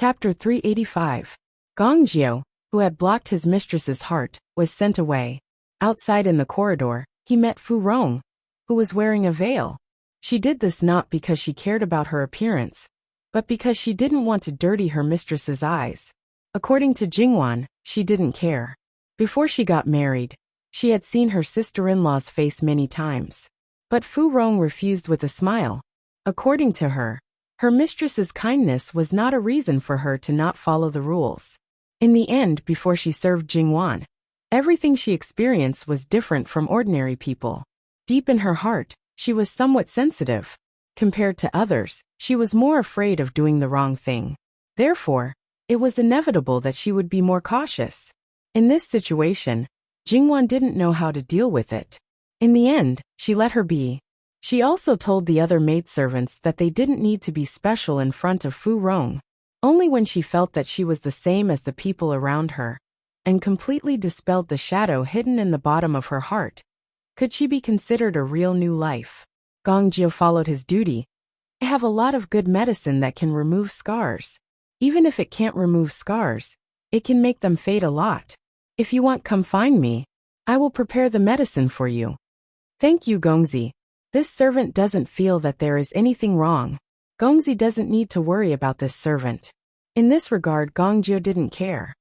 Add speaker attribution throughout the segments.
Speaker 1: Chapter 385. Gongjio, who had blocked his mistress's heart, was sent away. Outside in the corridor, he met Fu Rong, who was wearing a veil. She did this not because she cared about her appearance, but because she didn't want to dirty her mistress's eyes. According to Jingwan, she didn't care. Before she got married, she had seen her sister-in-law's face many times. But Fu Rong refused with a smile. According to her, her mistress's kindness was not a reason for her to not follow the rules. In the end, before she served Jingwan, everything she experienced was different from ordinary people. Deep in her heart, she was somewhat sensitive. Compared to others, she was more afraid of doing the wrong thing. Therefore, it was inevitable that she would be more cautious. In this situation, Jingwan didn't know how to deal with it. In the end, she let her be. She also told the other maidservants that they didn't need to be special in front of Fu Rong. Only when she felt that she was the same as the people around her, and completely dispelled the shadow hidden in the bottom of her heart, could she be considered a real new life. Gongjio followed his duty. I have a lot of good medicine that can remove scars. Even if it can't remove scars, it can make them fade a lot. If you want, come find me. I will prepare the medicine for you. Thank you, Gongzi. This servant doesn't feel that there is anything wrong. Gongzi doesn't need to worry about this servant. In this regard, Gongjio didn't care.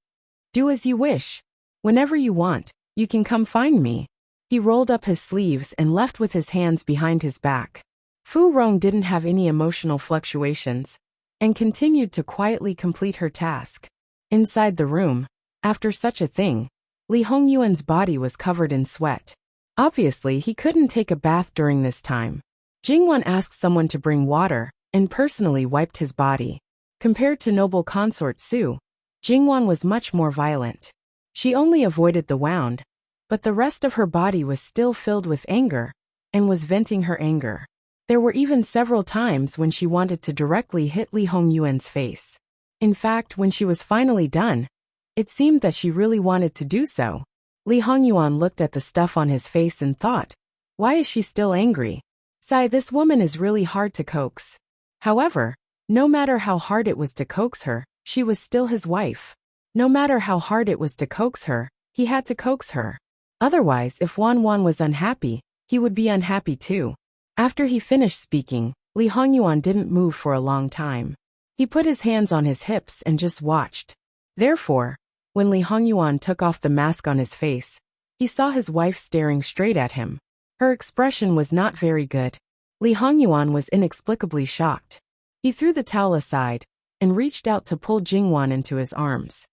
Speaker 1: Do as you wish. Whenever you want, you can come find me. He rolled up his sleeves and left with his hands behind his back. Fu Rong didn't have any emotional fluctuations, and continued to quietly complete her task. Inside the room, after such a thing, Li Hongyuan's body was covered in sweat. Obviously, he couldn't take a bath during this time. Jingwan asked someone to bring water, and personally wiped his body. Compared to noble consort Su, Jingwan was much more violent. She only avoided the wound, but the rest of her body was still filled with anger, and was venting her anger. There were even several times when she wanted to directly hit Li Hongyuan's face. In fact, when she was finally done, it seemed that she really wanted to do so. Li Hongyuan looked at the stuff on his face and thought, why is she still angry? Sigh, this woman is really hard to coax. However, no matter how hard it was to coax her, she was still his wife. No matter how hard it was to coax her, he had to coax her. Otherwise, if Wan was unhappy, he would be unhappy too. After he finished speaking, Li Hongyuan didn't move for a long time. He put his hands on his hips and just watched. Therefore, when Li Hongyuan took off the mask on his face, he saw his wife staring straight at him. Her expression was not very good. Li Hongyuan was inexplicably shocked. He threw the towel aside, and reached out to pull Jingwan into his arms.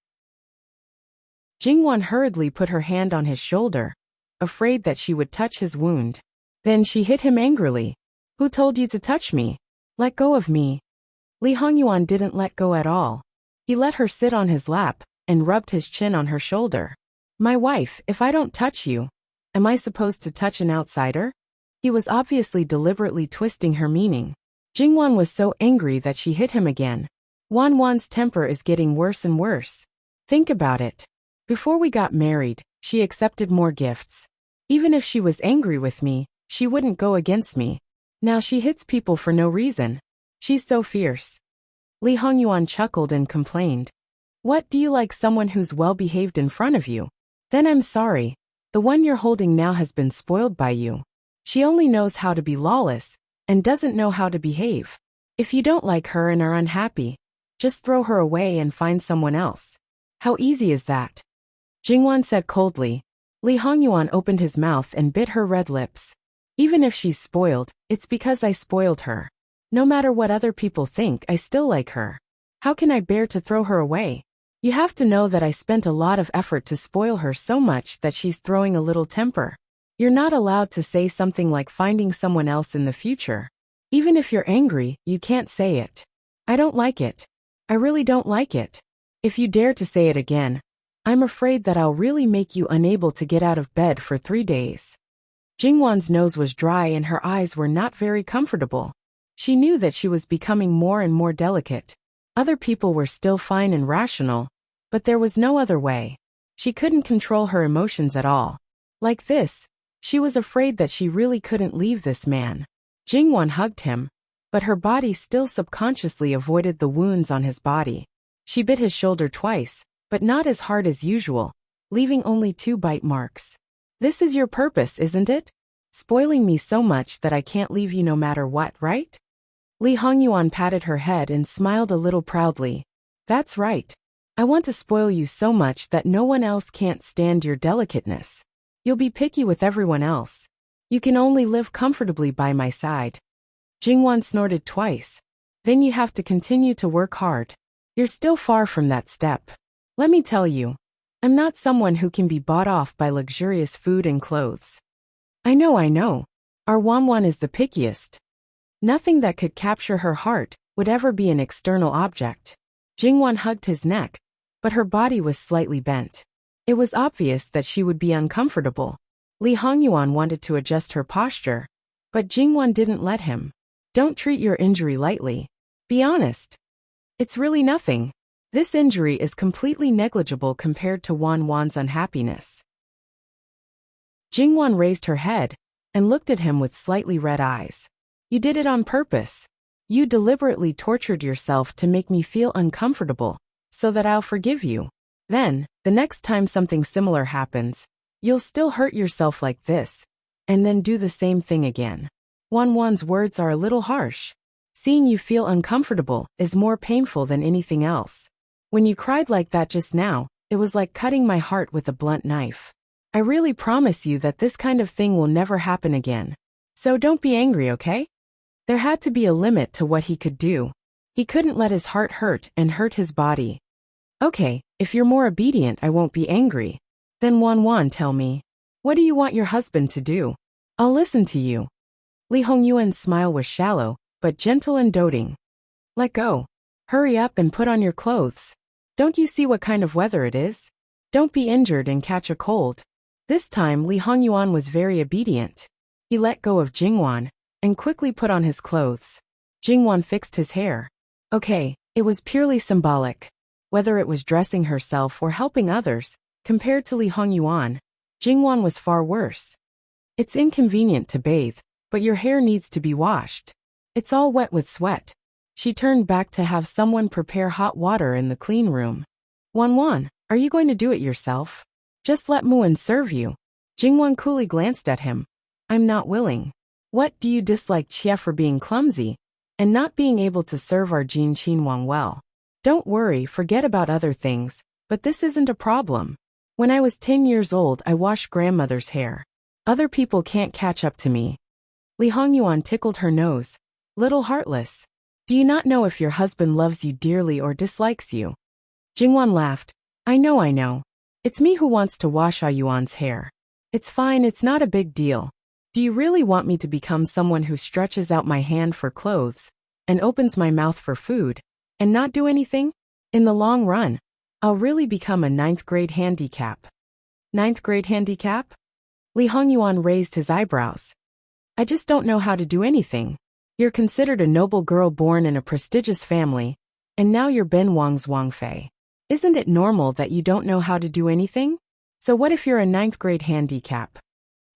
Speaker 1: Jingwan hurriedly put her hand on his shoulder, afraid that she would touch his wound. Then she hit him angrily. Who told you to touch me? Let go of me. Li Hongyuan didn't let go at all. He let her sit on his lap, and rubbed his chin on her shoulder. My wife, if I don't touch you, am I supposed to touch an outsider? He was obviously deliberately twisting her meaning. Jingwan was so angry that she hit him again. Wan's temper is getting worse and worse. Think about it. Before we got married, she accepted more gifts. Even if she was angry with me, she wouldn't go against me. Now she hits people for no reason. She's so fierce. Li Hongyuan chuckled and complained. What, do you like someone who's well behaved in front of you? Then I'm sorry. The one you're holding now has been spoiled by you. She only knows how to be lawless, and doesn't know how to behave. If you don't like her and are unhappy, just throw her away and find someone else. How easy is that? Jingwan said coldly. Li Hongyuan opened his mouth and bit her red lips. Even if she's spoiled, it's because I spoiled her. No matter what other people think, I still like her. How can I bear to throw her away? You have to know that I spent a lot of effort to spoil her so much that she's throwing a little temper. You're not allowed to say something like finding someone else in the future. Even if you're angry, you can't say it. I don't like it. I really don't like it. If you dare to say it again, I'm afraid that I'll really make you unable to get out of bed for 3 days. Jingwan's nose was dry and her eyes were not very comfortable. She knew that she was becoming more and more delicate. Other people were still fine and rational, but there was no other way. She couldn't control her emotions at all. Like this, she was afraid that she really couldn't leave this man. Jingwan hugged him, but her body still subconsciously avoided the wounds on his body. She bit his shoulder twice, but not as hard as usual, leaving only 2 bite marks. This is your purpose, isn't it? Spoiling me so much that I can't leave you no matter what, right? Li Hongyuan patted her head and smiled a little proudly. That's right. I want to spoil you so much that no one else can't stand your delicateness. You'll be picky with everyone else. You can only live comfortably by my side. Jingwan snorted twice. Then you have to continue to work hard. You're still far from that step. Let me tell you, I'm not someone who can be bought off by luxurious food and clothes. I know. Our Wanwan is the pickiest. Nothing that could capture her heart would ever be an external object. Jingwan hugged his neck, but her body was slightly bent. It was obvious that she would be uncomfortable. Li Hongyuan wanted to adjust her posture, but Jingwan didn't let him. Don't treat your injury lightly. Be honest. It's really nothing. This injury is completely negligible compared to Wan's unhappiness. Jingwan raised her head and looked at him with slightly red eyes. You did it on purpose. You deliberately tortured yourself to make me feel uncomfortable, so that I'll forgive you. Then, the next time something similar happens, you'll still hurt yourself like this, and then do the same thing again. Wan's words are a little harsh. Seeing you feel uncomfortable is more painful than anything else. When you cried like that just now, it was like cutting my heart with a blunt knife. I really promise you that this kind of thing will never happen again. So don't be angry, okay? There had to be a limit to what he could do. He couldn't let his heart hurt and hurt his body. Okay, if you're more obedient, I won't be angry. Then Wan, tell me. What do you want your husband to do? I'll listen to you. Li Hongyuan's smile was shallow, but gentle and doting. Let go. Hurry up and put on your clothes. Don't you see what kind of weather it is? Don't be injured and catch a cold. This time Li Hongyuan was very obedient. He let go of Jingwan and quickly put on his clothes. Jingwan fixed his hair. Okay, it was purely symbolic. Whether it was dressing herself or helping others, compared to Li Hongyuan, Jingwan was far worse. It's inconvenient to bathe, but your hair needs to be washed. It's all wet with sweat. She turned back to have someone prepare hot water in the clean room. Wan, are you going to do it yourself? Just let Muan serve you. Jingwan coolly glanced at him. I'm not willing. What, do you dislike Chia for being clumsy and not being able to serve our Jin Qinwang well? Don't worry, forget about other things, but this isn't a problem. When I was 10 years old, I washed grandmother's hair. Other people can't catch up to me. Li Hongyuan tickled her nose. Little heartless. Do you not know if your husband loves you dearly or dislikes you? Jingwan laughed. I know. It's me who wants to wash Yuan's hair. It's fine, it's not a big deal. Do you really want me to become someone who stretches out my hand for clothes and opens my mouth for food and not do anything? In the long run, I'll really become a 9th grade handicap. 9th grade handicap? Li Hongyuan raised his eyebrows. I just don't know how to do anything. You're considered a noble girl born in a prestigious family, and now you're Ben Wang's Wangfei. Isn't it normal that you don't know how to do anything? So what if you're a 9th grade handicap?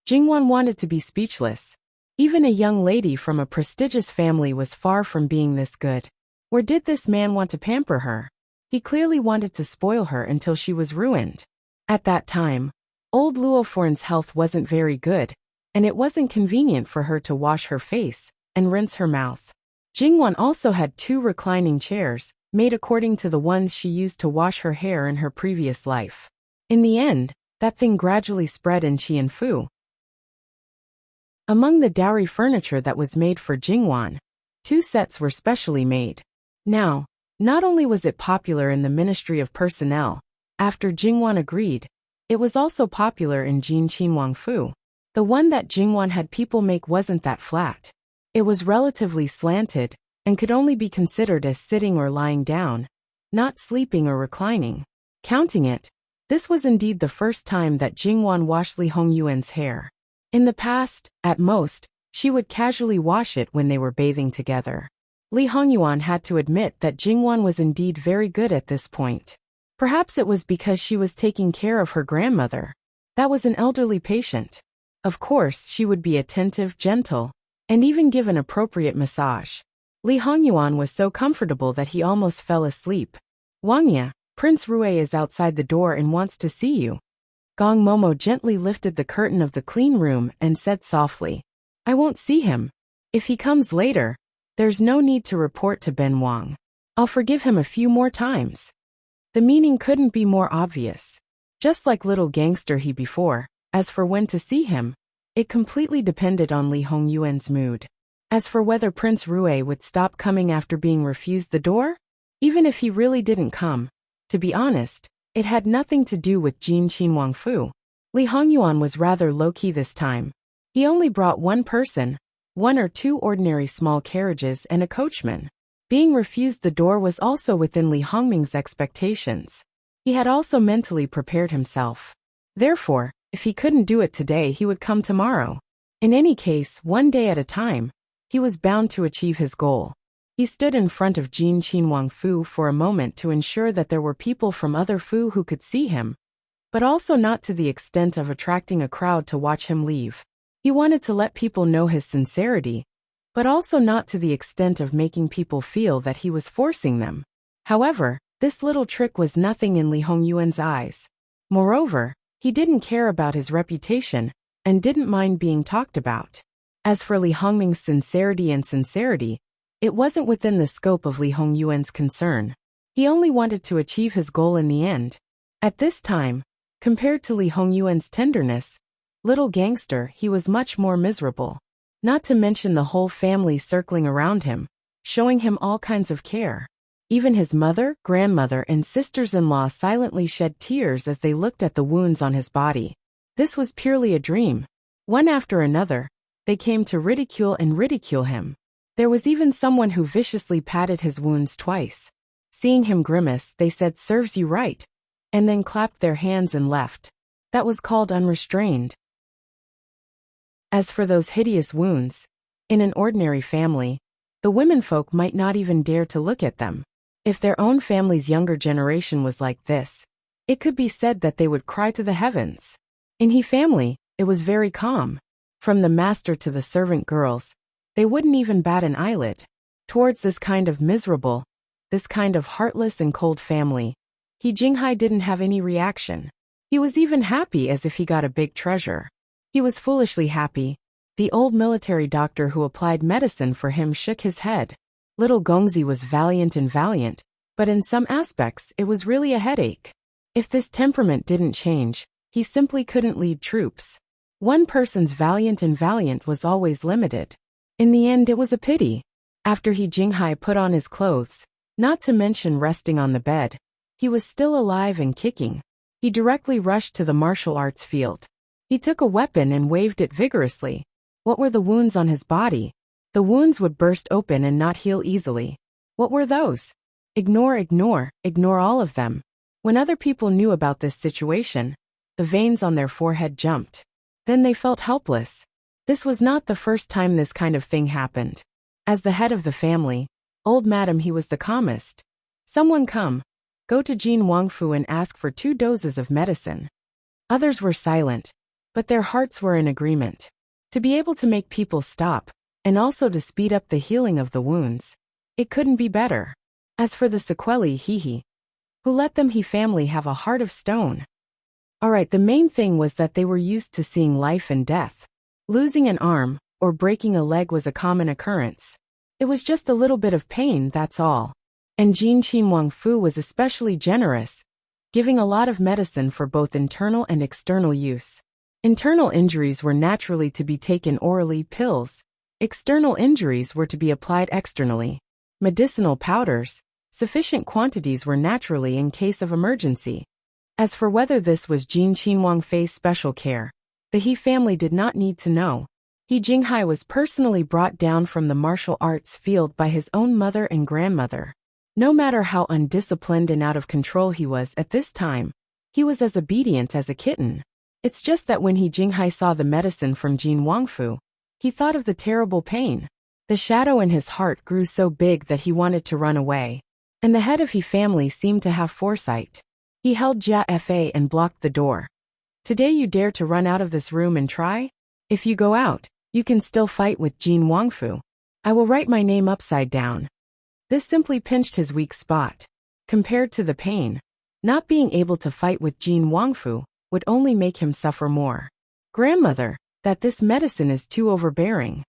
Speaker 1: Jingwan wanted to be speechless. Even a young lady from a prestigious family was far from being this good. Or did this man want to pamper her? He clearly wanted to spoil her until she was ruined. At that time, old Luoforn's health wasn't very good, and it wasn't convenient for her to wash her face and rinse her mouth. Jingwan also had 2 reclining chairs, made according to the ones she used to wash her hair in her previous life. In the end, that thing gradually spread in Qianfu. Among the dowry furniture that was made for Jingwan, 2 sets were specially made. Now, not only was it popular in the Ministry of Personnel, after Jingwan agreed, it was also popular in Jin Qinwangfu. The one that Jingwan had people make wasn't that flat. It was relatively slanted and could only be considered as sitting or lying down, not sleeping or reclining. Counting it, this was indeed the first time that Jingwan washed Li Hongyuan's hair. In the past, at most, she would casually wash it when they were bathing together. Li Hongyuan had to admit that Jingwan was indeed very good at this point. Perhaps it was because she was taking care of her grandmother. That was an elderly patient. Of course, she would be attentive, gentle, and even give an appropriate massage. Li Hongyuan was so comfortable that he almost fell asleep. Wangya, Prince Rue is outside the door and wants to see you. Gong Momo gently lifted the curtain of the clean room and said softly, I won't see him. If he comes later, there's no need to report to Ben Wang. I'll forgive him a few more times. The meaning couldn't be more obvious. Just like little gangster he before, as for when to see him, it completely depended on Li Hongyuan's mood. As for whether Prince Rue would stop coming after being refused the door, even if he really didn't come, to be honest, it had nothing to do with Jin Qinhuangfu. Li Hongyuan was rather low-key this time. He only brought one person, one or two ordinary small carriages and a coachman. Being refused the door was also within Li Hongming's expectations. He had also mentally prepared himself. Therefore, if he couldn't do it today, he would come tomorrow. In any case, one day at a time, he was bound to achieve his goal. He stood in front of Jin Qinhuangfu for a moment to ensure that there were people from other Fu who could see him, but also not to the extent of attracting a crowd to watch him leave. He wanted to let people know his sincerity, but also not to the extent of making people feel that he was forcing them. However, this little trick was nothing in Li Hongyuan's eyes. Moreover, he didn't care about his reputation and didn't mind being talked about. As for Li Hongming's sincerity, it wasn't within the scope of Li Hongyuan's concern. He only wanted to achieve his goal in the end. At this time, compared to Li Hongyuan's tenderness, little gangster, he was much more miserable. Not to mention the whole family circling around him, showing him all kinds of care. Even his mother, grandmother, and sisters-in-law silently shed tears as they looked at the wounds on his body. This was purely a dream. One after another, they came to ridicule him. There was even someone who viciously patted his wounds twice. Seeing him grimace, they said, "Serves you right," and then clapped their hands and left. That was called unrestrained. As for those hideous wounds, in an ordinary family, the womenfolk might not even dare to look at them. If their own family's younger generation was like this, it could be said that they would cry to the heavens. In He family, it was very calm. From the master to the servant girls, they wouldn't even bat an eyelid. Towards this kind of miserable, this kind of heartless and cold family, He Jinghai didn't have any reaction. He was even happy as if he got a big treasure. He was foolishly happy. The old military doctor who applied medicine for him shook his head. Little Gongzi was valiant, but in some aspects it was really a headache. If this temperament didn't change, he simply couldn't lead troops. One person's valiant was always limited. In the end, it was a pity. After He Jinghai put on his clothes, not to mention resting on the bed, he was still alive and kicking. He directly rushed to the martial arts field. He took a weapon and waved it vigorously. What were the wounds on his body? The wounds would burst open and not heal easily. What were those? Ignore all of them. When other people knew about this situation, the veins on their forehead jumped. Then they felt helpless. This was not the first time this kind of thing happened. As the head of the family, old madam, he was the calmest. Someone come. Go to Jin Wangfu and ask for 2 doses of medicine. Others were silent, but their hearts were in agreement. To be able to make people stop, and also to speed up the healing of the wounds, it couldn't be better. As for the sequelae, who let them He family have a heart of stone. Alright, the main thing was that they were used to seeing life and death. Losing an arm, or breaking a leg was a common occurrence. It was just a little bit of pain, that's all. And Jin Qinhuangfu was especially generous, giving a lot of medicine for both internal and external use. Internal injuries were naturally to be taken orally, pills. External injuries were to be applied externally. Medicinal powders, sufficient quantities were naturally in case of emergency. As for whether this was Jin Qinhuangfu's special care, the He family did not need to know. He Jinghai was personally brought down from the martial arts field by his own mother and grandmother. No matter how undisciplined and out of control he was at this time, he was as obedient as a kitten. It's just that when He Jinghai saw the medicine from Jin Wangfu, he thought of the terrible pain. The shadow in his heart grew so big that he wanted to run away. And the head of He family seemed to have foresight. He held Jia Fa and blocked the door. Today you dare to run out of this room and try? If you go out, you can still fight with Jin Wangfu. I will write my name upside down. This simply pinched his weak spot. Compared to the pain, not being able to fight with Jin Wangfu would only make him suffer more. Grandmother, that this medicine is too overbearing.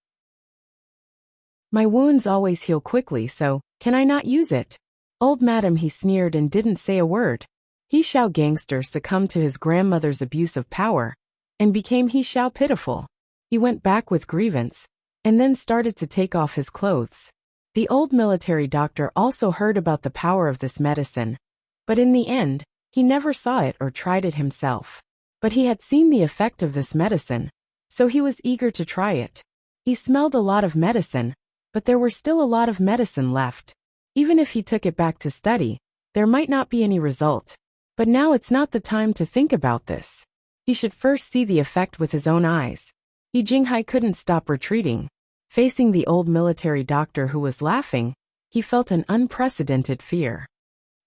Speaker 1: My wounds always heal quickly, so can I not use it? Old madam, he sneered and didn't say a word. He Xiao gangster succumbed to his grandmother's abuse of power and became He Xiao pitiful. He went back with grievance and then started to take off his clothes. The old military doctor also heard about the power of this medicine, but in the end, he never saw it or tried it himself. But he had seen the effect of this medicine, so he was eager to try it. He smelled a lot of medicine, but there were still a lot of medicine left. Even if he took it back to study, there might not be any result. But now it's not the time to think about this. He should first see the effect with his own eyes. He Jinghai couldn't stop retreating. Facing the old military doctor who was laughing, he felt an unprecedented fear.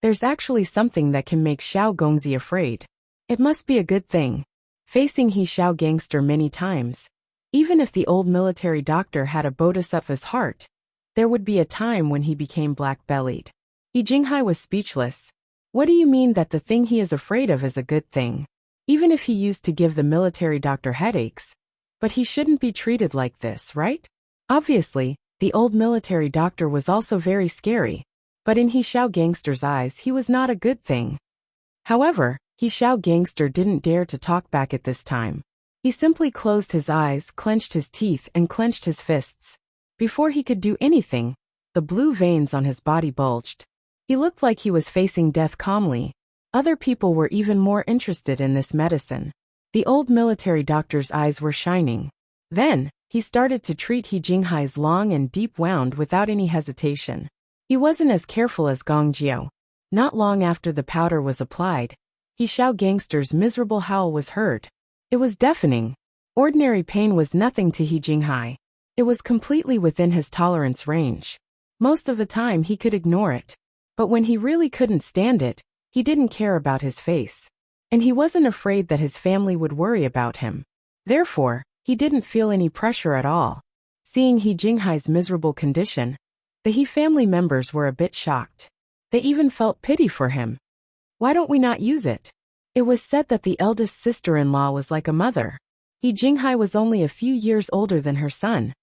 Speaker 1: There's actually something that can make Xiao Gongzi afraid. It must be a good thing. Facing He Xiao gangster many times, even if the old military doctor had a bodhisattva's heart, there would be a time when he became black-bellied. He Jinghai was speechless. What do you mean that the thing he is afraid of is a good thing? Even if he used to give the military doctor headaches. But he shouldn't be treated like this, right? Obviously, the old military doctor was also very scary, but in He Xiao gangster's eyes he was not a good thing. However, He Xiao gangster didn't dare to talk back at this time. He simply closed his eyes, clenched his teeth and clenched his fists. Before he could do anything, the blue veins on his body bulged. He looked like he was facing death calmly. Other people were even more interested in this medicine. The old military doctor's eyes were shining. Then, he started to treat He Jinghai's long and deep wound without any hesitation. He wasn't as careful as Gong Jiao. Not long after the powder was applied, He Xiao gangster's miserable howl was heard. It was deafening. Ordinary pain was nothing to He Jinghai. It was completely within his tolerance range. Most of the time he could ignore it. But when he really couldn't stand it, he didn't care about his face. And he wasn't afraid that his family would worry about him. Therefore, he didn't feel any pressure at all. Seeing He Jinghai's miserable condition, the He family members were a bit shocked. They even felt pity for him. Why don't we not use it? It was said that the eldest sister-in-law was like a mother. He Jinghai was only a few years older than her son.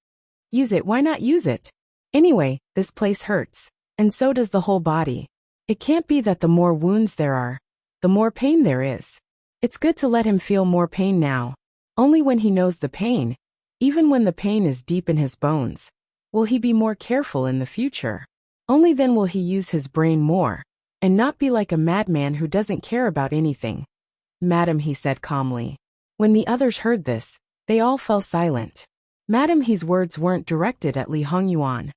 Speaker 1: Use it, why not use it? Anyway, this place hurts, and so does the whole body. It can't be that the more wounds there are, the more pain there is. It's good to let him feel more pain now. Only when he knows the pain, even when the pain is deep in his bones, will he be more careful in the future. Only then will he use his brain more, and not be like a madman who doesn't care about anything. Madam, he said calmly. When the others heard this, they all fell silent. Madam He's words weren't directed at Li Hongyuan.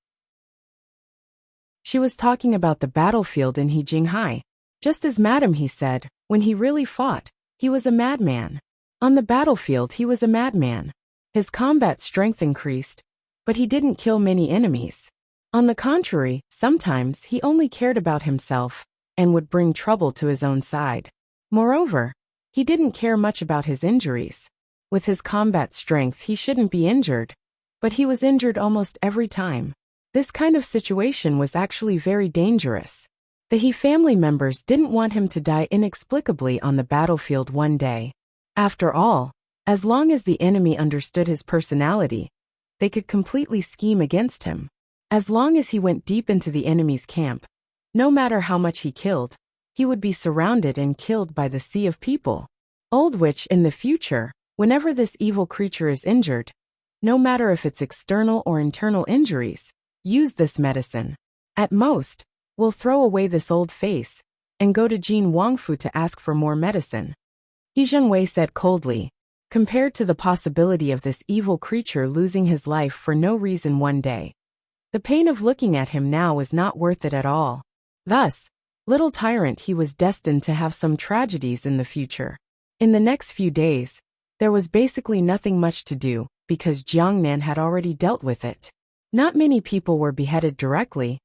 Speaker 1: She was talking about the battlefield in He Jinghai. Just as Madam He said, when he really fought, he was a madman. On the battlefield he was a madman. His combat strength increased, but he didn't kill many enemies. On the contrary, sometimes he only cared about himself, and would bring trouble to his own side. Moreover, he didn't care much about his injuries. With his combat strength he shouldn't be injured, but he was injured almost every time. This kind of situation was actually very dangerous. The He family members didn't want him to die inexplicably on the battlefield one day. After all, as long as the enemy understood his personality, they could completely scheme against him. As long as he went deep into the enemy's camp, no matter how much he killed, he would be surrounded and killed by the sea of people. Old Witch, in the future, whenever this evil creature is injured, no matter if it's external or internal injuries, use this medicine. At most, we'll throw away this old face and go to Jin Wangfu to ask for more medicine. He Zhengwei said coldly. Compared to the possibility of this evil creature losing his life for no reason one day, the pain of looking at him now was not worth it at all. Thus, little Tyrant, he was destined to have some tragedies in the future. In the next few days, there was basically nothing much to do, because Jiangnan had already dealt with it. Not many people were beheaded directly,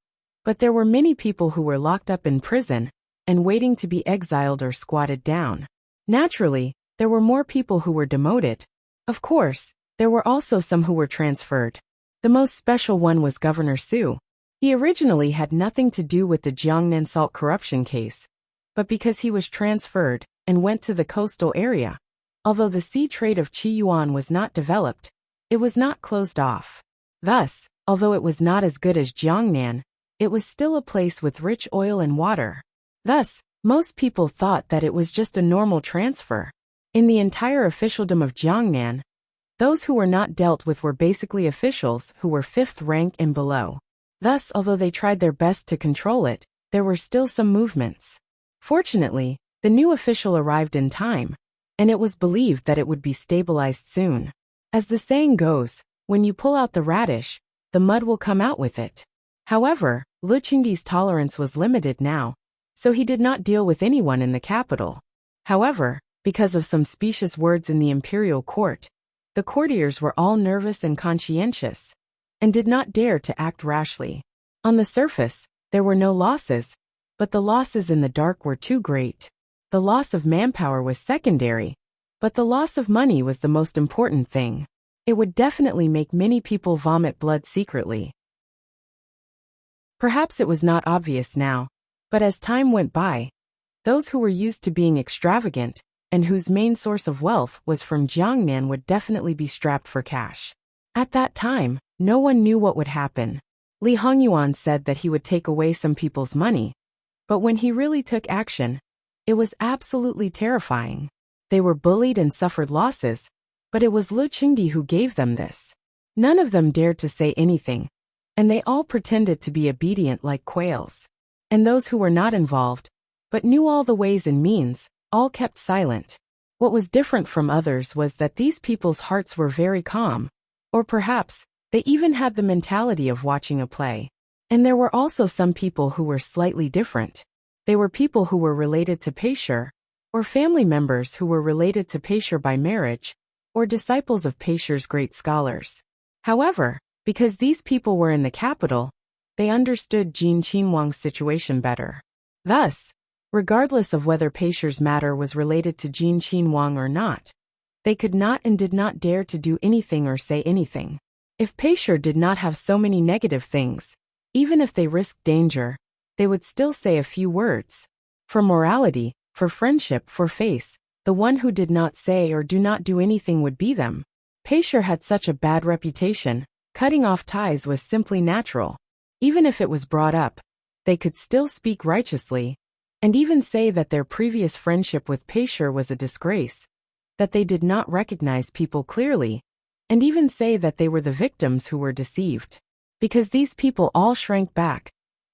Speaker 1: but there were many people who were locked up in prison and waiting to be exiled or squatted down. Naturally, there were more people who were demoted. Of course, there were also some who were transferred. The most special one was Governor Su. He originally had nothing to do with the Jiangnan salt corruption case, but because he was transferred and went to the coastal area, although the sea trade of Qiyuan was not developed, it was not closed off. Thus, although it was not as good as Jiangnan, it was still a place with rich oil and water. Thus, most people thought that it was just a normal transfer. In the entire officialdom of Jiangnan, those who were not dealt with were basically officials who were 5th rank and below. Thus, although they tried their best to control it, there were still some movements. Fortunately, the new official arrived in time, and it was believed that it would be stabilized soon. As the saying goes, when you pull out the radish, the mud will come out with it. However, Lu Qingdi's tolerance was limited now, so he did not deal with anyone in the capital. However, because of some specious words in the imperial court, the courtiers were all nervous and conscientious, and did not dare to act rashly. On the surface, there were no losses, but the losses in the dark were too great. The loss of manpower was secondary, but the loss of money was the most important thing. It would definitely make many people vomit blood secretly. Perhaps it was not obvious now, but as time went by, those who were used to being extravagant, and whose main source of wealth was from Jiangnan would definitely be strapped for cash. At that time, no one knew what would happen. Li Hongyuan said that he would take away some people's money, but when he really took action, it was absolutely terrifying. They were bullied and suffered losses, but it was Lu Qingdi who gave them this. None of them dared to say anything, and they all pretended to be obedient like quails. And those who were not involved, but knew all the ways and means, all kept silent. What was different from others was that these people's hearts were very calm, or perhaps, they even had the mentality of watching a play. And there were also some people who were slightly different. They were people who were related to Peisher, or family members who were related to Peisher by marriage, or disciples of Peisher's great scholars. However, because these people were in the capital, they understood Jin Qinhuang's situation better. Thus, regardless of whether Peisher's matter was related to Jin Qinhuang or not, they could not and did not dare to do anything or say anything. If Peisher did not have so many negative things, even if they risked danger, they would still say a few words. For morality, for friendship, for faith, the one who did not say or do not do anything would be them. Peisher had such a bad reputation, cutting off ties was simply natural. Even if it was brought up, they could still speak righteously, and even say that their previous friendship with Peisher was a disgrace, that they did not recognize people clearly, and even say that they were the victims who were deceived. Because these people all shrank back,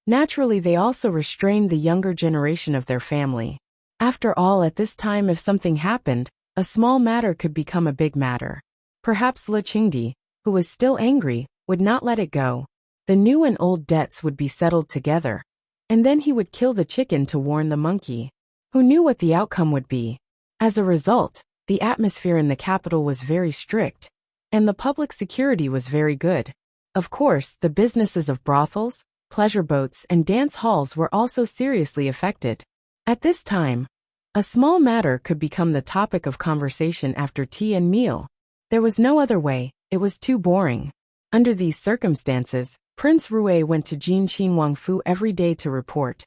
Speaker 1: naturally they also restrained the younger generation of their family. After all, at this time if something happened, a small matter could become a big matter. Perhaps Lu Qingdi, who was still angry, would not let it go. The new and old debts would be settled together, and then he would kill the chicken to warn the monkey. Who knew what the outcome would be? As a result, the atmosphere in the capital was very strict, and the public security was very good. Of course, the businesses of brothels, pleasure boats, and dance halls were also seriously affected. At this time, a small matter could become the topic of conversation after tea and meal. There was no other way, it was too boring. Under these circumstances, Prince Rui went to Jin Qinhuangfu every day to report,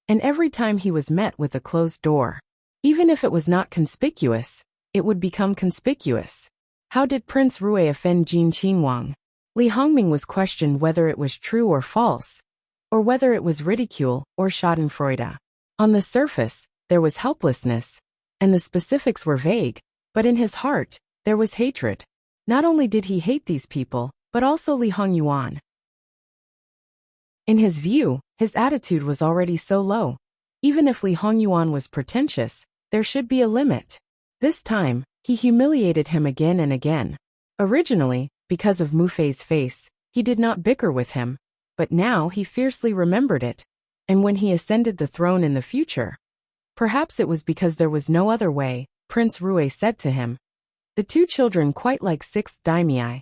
Speaker 1: and every time he was met with a closed door. Even if it was not conspicuous, it would become conspicuous. How did Prince Rui offend Jin Qinhuang? Li Hongming was questioned whether it was true or false, or whether it was ridicule or schadenfreude. On the surface, there was helplessness, and the specifics were vague, but in his heart, there was hatred. Not only did he hate these people, but also Li Hongyuan. In his view, his attitude was already so low. Even if Li Hongyuan was pretentious, there should be a limit. This time, he humiliated him again and again. Originally, because of Mu Fei's face, he did not bicker with him, but now he fiercely remembered it. And when he ascended the throne in the future, perhaps it was because there was no other way, Prince Rui said to him, "The two children quite like 6th daimyi.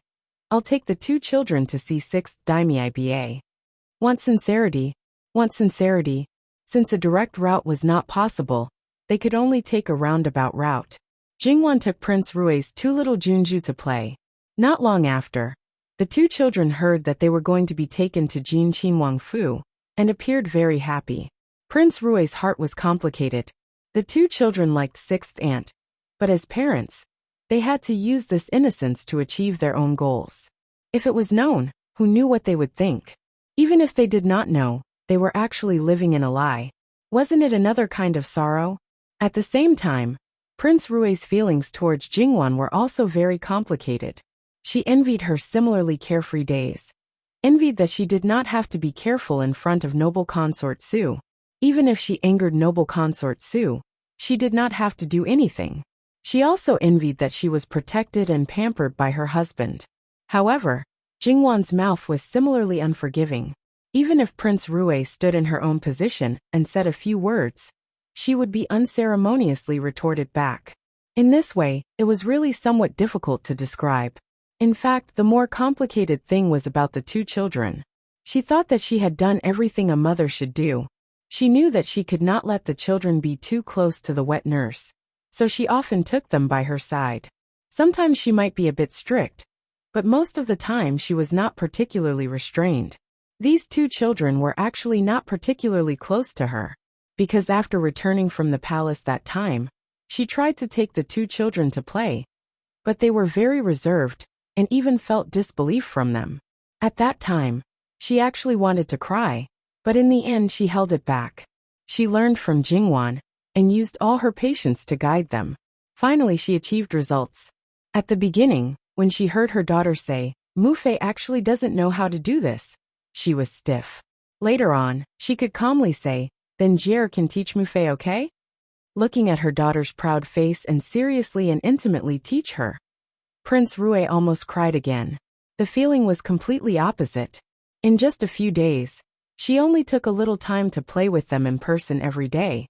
Speaker 1: I'll take the two children to see 6th daimyi ba. Want sincerity? Want sincerity?" Since a direct route was not possible, they could only take a roundabout route. Jingwan took Prince Rui's two little junju to play. Not long after, The two children heard that they were going to be taken to Jin Qinhuang Fu, and appeared very happy. Prince Rui's heart was complicated. The two children liked Sixth Aunt, but as parents, they had to use this innocence to achieve their own goals. If it was known, who knew what they would think? Even if they did not know, they were actually living in a lie. Wasn't it another kind of sorrow? At the same time, Prince Rui's feelings towards Jingwan were also very complicated. She envied her similarly carefree days. Envied that she did not have to be careful in front of noble consort Su. Even if she angered noble consort Su, she did not have to do anything. She also envied that she was protected and pampered by her husband. However, Jingwan's mouth was similarly unforgiving. Even if Prince Rui stood in her own position and said a few words, she would be unceremoniously retorted back. In this way, it was really somewhat difficult to describe. In fact, the more complicated thing was about the two children. She thought that she had done everything a mother should do. She knew that she could not let the children be too close to the wet nurse, so she often took them by her side. Sometimes she might be a bit strict, but most of the time she was not particularly restrained. These two children were actually not particularly close to her, because after returning from the palace that time, she tried to take the two children to play, but they were very reserved, and even felt disbelief from them. At that time, she actually wanted to cry, but in the end she held it back. She learned from Jingwan, and used all her patience to guide them. Finally she achieved results. At the beginning, when she heard her daughter say, "Mufei actually doesn't know how to do this," she was stiff. Later on, she could calmly say, "Then Jier can teach Mufei, okay?" Looking at her daughter's proud face and seriously and intimately teach her. Prince Rui almost cried again. The feeling was completely opposite. In just a few days, she only took a little time to play with them in person every day.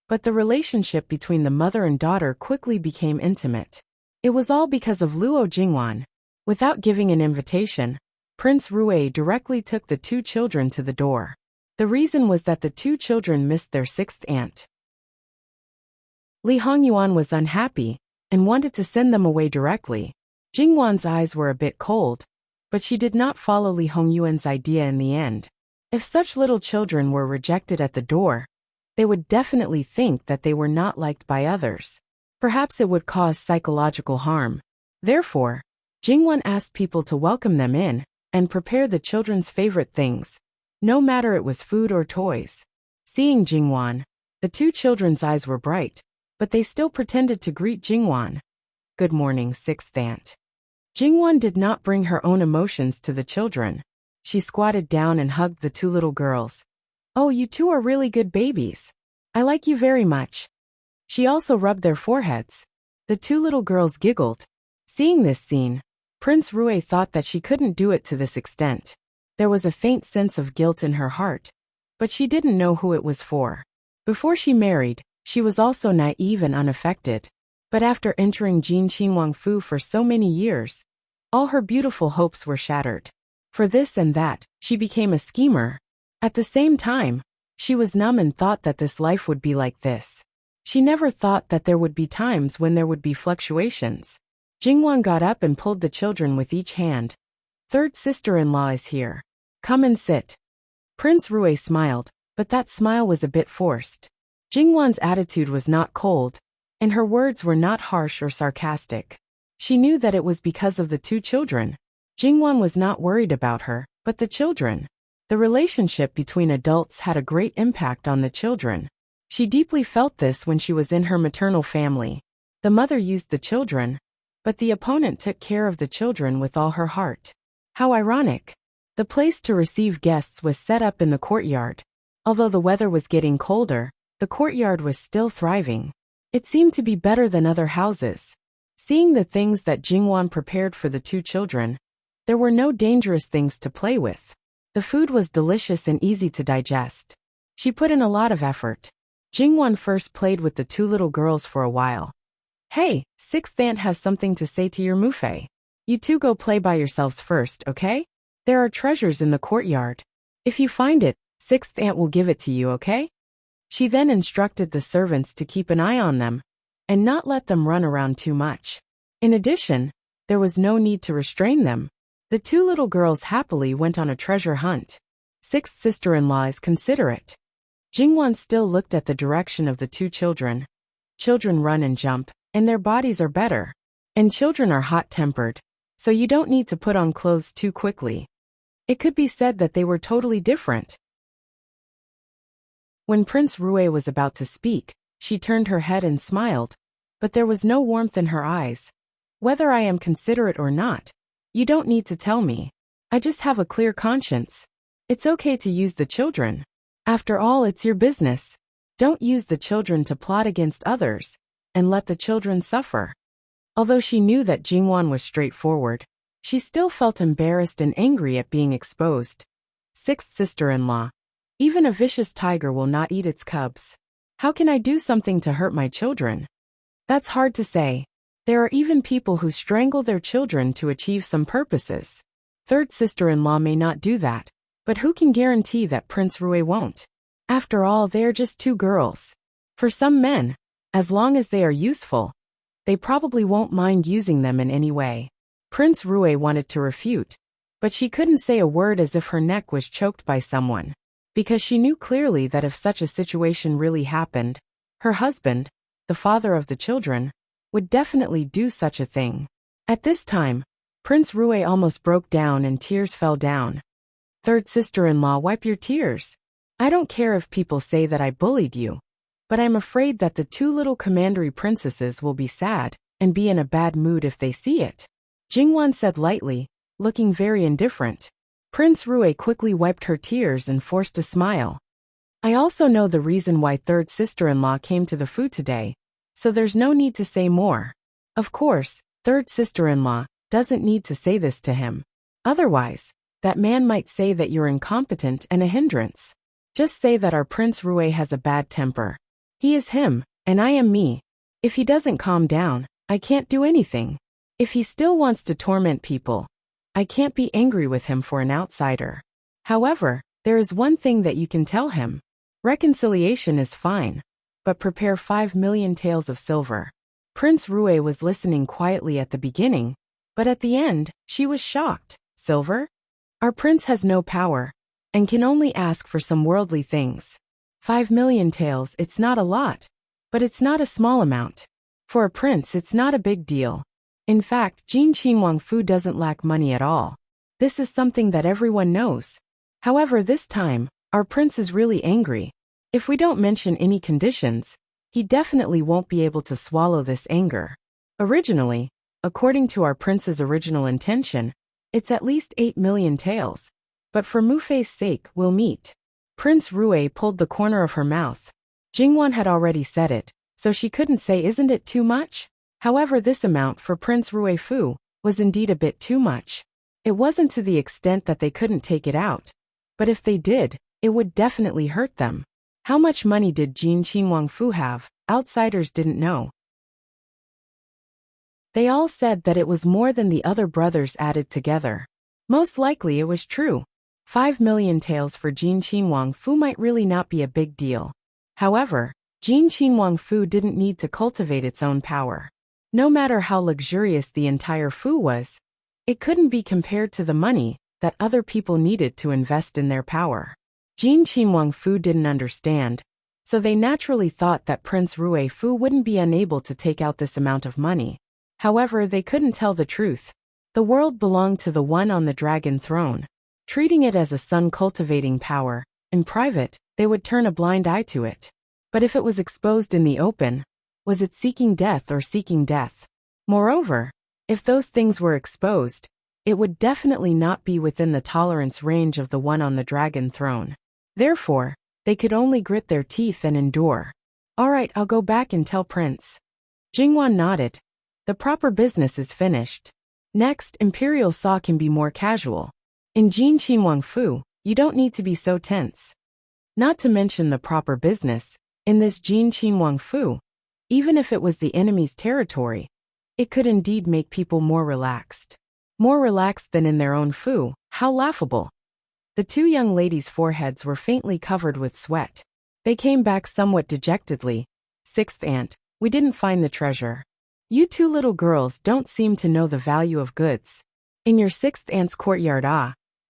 Speaker 1: But the relationship between the mother and daughter quickly became intimate. It was all because of Luo Jingwan. Without giving an invitation, Prince Rui directly took the two children to the door. The reason was that the two children missed their sixth aunt. Li Hongyuan was unhappy, and wanted to send them away directly. Jingwan's eyes were a bit cold, but she did not follow Li Hongyuan's idea in the end. If such little children were rejected at the door, they would definitely think that they were not liked by others. Perhaps it would cause psychological harm. Therefore, Jingwan asked people to welcome them in, and prepare the children's favorite things, no matter it was food or toys. Seeing Jingwan, the two children's eyes were bright, but they still pretended to greet Jingwan. "Good morning, sixth aunt." Jingwan did not bring her own emotions to the children. She squatted down and hugged the two little girls. "Oh, you two are really good babies. I like you very much." She also rubbed their foreheads. The two little girls giggled. Seeing this scene, Prince Rui thought that she couldn't do it to this extent. There was a faint sense of guilt in her heart, but she didn't know who it was for. Before she married, she was also naive and unaffected. But after entering Jin Qinhuang Fu for so many years, all her beautiful hopes were shattered. For this and that, she became a schemer. At the same time, she was numb and thought that this life would be like this. She never thought that there would be times when there would be fluctuations. Jingwan got up and pulled the children with each hand. "Third sister-in-law is here. Come and sit." Prince Rui smiled, but that smile was a bit forced. Jingwan's attitude was not cold, and her words were not harsh or sarcastic. She knew that it was because of the two children. Jingwan was not worried about her, but the children. The relationship between adults had a great impact on the children. She deeply felt this when she was in her maternal family. The mother used the children, but the opponent took care of the children with all her heart. How ironic. The place to receive guests was set up in the courtyard. Although the weather was getting colder, the courtyard was still thriving. It seemed to be better than other houses. Seeing the things that Jingwan prepared for the two children, there were no dangerous things to play with. The food was delicious and easy to digest. She put in a lot of effort. Jingwan first played with the two little girls for a while. "Hey, sixth aunt has something to say to your Mufei. You two go play by yourselves first, okay? There are treasures in the courtyard. If you find it, sixth aunt will give it to you, okay?" She then instructed the servants to keep an eye on them, and not let them run around too much. In addition, there was no need to restrain them. The two little girls happily went on a treasure hunt. Sixth sister-in-law is considerate. Jingwan still looked at the direction of the two children. Children run and jump, and their bodies are better. And children are hot-tempered, so you don't need to put on clothes too quickly. It could be said that they were totally different. When Prince Rue was about to speak, she turned her head and smiled, but there was no warmth in her eyes. Whether I am considerate or not, you don't need to tell me. I just have a clear conscience. It's okay to use the children. After all, it's your business. Don't use the children to plot against others, and let the children suffer. Although she knew that Jingwan was straightforward, she still felt embarrassed and angry at being exposed. Sixth sister-in-law. Even a vicious tiger will not eat its cubs. How can I do something to hurt my children? That's hard to say. There are even people who strangle their children to achieve some purposes. Third sister-in-law may not do that, but who can guarantee that Prince Rue won't? After all, they are just two girls. For some men, as long as they are useful, they probably won't mind using them in any way. Prince Rue wanted to refute, but she couldn't say a word as if her neck was choked by someone, because she knew clearly that if such a situation really happened, her husband, the father of the children, would definitely do such a thing. At this time, Prince Rue almost broke down and tears fell down. Third sister-in-law, wipe your tears. I don't care if people say that I bullied you, but I'm afraid that the two little commandery princesses will be sad and be in a bad mood if they see it. Jingwan said lightly, looking very indifferent. Prince Rue quickly wiped her tears and forced a smile. I also know the reason why third sister-in-law came to the food today, so there's no need to say more. Of course, third sister-in-law doesn't need to say this to him. Otherwise, that man might say that you're incompetent and a hindrance. Just say that our Prince Rue has a bad temper. He is him, and I am me. If he doesn't calm down, I can't do anything. If he still wants to torment people, I can't be angry with him for an outsider. However, there is one thing that you can tell him. Reconciliation is fine, but prepare 5 million taels of silver. Prince Rue was listening quietly at the beginning, but at the end, she was shocked. Silver? Our prince has no power, and can only ask for some worldly things. 5 million taels, it's not a lot, but it's not a small amount. For a prince, it's not a big deal. In fact, Jin Qinhuang Fu doesn't lack money at all. This is something that everyone knows. However, this time, our prince is really angry. If we don't mention any conditions, he definitely won't be able to swallow this anger. Originally, according to our prince's original intention, it's at least 8 million taels. But for Mufei's sake, we'll meet. Prince Rue pulled the corner of her mouth. Jingwan had already said it, so she couldn't say isn't it too much? However, this amount for Prince Rue Fu was indeed a bit too much. It wasn't to the extent that they couldn't take it out, but if they did, it would definitely hurt them. How much money did Jin Qinhuang Fu have? Outsiders didn't know. They all said that it was more than the other brothers added together. Most likely it was true. 5 million taels for Jin Qinhuang Fu might really not be a big deal. However, Jin Qinhuang Fu didn't need to cultivate its own power. No matter how luxurious the entire Fu was, it couldn't be compared to the money that other people needed to invest in their power. Jin Qinhuang Fu didn't understand, so they naturally thought that Prince Rue Fu wouldn't be unable to take out this amount of money. However, they couldn't tell the truth. The world belonged to the one on the dragon throne. Treating it as a sun-cultivating power, in private, they would turn a blind eye to it. But if it was exposed in the open, was it seeking death or seeking death? Moreover, if those things were exposed, it would definitely not be within the tolerance range of the one on the dragon throne. Therefore, they could only grit their teeth and endure. All right, I'll go back and tell Prince. Jingwan nodded. The proper business is finished. Next, Imperial Saw can be more casual. In Jin Qinhuang Fu, you don't need to be so tense. Not to mention the proper business, in this Jin Qinhuang Fu, even if it was the enemy's territory, it could indeed make people more relaxed. More relaxed than in their own Fu, how laughable. The two young ladies' foreheads were faintly covered with sweat. They came back somewhat dejectedly. Sixth aunt, we didn't find the treasure. You two little girls don't seem to know the value of goods. In your sixth aunt's courtyard,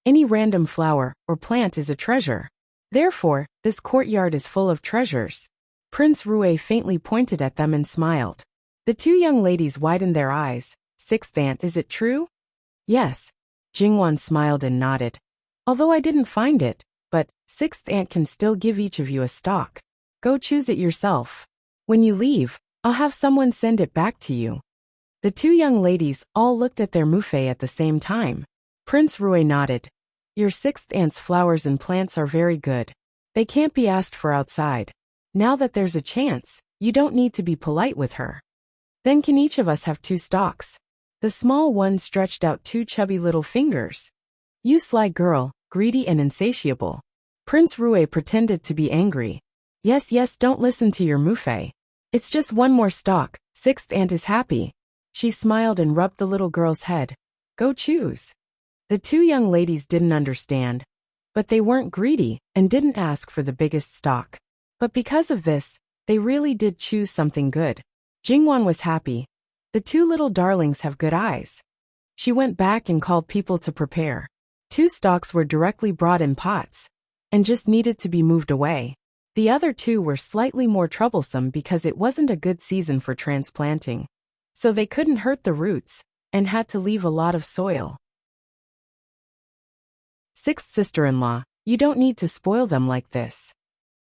Speaker 1: any random flower or plant is a treasure. Therefore, this courtyard is full of treasures. Prince Rue faintly pointed at them and smiled. The two young ladies widened their eyes. Sixth aunt, is it true? Yes. Jingwan smiled and nodded. Although I didn't find it, but sixth aunt can still give each of you a stalk. Go choose it yourself. When you leave, I'll have someone send it back to you. The two young ladies all looked at their muffet at the same time. Prince Rue nodded. Your sixth aunt's flowers and plants are very good. They can't be asked for outside. Now that there's a chance, you don't need to be polite with her. Then can each of us have 2 stalks? The small one stretched out 2 chubby little fingers. You sly girl, greedy and insatiable. Prince Rue pretended to be angry. Yes, don't listen to your muffet. It's just 1 more stalk. Sixth aunt is happy. She smiled and rubbed the little girl's head. Go choose. The two young ladies didn't understand, but they weren't greedy and didn't ask for the biggest stalk. But because of this, they really did choose something good. Jingwan was happy. The 2 little darlings have good eyes. She went back and called people to prepare. 2 stalks were directly brought in pots and just needed to be moved away. The other 2 were slightly more troublesome because it wasn't a good season for transplanting. So they couldn't hurt the roots and had to leave a lot of soil. Sixth sister-in-law, you don't need to spoil them like this.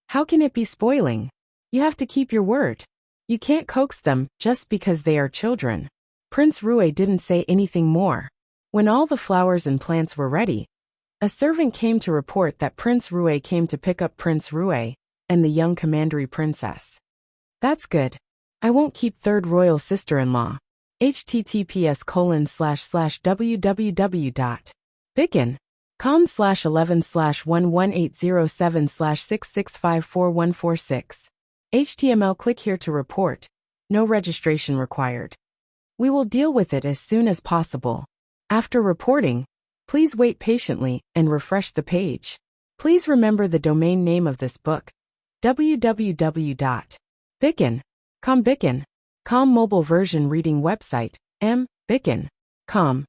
Speaker 1: How can it be spoiling? You have to keep your word. You can't coax them just because they are children. Prince Rue didn't say anything more. When all the flowers and plants were ready, a servant came to report that Prince Rue came to pick up Prince Rue and the young commandery princess. That's good. I won't keep third royal sister-in-law. https://www.bicken.com/11/11807/6654146. HTML. Click here to report. No registration required. We will deal with it as soon as possible. After reporting, please wait patiently and refresh the page. Please remember the domain name of this book. www.bicken.com. Bicken.com mobile version reading website. Bicken.com.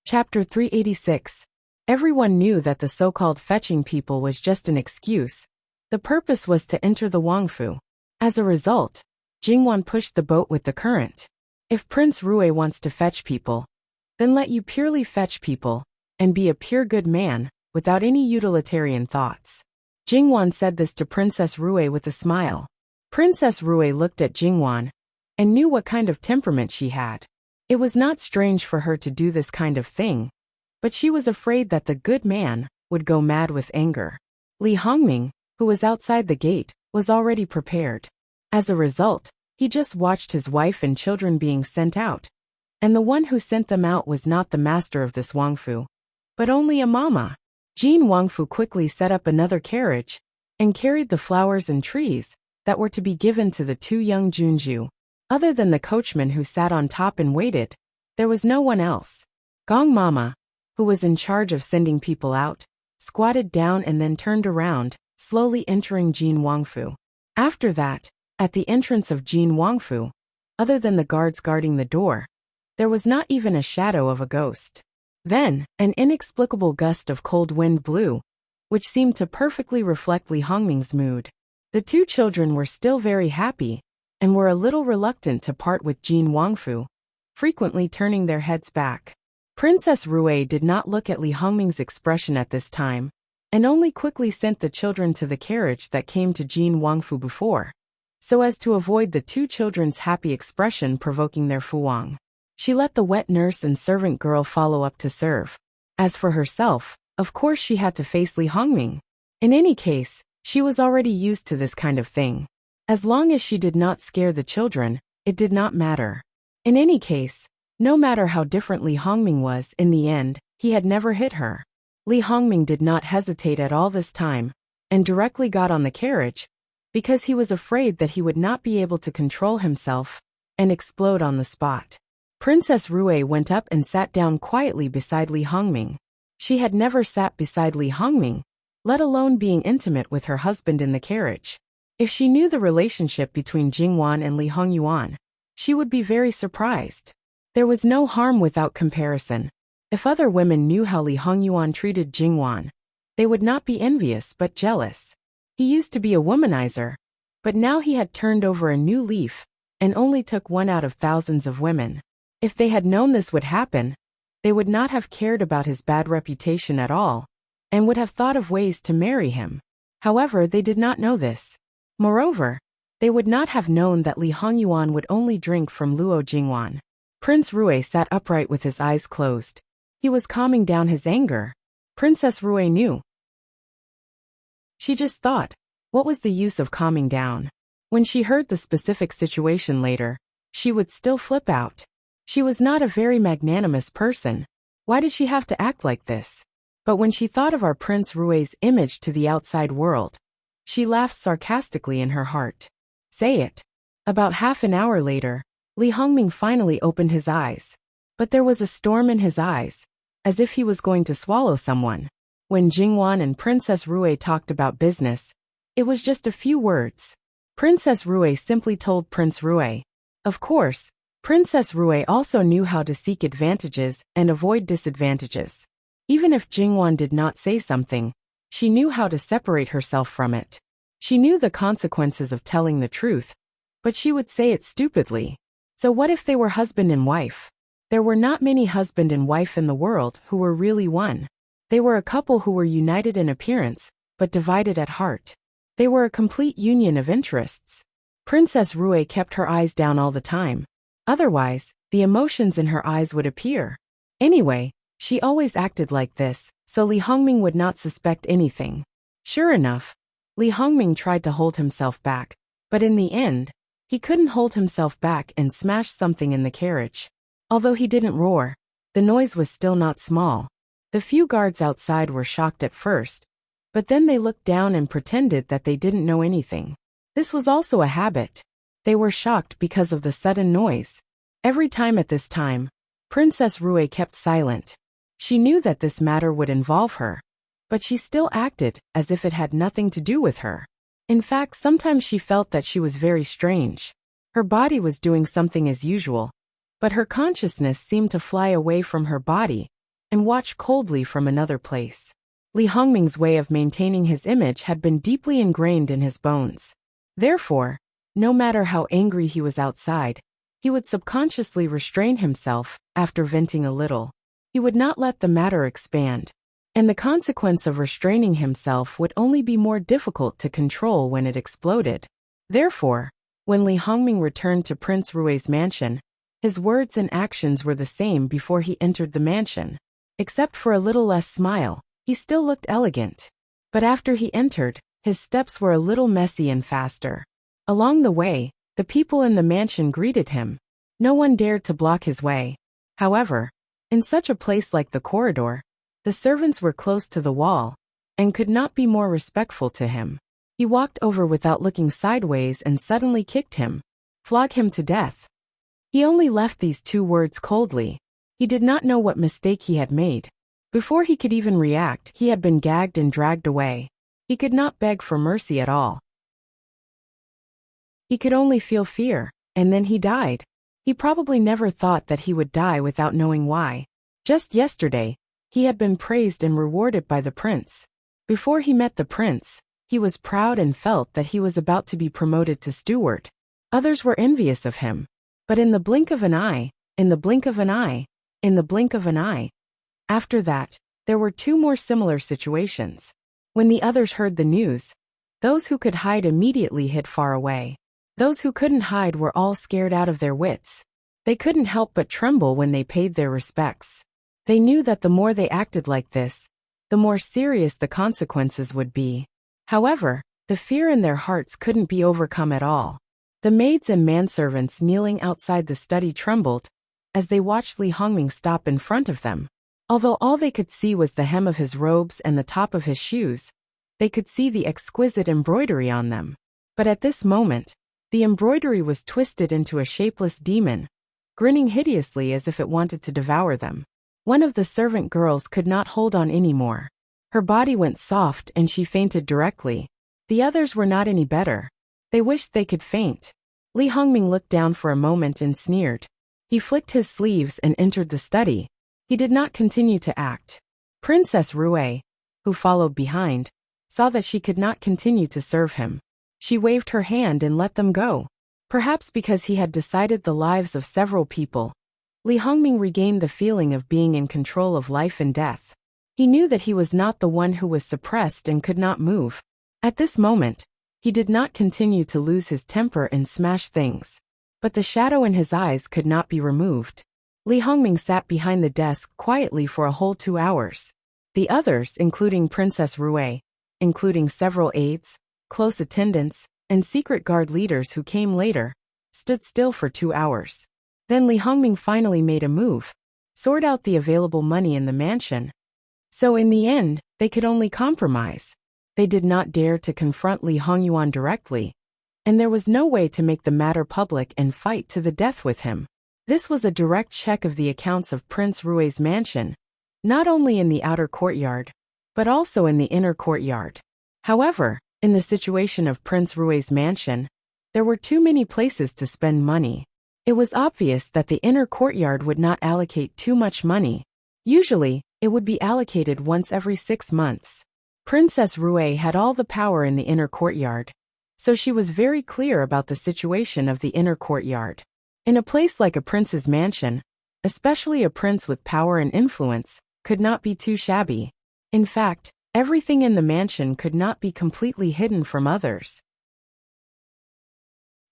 Speaker 1: Chapter 386. Everyone knew that the so-called fetching people was just an excuse. The purpose was to enter the Wangfu. As a result, Jingwan pushed the boat with the current. If Prince Rue wants to fetch people, then let you purely fetch people and be a pure good man without any utilitarian thoughts. Jingwan said this to Princess Rue with a smile. Princess Rue looked at Jingwan and knew what kind of temperament she had. It was not strange for her to do this kind of thing, but she was afraid that the good man would go mad with anger. Li Hongming, who was outside the gate, was already prepared. As a result, he just watched his wife and children being sent out, and the one who sent them out was not the master of this Wangfu, but only a mama. Jean Wangfu quickly set up another carriage and carried the flowers and trees that were to be given to the 2 young Junju. Other than the coachman who sat on top and waited, there was no one else. Gong Mama, who was in charge of sending people out, squatted down and then turned around, slowly entering Jean Wangfu. After that, at the entrance of Jean Wangfu, other than the guards guarding the door, there was not even a shadow of a ghost. Then, an inexplicable gust of cold wind blew, which seemed to perfectly reflect Li Hongming's mood. The 2 children were still very happy and were a little reluctant to part with Jean Wangfu, frequently turning their heads back. Princess Rue did not look at Li Hongming's expression at this time, and only quickly sent the children to the carriage that came to Jean Wangfu before, so as to avoid the 2 children's happy expression provoking their fuwang. She let the wet nurse and servant girl follow up to serve. As for herself, of course she had to face Li Hongming. In any case, she was already used to this kind of thing. As long as she did not scare the children, it did not matter. In any case, no matter how different Li Hongming was, in the end, he had never hit her. Li Hongming did not hesitate at all this time, and directly got on the carriage, because he was afraid that he would not be able to control himself and explode on the spot. Princess Rue went up and sat down quietly beside Li Hongming. She had never sat beside Li Hongming, let alone being intimate with her husband in the carriage. If she knew the relationship between Jingwan and Li Hongyuan, She would be very surprised. There was no harm without comparison. If other women knew how Li Hongyuan treated Jingwan, they would not be envious but jealous. He used to be a womanizer, but now he had turned over a new leaf, and only took one out of thousands of women. If they had known this would happen, they would not have cared about his bad reputation at all, and would have thought of ways to marry him. However, they did not know this. Moreover, they would not have known that Li Hongyuan would only drink from Luo Jingwan. Prince Rui sat upright with his eyes closed. He was calming down his anger. Princess Rui knew. She just thought, what was the use of calming down? When she heard the specific situation later, she would still flip out. She was not a very magnanimous person. Why did she have to act like this? But when she thought of our Prince Rui's image to the outside world, she laughed sarcastically in her heart. Say it. About half an hour later, Li Hongming finally opened his eyes. But there was a storm in his eyes, as if he was going to swallow someone. When Jingwan and Princess Rui talked about business, it was just a few words. Princess Rui simply told Prince Rui. Of course, Princess Rui also knew how to seek advantages and avoid disadvantages. Even if Jingwan did not say something, she knew how to separate herself from it. She knew the consequences of telling the truth, but she would say it stupidly. So what if they were husband and wife? There were not many husband and wife in the world who were really one. They were a couple who were united in appearance, but divided at heart. They were a complete union of interests. Princess Rui kept her eyes down all the time. Otherwise, the emotions in her eyes would appear. Anyway, she always acted like this, so Li Hongming would not suspect anything. Sure enough, Li Hongming tried to hold himself back, but in the end, he couldn't hold himself back and smashed something in the carriage. Although he didn't roar, the noise was still not small. The few guards outside were shocked at first, but then they looked down and pretended that they didn't know anything. This was also a habit. They were shocked because of the sudden noise. Every time at this time, Princess Rui kept silent. She knew that this matter would involve her, but she still acted as if it had nothing to do with her. In fact, sometimes she felt that she was very strange. Her body was doing something as usual, but her consciousness seemed to fly away from her body and watch coldly from another place. Li Hongming's way of maintaining his image had been deeply ingrained in his bones. Therefore, no matter how angry he was outside, he would subconsciously restrain himself after venting a little. He would not let the matter expand, and the consequence of restraining himself would only be more difficult to control when it exploded. Therefore, when Li Hongming returned to Prince Rui's mansion, his words and actions were the same before he entered the mansion. Except for a little less smile, he still looked elegant. But after he entered, his steps were a little messy and faster. Along the way, the people in the mansion greeted him. No one dared to block his way. However, in such a place like the corridor, the servants were close to the wall and could not be more respectful to him. He walked over without looking sideways and suddenly kicked him. Flog him to death. He only left these two words coldly. He did not know what mistake he had made. Before he could even react, he had been gagged and dragged away. He could not beg for mercy at all. He could only feel fear, and then he died. He probably never thought that he would die without knowing why. Just yesterday, he had been praised and rewarded by the prince. Before he met the prince, he was proud and felt that he was about to be promoted to steward. Others were envious of him. But in the blink of an eye, in the blink of an eye, in the blink of an eye. After that, there were two more similar situations. When the others heard the news, those who could hide immediately hid far away. Those who couldn't hide were all scared out of their wits. They couldn't help but tremble when they paid their respects. They knew that the more they acted like this, the more serious the consequences would be. However, the fear in their hearts couldn't be overcome at all. The maids and manservants kneeling outside the study trembled as they watched Li Hongming stop in front of them. Although all they could see was the hem of his robes and the top of his shoes, they could see the exquisite embroidery on them. But at this moment, the embroidery was twisted into a shapeless demon, grinning hideously as if it wanted to devour them. One of the servant girls could not hold on anymore. Her body went soft and she fainted directly. The others were not any better. They wished they could faint. Li Hongming looked down for a moment and sneered. He flicked his sleeves and entered the study. He did not continue to act. Princess Rue, who followed behind, saw that she could not continue to serve him. She waved her hand and let them go. Perhaps because he had decided the lives of several people, Li Hongming regained the feeling of being in control of life and death. He knew that he was not the one who was suppressed and could not move. At this moment, he did not continue to lose his temper and smash things. But the shadow in his eyes could not be removed. Li Hongming sat behind the desk quietly for a whole 2 hours. The others, including Princess Rue, including several aides, close attendants, and secret guard leaders who came later, stood still for 2 hours. Then Li Hongming finally made a move, sort out the available money in the mansion. So in the end, they could only compromise. They did not dare to confront Li Hongyuan directly, and there was no way to make the matter public and fight to the death with him. This was a direct check of the accounts of Prince Rue's mansion, not only in the outer courtyard, but also in the inner courtyard. However, in the situation of Prince Rue's mansion, there were too many places to spend money. It was obvious that the inner courtyard would not allocate too much money. Usually, it would be allocated once every 6 months. Princess Rue had all the power in the inner courtyard, so she was very clear about the situation of the inner courtyard. In a place like a prince's mansion, especially a prince with power and influence, could not be too shabby. In fact, everything in the mansion could not be completely hidden from others.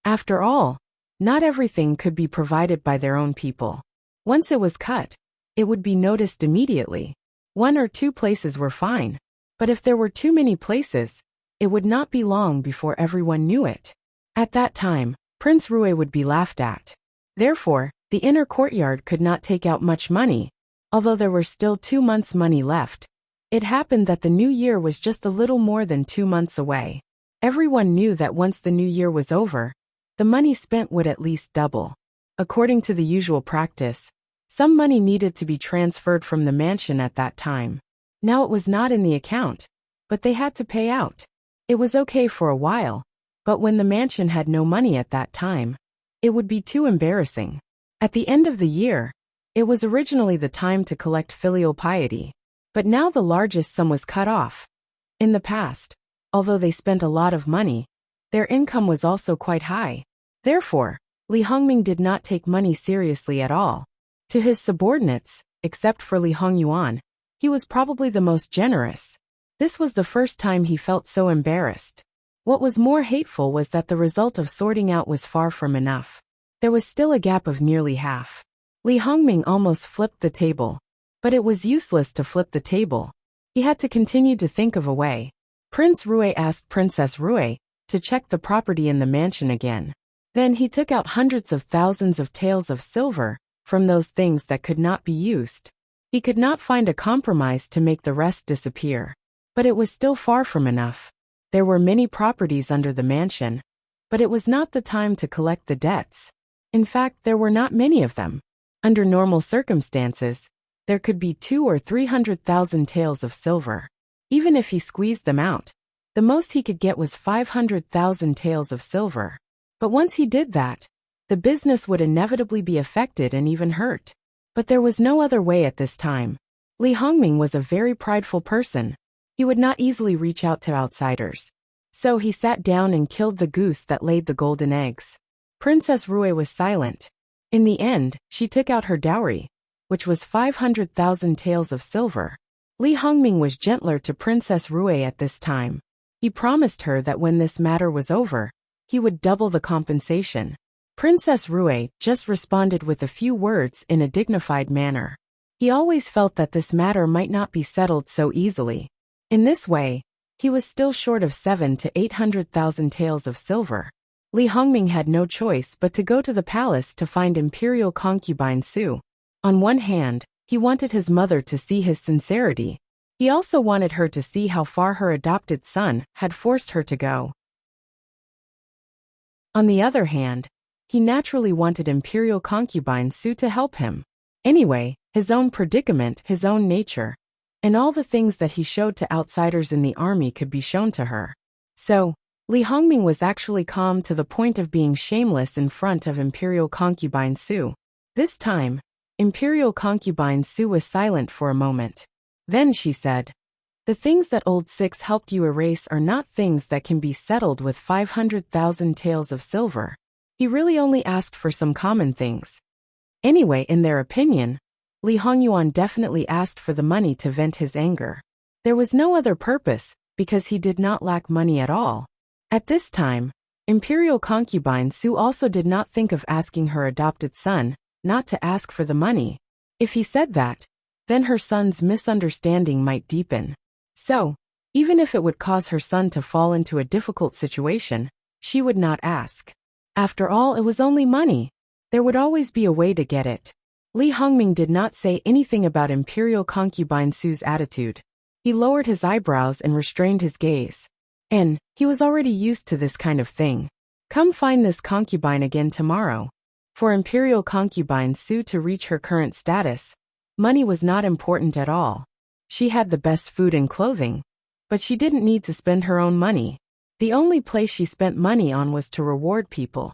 Speaker 1: After all, not everything could be provided by their own people. Once it was cut, it would be noticed immediately. 1 or 2 places were fine, but if there were too many places, it would not be long before everyone knew it. At that time, Prince Rue would be laughed at. Therefore, the inner courtyard could not take out much money. Although there were still 2 months' money left, it happened that the new year was just a little more than 2 months away. Everyone knew that once the new year was over, the money spent would at least double. According to the usual practice, some money needed to be transferred from the mansion at that time. Now it was not in the account, but they had to pay out. It was okay for a while, but when the mansion had no money at that time, it would be too embarrassing. At the end of the year, it was originally the time to collect filial piety, but now the largest sum was cut off. In the past, although they spent a lot of money, their income was also quite high. Therefore, Li Hongming did not take money seriously at all. To his subordinates, except for Li Hongyuan, he was probably the most generous. This was the first time he felt so embarrassed. What was more hateful was that the result of sorting out was far from enough. There was still a gap of nearly half. Li Hongming almost flipped the table, but it was useless to flip the table. He had to continue to think of a way. Prince Rue asked Princess Rue to check the property in the mansion again. Then he took out hundreds of thousands of taels of silver from those things that could not be used. He could not find a compromise to make the rest disappear. But it was still far from enough. There were many properties under the mansion, but it was not the time to collect the debts. In fact, there were not many of them. Under normal circumstances, there could be 200,000 or 300,000 taels of silver. Even if he squeezed them out, the most he could get was 500,000 taels of silver. But once he did that, the business would inevitably be affected and even hurt. But there was no other way at this time. Li Hongming was a very prideful person. He would not easily reach out to outsiders. So he sat down and killed the goose that laid the golden eggs. Princess Rue was silent. In the end, she took out her dowry, which was 500,000 taels of silver. Li Hongming was gentler to Princess Rue at this time. He promised her that when this matter was over, he would double the compensation. Princess Rue just responded with a few words in a dignified manner. He always felt that this matter might not be settled so easily. In this way, he was still short of 700,000 to 800,000 taels of silver. Li Hongming had no choice but to go to the palace to find imperial concubine Su. On one hand, he wanted his mother to see his sincerity. He also wanted her to see how far her adopted son had forced her to go. On the other hand, he naturally wanted imperial concubine Su to help him. Anyway, his own predicament, his own nature, and all the things that he showed to outsiders in the army could be shown to her. So, Li Hongming was actually calm to the point of being shameless in front of Imperial concubine Su. This time, Imperial concubine Su was silent for a moment. Then she said, "The things that old Six helped you erase are not things that can be settled with 500,000 taels of silver. He really only asked for some common things." Anyway, in their opinion, Li Hongyuan definitely asked for the money to vent his anger. There was no other purpose, because he did not lack money at all. At this time, Imperial concubine Su also did not think of asking her adopted son not to ask for the money. If he said that, then her son's misunderstanding might deepen. So, even if it would cause her son to fall into a difficult situation, she would not ask. After all, it was only money. There would always be a way to get it. Li Hongming did not say anything about Imperial concubine Su's attitude. He lowered his eyebrows and restrained his gaze. And he was already used to this kind of thing. Come find this concubine again tomorrow. For Imperial concubine Su to reach her current status, money was not important at all. She had the best food and clothing, but she didn't need to spend her own money. The only place she spent money on was to reward people.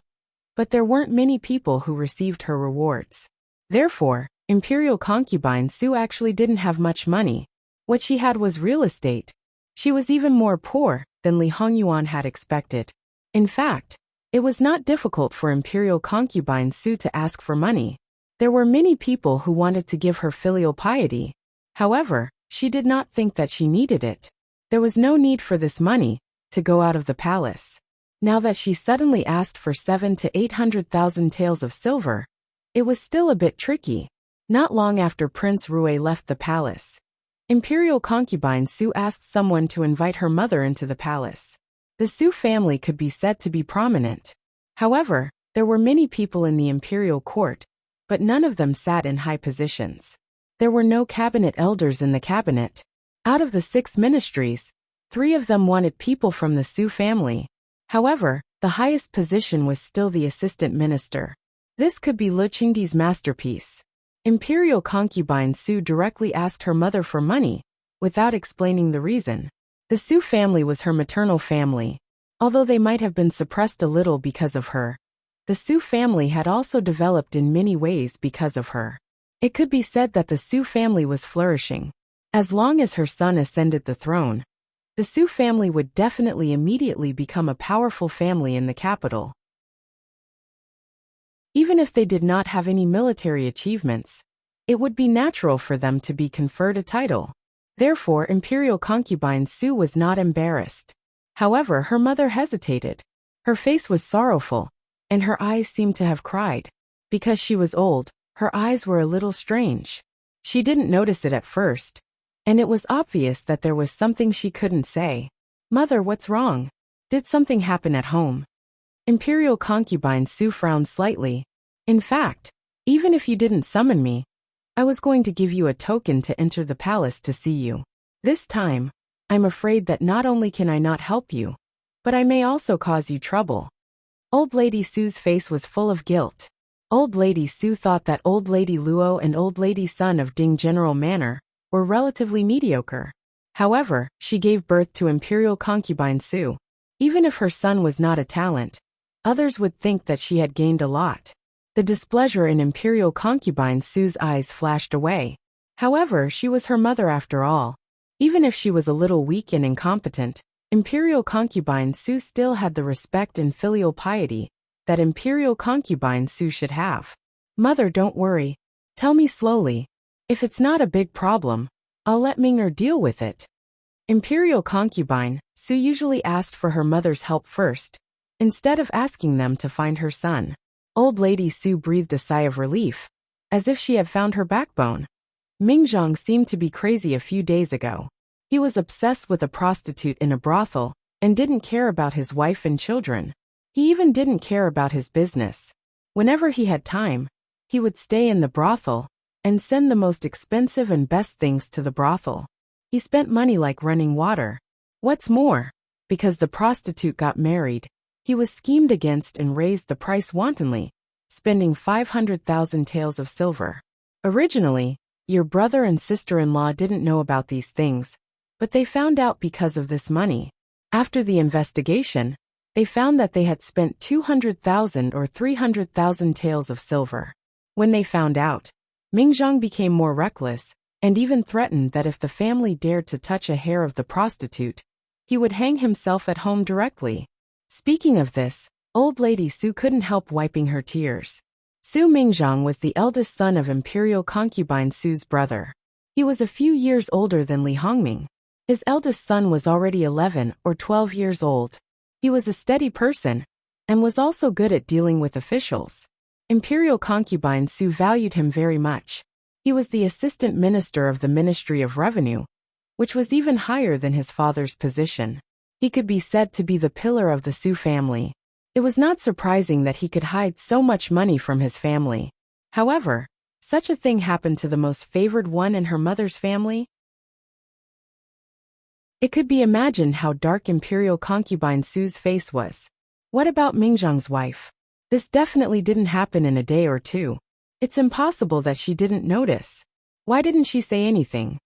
Speaker 1: But there weren't many people who received her rewards. Therefore, Imperial concubine Su actually didn't have much money. What she had was real estate. She was even more poor than Li Hongyuan had expected. In fact, it was not difficult for Imperial concubine Su to ask for money. There were many people who wanted to give her filial piety. However, she did not think that she needed it. There was no need for this money to go out of the palace. Now that she suddenly asked for 700,000 to 800,000 taels of silver, it was still a bit tricky. Not long after Prince Rui left the palace, Imperial concubine Su asked someone to invite her mother into the palace. The Su family could be said to be prominent. However, there were many people in the imperial court, but none of them sat in high positions. There were no cabinet elders in the cabinet. Out of the 6 ministries, 3 of them wanted people from the Su family. However, the highest position was still the assistant minister. This could be Lu Qingdi's masterpiece. Imperial concubine Su directly asked her mother for money, without explaining the reason. The Su family was her maternal family. Although they might have been suppressed a little because of her, the Su family had also developed in many ways because of her. It could be said that the Su family was flourishing. As long as her son ascended the throne, the Su family would definitely immediately become a powerful family in the capital. Even if they did not have any military achievements, it would be natural for them to be conferred a title. Therefore, Imperial concubine Su was not embarrassed. However, her mother hesitated. Her face was sorrowful, and her eyes seemed to have cried. Because she was old, her eyes were a little strange. She didn't notice it at first, and it was obvious that there was something she couldn't say. "Mother, what's wrong? Did something happen at home?" Imperial concubine Su frowned slightly. "In fact, even if you didn't summon me, I was going to give you a token to enter the palace to see you. This time, I'm afraid that not only can I not help you, but I may also cause you trouble." Old Lady Su's face was full of guilt. Old Lady Su thought that Old Lady Luo and Old Lady Sun of Ding General Manor were relatively mediocre. However, she gave birth to Imperial concubine Su. Even if her son was not a talent, others would think that she had gained a lot. The displeasure in Imperial concubine Su's eyes flashed away. However, she was her mother after all. Even if she was a little weak and incompetent, Imperial concubine Su still had the respect and filial piety that Imperial concubine Su should have. "Mother, don't worry. Tell me slowly. If it's not a big problem, I'll let Ming'er deal with it." Imperial concubine Su usually asked for her mother's help first, instead of asking them to find her son. Old Lady Su breathed a sigh of relief, as if she had found her backbone. Mingzhang seemed to be crazy a few days ago. He was obsessed with a prostitute in a brothel, and didn't care about his wife and children. He even didn't care about his business. Whenever he had time, he would stay in the brothel, and send the most expensive and best things to the brothel. He spent money like running water. What's more, because the prostitute got married, he was schemed against and raised the price wantonly, spending 500,000 taels of silver. Originally, your brother and sister-in-law didn't know about these things, but they found out because of this money. After the investigation, They found that they had spent 200,000 or 300,000 taels of silver. When they found out, Mingzhang became more reckless, and even threatened that if the family dared to touch a hair of the prostitute, he would hang himself at home directly. Speaking of this, old lady Su couldn't help wiping her tears. Su Mingzhang was the eldest son of imperial concubine Su's brother. He was a few years older than Li Hongming. His eldest son was already 11 or 12 years old. He was a steady person, and was also good at dealing with officials. Imperial concubine Su valued him very much. He was the assistant minister of the Ministry of Revenue, which was even higher than his father's position. He could be said to be the pillar of the Su family. It was not surprising that he could hide so much money from his family. However, such a thing happened to the most favored one in her mother's family. It could be imagined how dark imperial concubine Su's face was. What about Mingzhang's wife? This definitely didn't happen in a day or two. It's impossible that she didn't notice. Why didn't she say anything?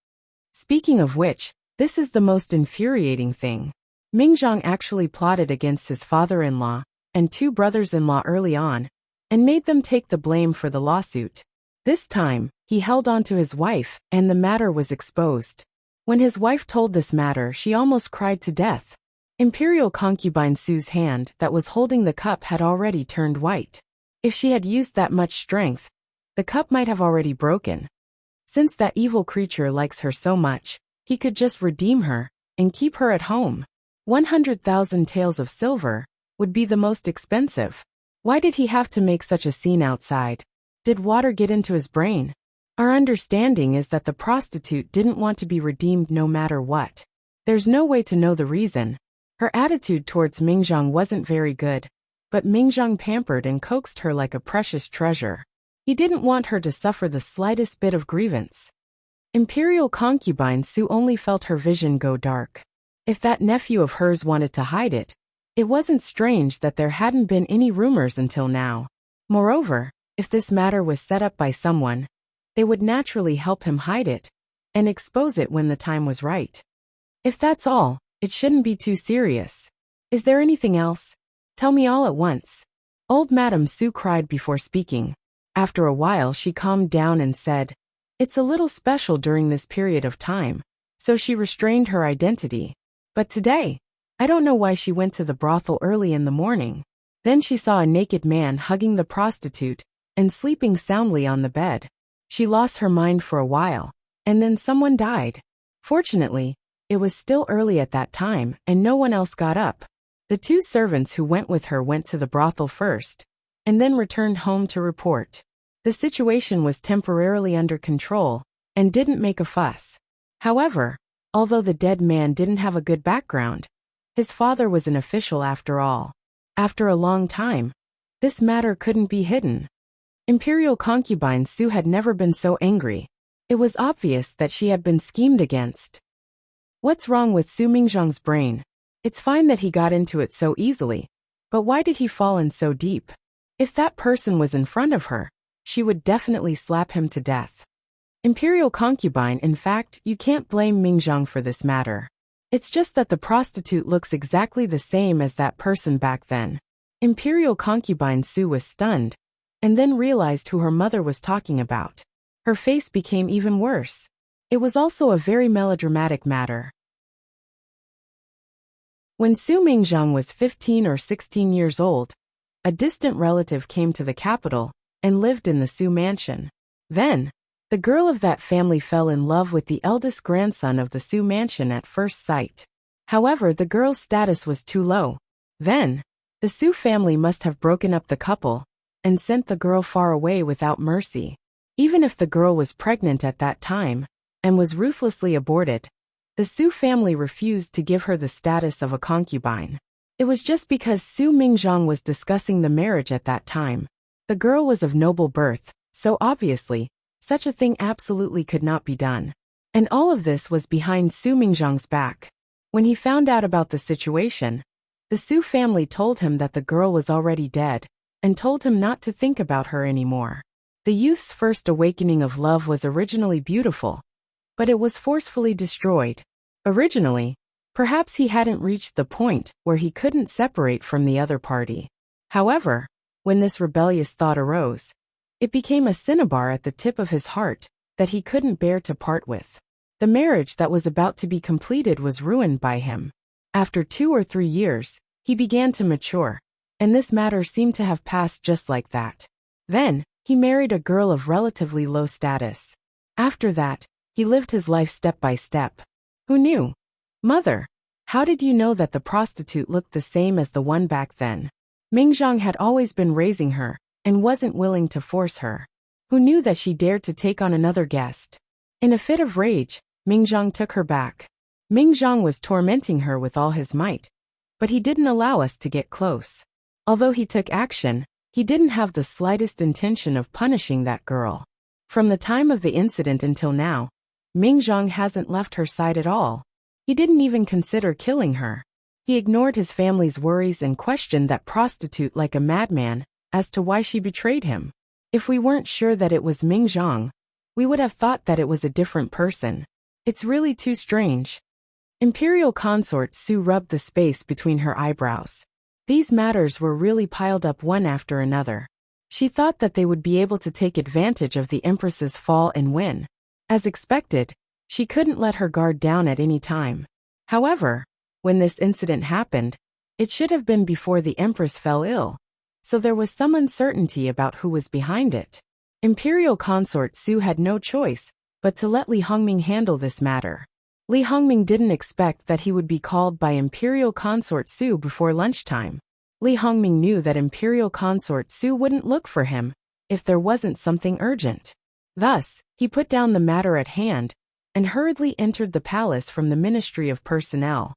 Speaker 1: Speaking of which, this is the most infuriating thing. Mingzhang actually plotted against his father-in-law and two brothers-in-law early on, and made them take the blame for the lawsuit. This time, he held on to his wife, and the matter was exposed. When his wife told this matter, she almost cried to death. Imperial concubine Su's hand that was holding the cup had already turned white. If she had used that much strength, the cup might have already broken. Since that evil creature likes her so much, he could just redeem her and keep her at home. 100,000 taels of silver would be the most expensive. Why did he have to make such a scene outside? Did water get into his brain? Our understanding is that the prostitute didn't want to be redeemed no matter what. There's no way to know the reason. Her attitude towards Mingzhang wasn't very good, but Mingzhang pampered and coaxed her like a precious treasure. He didn't want her to suffer the slightest bit of grievance. Imperial concubine Su only felt her vision go dark. If that nephew of hers wanted to hide it, it wasn't strange that there hadn't been any rumors until now. Moreover, if this matter was set up by someone, they would naturally help him hide it and expose it when the time was right. If that's all, it shouldn't be too serious. Is there anything else? Tell me all at once. Old Madame Su cried before speaking. After a while she calmed down and said, "It's a little special during this period of time," so she restrained her identity. But today, I don't know why she went to the brothel early in the morning. Then she saw a naked man hugging the prostitute and sleeping soundly on the bed. She lost her mind for a while, and then someone died. Fortunately, it was still early at that time and no one else got up. The two servants who went with her went to the brothel first, and then returned home to report. The situation was temporarily under control, and didn't make a fuss. However, although the dead man didn't have a good background, his father was an official after all. After a long time, this matter couldn't be hidden. Imperial concubine Su had never been so angry. It was obvious that she had been schemed against. What's wrong with Su Mingzhang's brain? It's fine that he got into it so easily, but why did he fall in so deep? If that person was in front of her, she would definitely slap him to death. Imperial concubine, in fact, you can't blame Mingzhang for this matter. It's just that the prostitute looks exactly the same as that person back then. Imperial concubine Su was stunned, and then realized who her mother was talking about. Her face became even worse. It was also a very melodramatic matter. When Su Mingzhang was 15 or 16 years old, a distant relative came to the capital and lived in the Su mansion. Then, the girl of that family fell in love with the eldest grandson of the Su mansion at first sight. However, the girl's status was too low. Then, the Su family must have broken up the couple and sent the girl far away without mercy. Even if the girl was pregnant at that time and was ruthlessly aborted, the Su family refused to give her the status of a concubine. It was just because Su Mingzhang was discussing the marriage at that time. The girl was of noble birth, so obviously, such a thing absolutely could not be done. And all of this was behind Su Mingzhang's back. When he found out about the situation, the Su family told him that the girl was already dead, and told him not to think about her anymore. The youth's first awakening of love was originally beautiful, but it was forcefully destroyed. Originally, Perhaps he hadn't reached the point where he couldn't separate from the other party. However, when this rebellious thought arose, it became a cinnabar at the tip of his heart that he couldn't bear to part with. The marriage that was about to be completed was ruined by him. After 2 or 3 years, he began to mature, and this matter seemed to have passed just like that. Then, he married a girl of relatively low status. After that, he lived his life step by step. Who knew? Mother, how did you know that the prostitute looked the same as the one back then? Mingzhang had always been raising her, and wasn't willing to force her. Who knew that she dared to take on another guest? In a fit of rage, Mingzhang took her back. Mingzhang was tormenting her with all his might, but he didn't allow us to get close. Although he took action, he didn't have the slightest intention of punishing that girl. From the time of the incident until now, Mingzhang hasn't left her side at all. He didn't even consider killing her. He ignored his family's worries and questioned that prostitute like a madman as to why she betrayed him. If we weren't sure that it was Mingzhang, we would have thought that it was a different person. It's really too strange. Imperial consort Su rubbed the space between her eyebrows. These matters were really piled up one after another. She thought that they would be able to take advantage of the Empress's fall and win. As expected, she couldn't let her guard down at any time. However, when this incident happened, it should have been before the Empress fell ill, so there was some uncertainty about who was behind it. Imperial consort Su had no choice but to let Li Hongming handle this matter. Li Hongming didn't expect that he would be called by Imperial consort Su before lunchtime. Li Hongming knew that Imperial consort Su wouldn't look for him if there wasn't something urgent. Thus, he put down the matter at hand and hurriedly entered the palace from the Ministry of Personnel.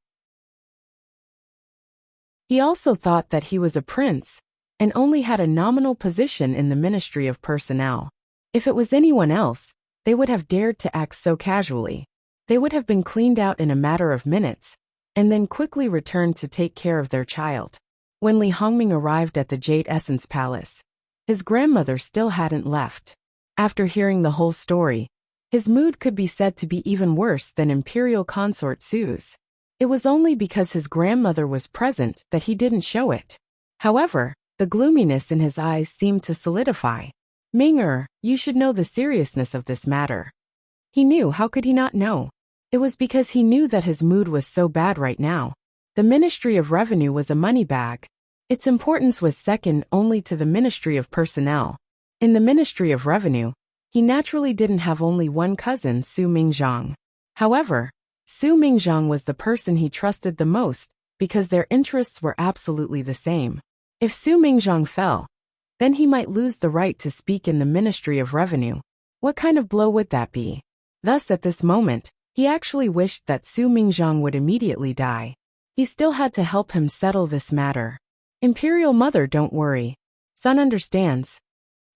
Speaker 1: He also thought that he was a prince and only had a nominal position in the Ministry of Personnel. If it was anyone else, they would have dared to act so casually. They would have been cleaned out in a matter of minutes, and then quickly returned to take care of their child. When Li Hongming arrived at the Jade Essence Palace, his grandmother still hadn't left. After hearing the whole story, his mood could be said to be even worse than Imperial consort Su's. It was only because his grandmother was present that he didn't show it. However, the gloominess in his eyes seemed to solidify. Ming-er, you should know the seriousness of this matter. He knew, how could he not know? It was because he knew that his mood was so bad right now. The Ministry of Revenue was a money bag. Its importance was second only to the Ministry of Personnel. In the Ministry of Revenue, he naturally didn't have only one cousin, Su Mingzhang. However, Su Mingzhang was the person he trusted the most because their interests were absolutely the same. If Su Mingzhang fell, then he might lose the right to speak in the Ministry of Revenue. What kind of blow would that be? Thus, at this moment, he actually wished that Su Mingzhang would immediately die. He still had to help him settle this matter. Imperial Mother, don't worry. Son understands.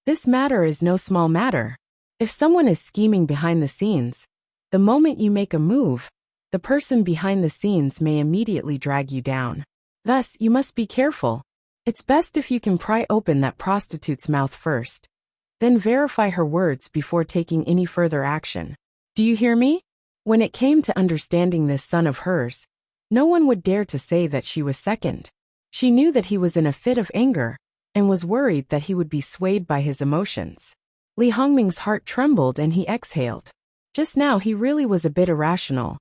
Speaker 1: This matter is no small matter. If someone is scheming behind the scenes, the moment you make a move, the person behind the scenes may immediately drag you down. Thus, you must be careful. It's best if you can pry open that prostitute's mouth first, then verify her words before taking any further action. Do you hear me? When it came to understanding this son of hers, no one would dare to say that she was second. She knew that he was in a fit of anger and was worried that he would be swayed by his emotions. Li Hongming's heart trembled and he exhaled. Just now he really was a bit irrational.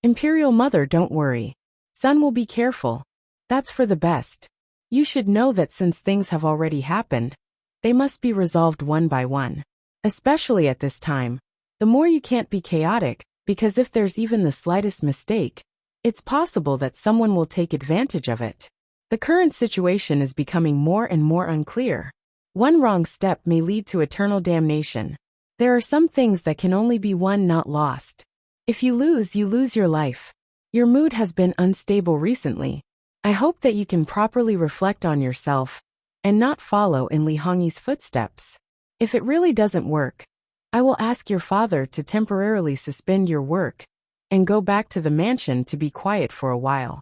Speaker 1: Imperial Mother, don't worry. Son will be careful. That's for the best. You should know that since things have already happened, they must be resolved one by one. Especially at this time, the more you can't be chaotic, because if there's even the slightest mistake, it's possible that someone will take advantage of it. The current situation is becoming more and more unclear. One wrong step may lead to eternal damnation. There are some things that can only be won, not lost. If you lose your life. Your mood has been unstable recently. I hope that you can properly reflect on yourself and not follow in Li Hongyi's footsteps. If it really doesn't work, I will ask your father to temporarily suspend your work and go back to the mansion to be quiet for a while.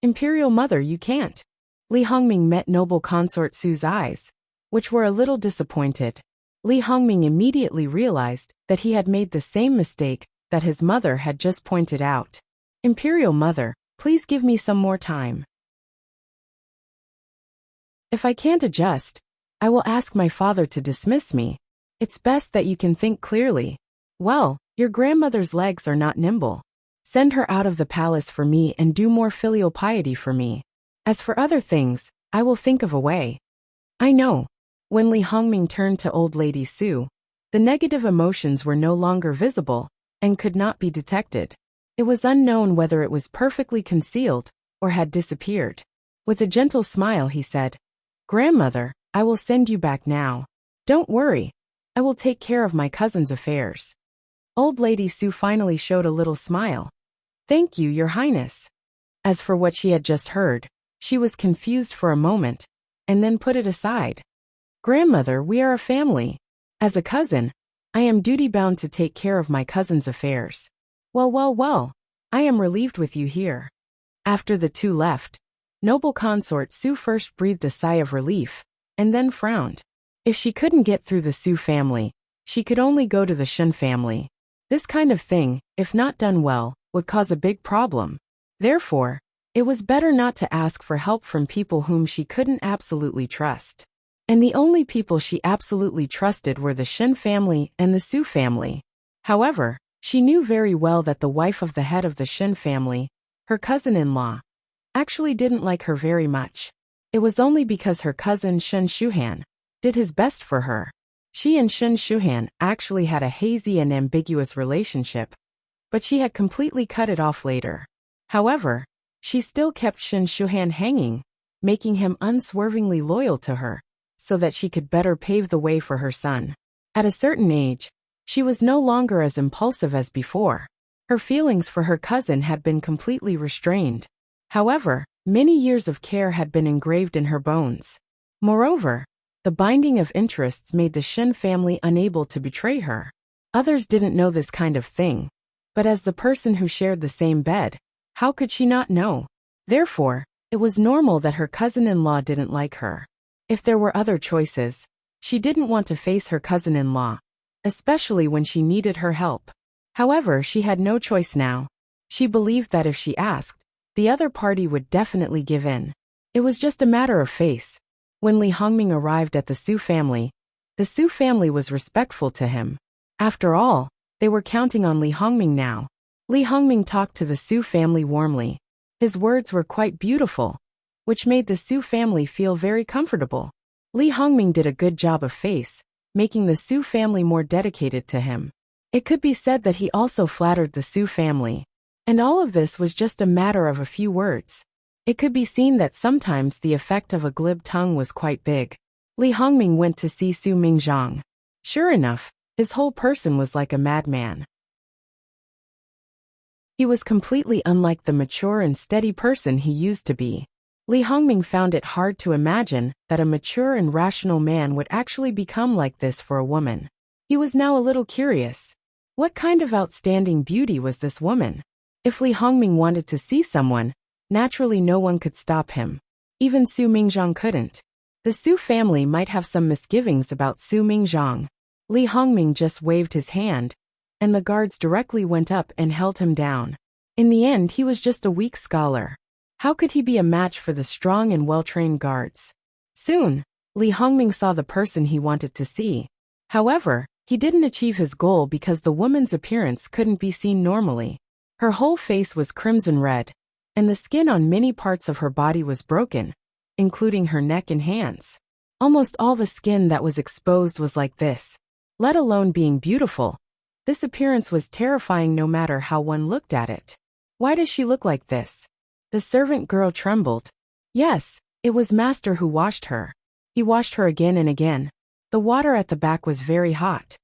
Speaker 1: Imperial Mother, you can't. Li Hongming met noble consort Su's eyes, which were a little disappointed. Li Hongming immediately realized that he had made the same mistake that his mother had just pointed out. Imperial Mother, please give me some more time. If I can't adjust, I will ask my father to dismiss me. It's best that you can think clearly. Well, your grandmother's legs are not nimble. Send her out of the palace for me and do more filial piety for me. As for other things, I will think of a way. I know. When Li Hongming turned to old lady Su, the negative emotions were no longer visible and could not be detected. It was unknown whether it was perfectly concealed or had disappeared. With a gentle smile he said, "Grandmother, I will send you back now. Don't worry. I will take care of my cousin's affairs." Old lady Su finally showed a little smile. "Thank you, Your Highness." As for what she had just heard, she was confused for a moment, and then put it aside. "Grandmother, we are a family. As a cousin, I am duty-bound to take care of my cousin's affairs. Well, I am relieved with you here." After the two left, noble consort Su first breathed a sigh of relief, and then frowned. If she couldn't get through the Su family, she could only go to the Shun family. This kind of thing, if not done well, would cause a big problem. Therefore, it was better not to ask for help from people whom she couldn't absolutely trust. And the only people she absolutely trusted were the Shin family and the Su family. However, she knew very well that the wife of the head of the Shin family, her cousin-in-law, actually didn't like her very much. It was only because her cousin Shen Shuhan did his best for her. She and Shen Shuhan actually had a hazy and ambiguous relationship, but she had completely cut it off later. However, she still kept Shen Shuhan hanging, making him unswervingly loyal to her, so that she could better pave the way for her son. At a certain age, she was no longer as impulsive as before. Her feelings for her cousin had been completely restrained. However, many years of care had been engraved in her bones. Moreover, the binding of interests made the Shin family unable to betray her. Others didn't know this kind of thing, but as the person who shared the same bed, how could she not know? Therefore, it was normal that her cousin-in-law didn't like her. If there were other choices, she didn't want to face her cousin-in-law, especially when she needed her help. However, she had no choice now. She believed that if she asked, the other party would definitely give in. It was just a matter of face. When Li Hongming arrived at the Su family was respectful to him. After all, they were counting on Li Hongming now. Li Hongming talked to the Su family warmly. His words were quite beautiful, which made the Su family feel very comfortable. Li Hongming did a good job of face, making the Su family more dedicated to him. It could be said that he also flattered the Su family. And all of this was just a matter of a few words. It could be seen that sometimes the effect of a glib tongue was quite big. Li Hongming went to see Su Mingzhang. Sure enough, his whole person was like a madman. He was completely unlike the mature and steady person he used to be. Li Hongming found it hard to imagine that a mature and rational man would actually become like this for a woman. He was now a little curious. What kind of outstanding beauty was this woman? If Li Hongming wanted to see someone, naturally no one could stop him. Even Su Mingzhang couldn't. The Su family might have some misgivings about Su Mingzhang. Li Hongming just waved his hand, and the guards directly went up and held him down. In the end, he was just a weak scholar. How could he be a match for the strong and well-trained guards? Soon, Li Hongming saw the person he wanted to see. However, he didn't achieve his goal because the woman's appearance couldn't be seen normally. Her whole face was crimson red, and the skin on many parts of her body was broken, including her neck and hands. Almost all the skin that was exposed was like this. Let alone being beautiful, this appearance was terrifying no matter how one looked at it. Why does she look like this? The servant girl trembled. Yes, it was master who washed her. He washed her again and again. The water at the back was very hot.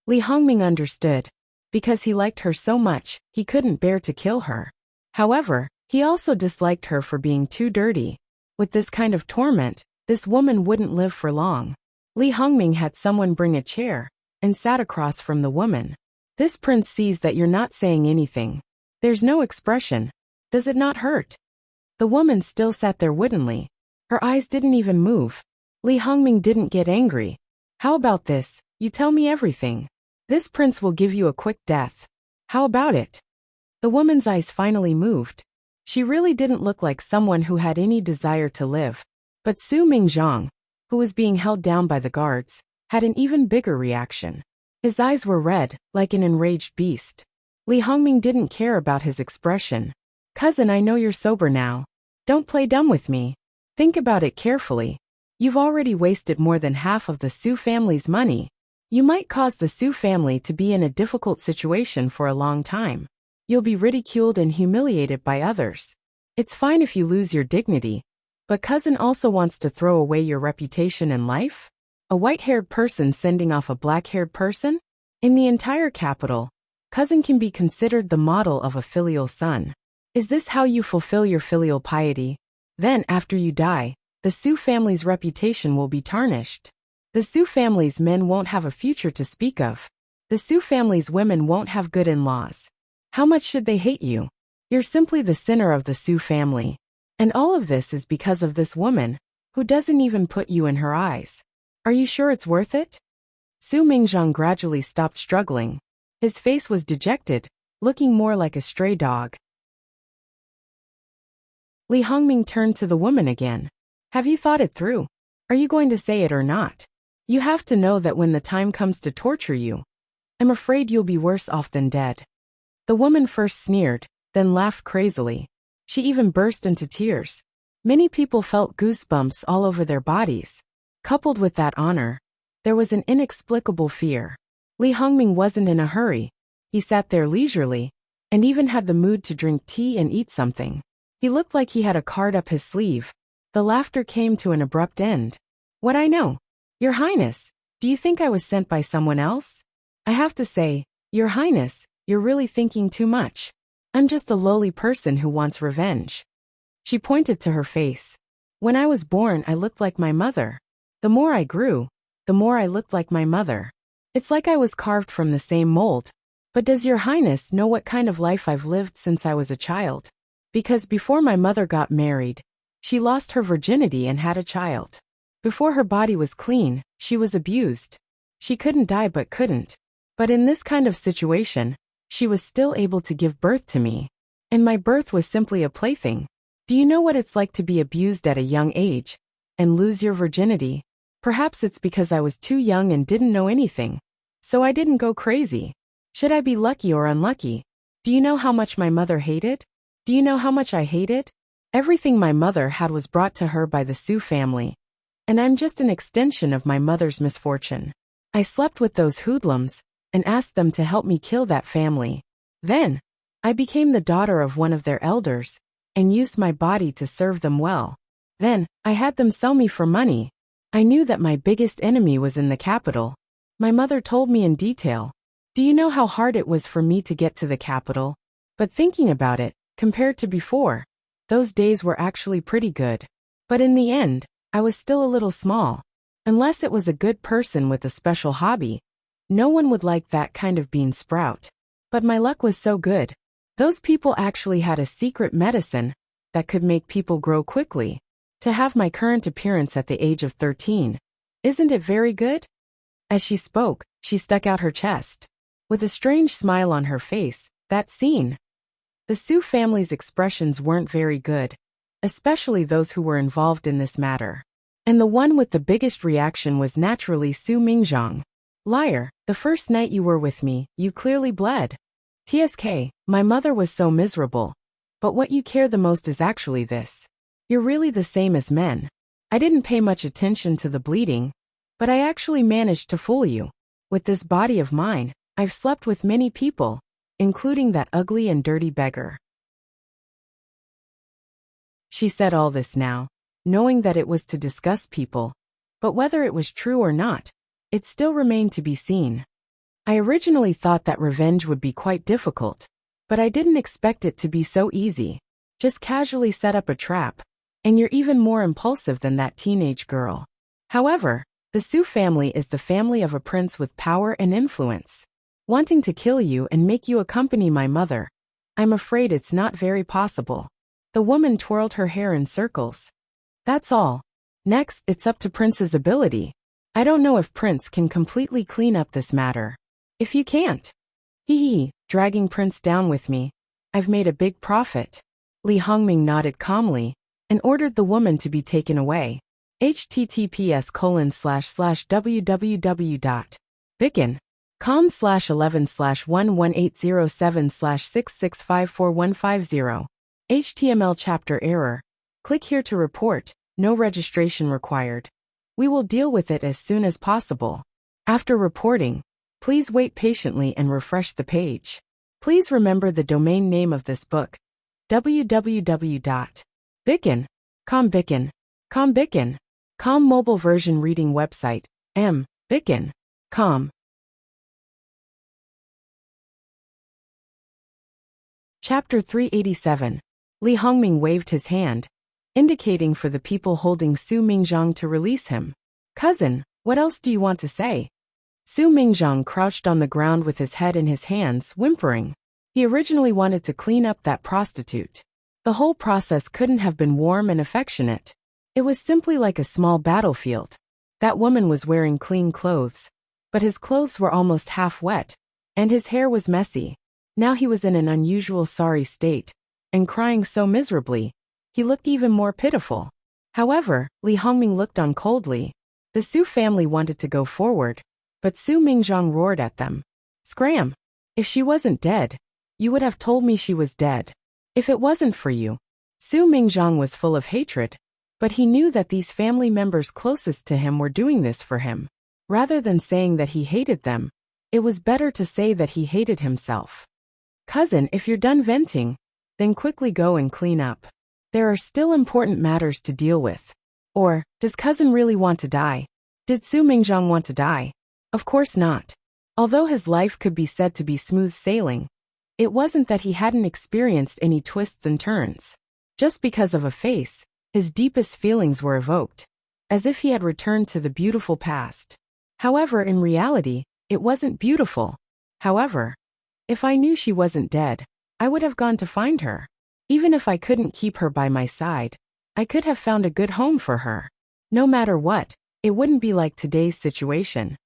Speaker 1: Li Hongming understood. Because he liked her so much, he couldn't bear to kill her. However, he also disliked her for being too dirty. With this kind of torment, this woman wouldn't live for long. Li Hongming had someone bring a chair, and sat across from the woman. This prince sees that you're not saying anything. There's no expression. Does it not hurt? The woman still sat there woodenly. Her eyes didn't even move. Li Hongming didn't get angry. How about this? You tell me everything. This prince will give you a quick death. How about it? The woman's eyes finally moved. She really didn't look like someone who had any desire to live. But Su Mingzhang, who was being held down by the guards, had an even bigger reaction. His eyes were red, like an enraged beast. Li Hongming didn't care about his expression. "Cousin, I know you're sober now. Don't play dumb with me. Think about it carefully. You've already wasted more than half of the Su family's money. You might cause the Su family to be in a difficult situation for a long time. You'll be ridiculed and humiliated by others. It's fine if you lose your dignity, but cousin also wants to throw away your reputation and life? A white-haired person sending off a black-haired person? In the entire capital, cousin can be considered the model of a filial son. Is this how you fulfill your filial piety? Then, after you die, the Su family's reputation will be tarnished. The Su family's men won't have a future to speak of. The Su family's women won't have good in-laws. How much should they hate you? You're simply the sinner of the Su family. And all of this is because of this woman, who doesn't even put you in her eyes. Are you sure it's worth it?" Su Mingzhang gradually stopped struggling. His face was dejected, looking more like a stray dog. Li Hongming turned to the woman again. "Have you thought it through? Are you going to say it or not? You have to know that when the time comes to torture you, I'm afraid you'll be worse off than dead." The woman first sneered, then laughed crazily. She even burst into tears. Many people felt goosebumps all over their bodies. Coupled with that honor, there was an inexplicable fear. Li Hongming wasn't in a hurry. He sat there leisurely, and even had the mood to drink tea and eat something. He looked like he had a card up his sleeve. The laughter came to an abrupt end. "What I know? Your Highness, do you think I was sent by someone else? I have to say, Your Highness, you're really thinking too much. I'm just a lowly person who wants revenge." She pointed to her face. "When I was born, I looked like my mother. The more I grew, the more I looked like my mother. It's like I was carved from the same mold. But does Your Highness know what kind of life I've lived since I was a child? Because before my mother got married, she lost her virginity and had a child. Before her body was clean, she was abused. She couldn't die but couldn't. But in this kind of situation, she was still able to give birth to me. And my birth was simply a plaything. Do you know what it's like to be abused at a young age and lose your virginity? Perhaps it's because I was too young and didn't know anything. So I didn't go crazy. Should I be lucky or unlucky? Do you know how much my mother hated? Do you know how much I hated? Everything my mother had was brought to her by the Su family. And I'm just an extension of my mother's misfortune. I slept with those hoodlums and asked them to help me kill that family. Then, I became the daughter of one of their elders and used my body to serve them well. Then, I had them sell me for money. I knew that my biggest enemy was in the capital. My mother told me in detail. Do you know how hard it was for me to get to the capital? But thinking about it, compared to before, those days were actually pretty good. But in the end, I was still a little small. Unless it was a good person with a special hobby, no one would like that kind of bean sprout. But my luck was so good. Those people actually had a secret medicine that could make people grow quickly. To have my current appearance at the age of 13, isn't it very good?" As she spoke, she stuck out her chest. With a strange smile on her face, that scene. The Su family's expressions weren't very good, especially those who were involved in this matter. And the one with the biggest reaction was naturally Su Mingzhang. "Liar, the first night you were with me, you clearly bled." "TSK, my mother was so miserable. But what you care the most is actually this. You're really the same as men. I didn't pay much attention to the bleeding, but I actually managed to fool you. With this body of mine, I've slept with many people, including that ugly and dirty beggar." She said all this now, knowing that it was to disgust people, but whether it was true or not, it still remained to be seen. "I originally thought that revenge would be quite difficult, but I didn't expect it to be so easy. Just casually set up a trap, and you're even more impulsive than that teenage girl. However, the Su family is the family of a prince with power and influence. Wanting to kill you and make you accompany my mother, I'm afraid it's not very possible." The woman twirled her hair in circles. "That's all. Next, it's up to Prince's ability. I don't know if Prince can completely clean up this matter. If you can't, dragging Prince down with me, I've made a big profit. Li Hongming nodded calmly and ordered the woman to be taken away. https://www.bicken.com/11/11807/66545150. HTML chapter error. Click here to report. No registration required. We will deal with it as soon as possible. After reporting, please wait patiently and refresh the page. Please remember the domain name of this book: www.bicken.com. Bicken.com mobile version reading website, Bicken.com. Chapter 387. Li Hongming waved his hand, indicating for the people holding Su Mingzhang to release him. Cousin, what else do you want to say? Su Mingzhang crouched on the ground with his head in his hands, whimpering. He originally wanted to clean up that prostitute. The whole process couldn't have been warm and affectionate. It was simply like a small battlefield. That woman was wearing clean clothes, but his clothes were almost half wet, and his hair was messy. Now he was in an unusual sorry state, and crying so miserably, he looked even more pitiful. However, Li Hongming looked on coldly. The Su family wanted to go forward, but Su Mingzhang roared at them. Scram! If she wasn't dead, you would have told me she was dead. If it wasn't for you. Su Mingzhang was full of hatred, but he knew that these family members closest to him were doing this for him. Rather than saying that he hated them, it was better to say that he hated himself. Cousin, if you're done venting, then quickly go and clean up. There are still important matters to deal with. Or, does cousin really want to die? Did Su Mingzhang want to die? Of course not. Although his life could be said to be smooth sailing, it wasn't that he hadn't experienced any twists and turns. Just because of a face, his deepest feelings were evoked, as if he had returned to the beautiful past. However, in reality, it wasn't beautiful. However, if I knew she wasn't dead, I would have gone to find her. Even if I couldn't keep her by my side, I could have found a good home for her. No matter what, it wouldn't be like today's situation.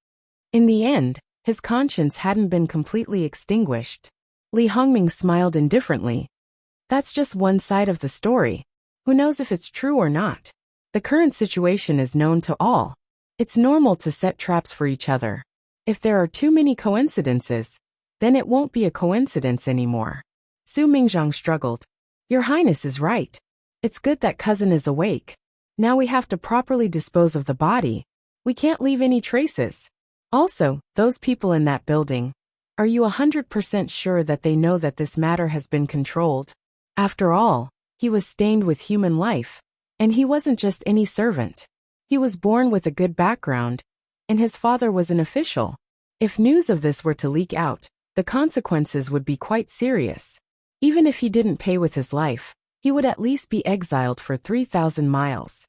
Speaker 1: In the end, his conscience hadn't been completely extinguished. Li Hongming smiled indifferently. That's just one side of the story. Who knows if it's true or not? The current situation is known to all. It's normal to set traps for each other. If there are too many coincidences, then it won't be a coincidence anymore. Su Mingzhang struggled. Your Highness is right. It's good that cousin is awake. Now we have to properly dispose of the body. We can't leave any traces. Also, those people in that building. Are you 100% sure that they know that this matter has been controlled? After all, he was stained with human life, and he wasn't just any servant. He was born with a good background, and his father was an official. If news of this were to leak out, the consequences would be quite serious. Even if he didn't pay with his life, he would at least be exiled for 3,000 miles.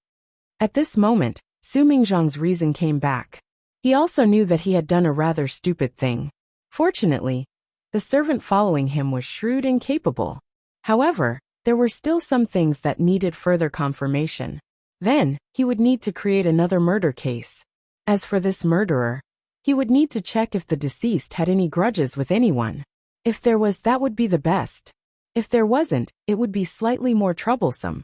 Speaker 1: At this moment, Su Mingzhang's reason came back. He also knew that he had done a rather stupid thing. Fortunately, the servant following him was shrewd and capable. However, there were still some things that needed further confirmation. Then, he would need to create another murder case. As for this murderer, he would need to check if the deceased had any grudges with anyone. If there was, that would be the best. If there wasn't, it would be slightly more troublesome.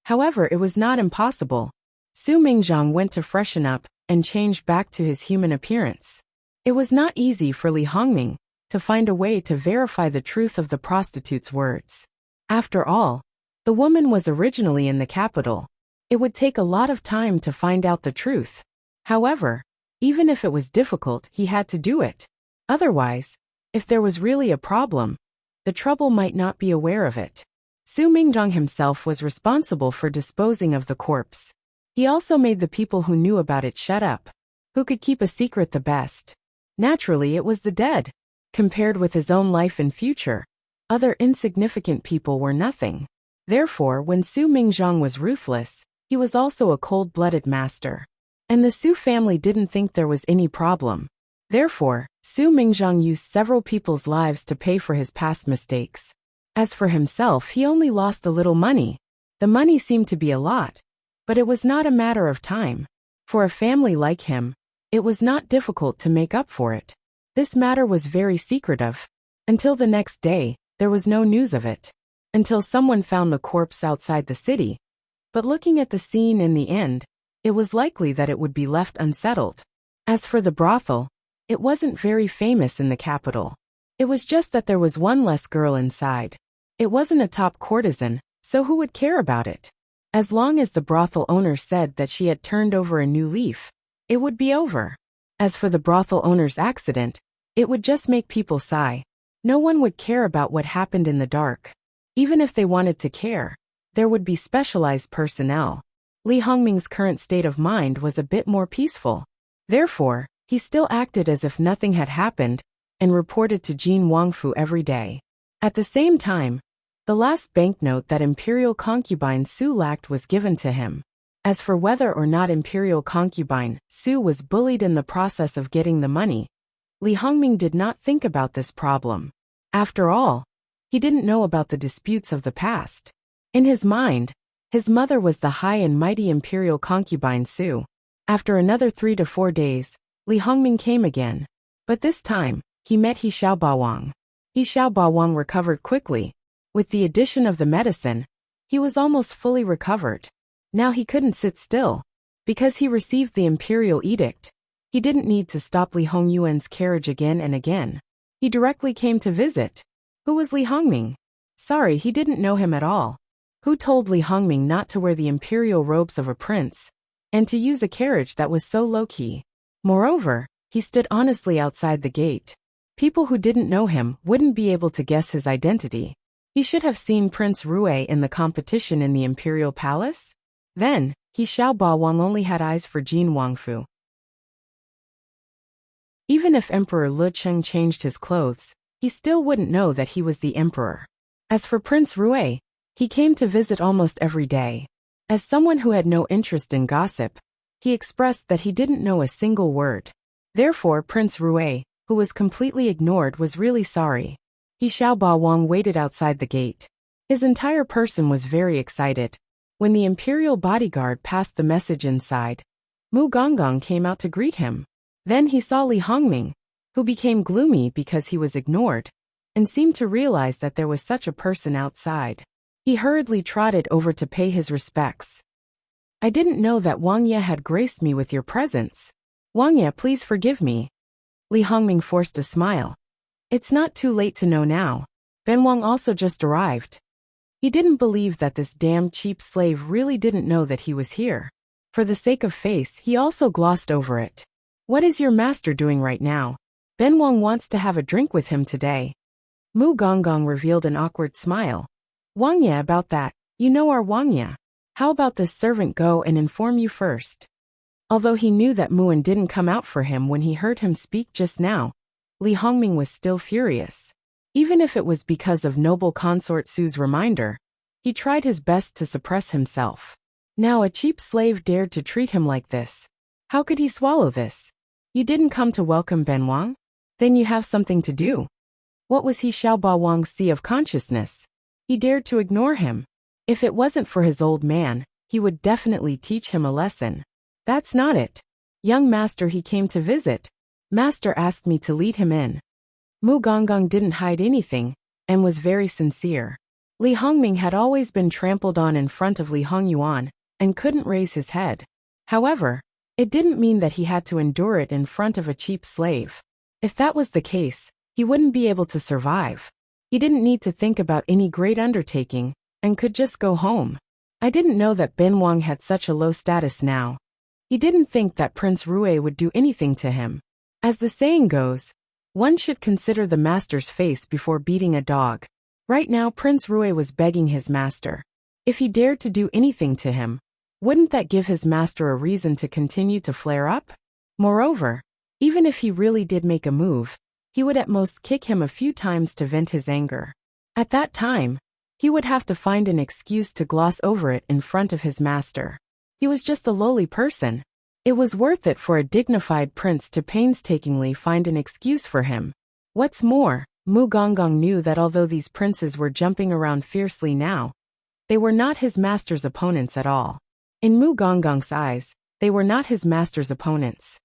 Speaker 1: However, it was not impossible. Su Mingzhang went to freshen up and changed back to his human appearance. It was not easy for Li Hongming to find a way to verify the truth of the prostitute's words. After all, the woman was originally in the capital. It would take a lot of time to find out the truth. However, even if it was difficult, he had to do it. Otherwise, if there was really a problem, the trouble might not be aware of it. Su Mingzhang himself was responsible for disposing of the corpse. He also made the people who knew about it shut up. Who could keep a secret the best? Naturally, it was the dead. Compared with his own life and future, other insignificant people were nothing. Therefore, when Su Mingzhang was ruthless, he was also a cold-blooded master. And the Su family didn't think there was any problem. Therefore, Su Mingzhang used several people's lives to pay for his past mistakes. As for himself, he only lost a little money. The money seemed to be a lot, but it was not a matter of time. For a family like him, it was not difficult to make up for it. This matter was very secretive. Until the next day, there was no news of it. Until someone found the corpse outside the city. But looking at the scene in the end, it was likely that it would be left unsettled. As for the brothel, it wasn't very famous in the capital. It was just that there was one less girl inside. It wasn't a top courtesan, so who would care about it? As long as the brothel owner said that she had turned over a new leaf, it would be over. As for the brothel owner's accident, it would just make people sigh. No one would care about what happened in the dark. Even if they wanted to care, there would be specialized personnel. Li Hongming's current state of mind was a bit more peaceful. Therefore, he still acted as if nothing had happened and reported to Jin Wangfu every day. At the same time, the last banknote that Imperial concubine Su lacked was given to him. As for whether or not Imperial concubine Su was bullied in the process of getting the money, Li Hongming did not think about this problem. After all, he didn't know about the disputes of the past. In his mind, his mother was the high and mighty Imperial concubine Su. After another 3 to 4 days, Li Hongming came again. But this time, he met He Xiaobawang. He Xiaobawang recovered quickly. With the addition of the medicine, he was almost fully recovered. Now he couldn't sit still. Because he received the imperial edict, he didn't need to stop Li Hongyuan's carriage again and again. He directly came to visit. Who was Li Hongming? Sorry, he didn't know him at all. Who told Li Hongming not to wear the imperial robes of a prince, and to use a carriage that was so low-key? Moreover, he stood honestly outside the gate. People who didn't know him wouldn't be able to guess his identity. He should have seen Prince Rue in the competition in the imperial palace. Then, He Xiaobawang only had eyes for Jin Wangfu. Even if Emperor Lu Cheng changed his clothes, he still wouldn't know that he was the emperor. As for Prince Rue, he came to visit almost every day. As someone who had no interest in gossip, he expressed that he didn't know a single word. Therefore Prince Rue, who was completely ignored, was really sorry. He Xiaobawang waited outside the gate. His entire person was very excited. When the imperial bodyguard passed the message inside, Mu Gonggong came out to greet him. Then he saw Li Hongming, who became gloomy because he was ignored, and seemed to realize that there was such a person outside. He hurriedly trotted over to pay his respects. I didn't know that Wang Ye had graced me with your presence. Wang Ye, please forgive me. Li Hongming forced a smile. It's not too late to know now. Ben Wang also just arrived. He didn't believe that this damn cheap slave really didn't know that he was here. For the sake of face, he also glossed over it. What is your master doing right now? Ben Wang wants to have a drink with him today. Mu Gonggong revealed an awkward smile. Wang Ye, about that, you know our Wang Ye. How about this servant go and inform you first? Although he knew that Muan didn't come out for him when he heard him speak just now, Li Hongming was still furious. Even if it was because of noble consort Su's reminder, he tried his best to suppress himself. Now a cheap slave dared to treat him like this. How could he swallow this? You didn't come to welcome Ben Wang? Then you have something to do. What was He Xiaobawang's sea of consciousness? He dared to ignore him. If it wasn't for his old man, he would definitely teach him a lesson. That's not it. Young master, he came to visit. Master asked me to lead him in. Mu Gonggong didn't hide anything, and was very sincere. Li Hongming had always been trampled on in front of Li Hongyuan, and couldn't raise his head. However, it didn't mean that he had to endure it in front of a cheap slave. If that was the case, he wouldn't be able to survive. He didn't need to think about any great undertaking, and could just go home. I didn't know that Ben Wang had such a low status now. He didn't think that Prince Rue would do anything to him. As the saying goes, one should consider the master's face before beating a dog. Right now Prince Rue was begging his master. If he dared to do anything to him, wouldn't that give his master a reason to continue to flare up? Moreover, even if he really did make a move, he would at most kick him a few times to vent his anger. At that time, he would have to find an excuse to gloss over it in front of his master. He was just a lowly person. It was worth it for a dignified prince to painstakingly find an excuse for him. What's more, Mu Gonggong knew that although these princes were jumping around fiercely now, they were not his master's opponents at all. In Mu Gonggong's eyes, they were not his master's opponents.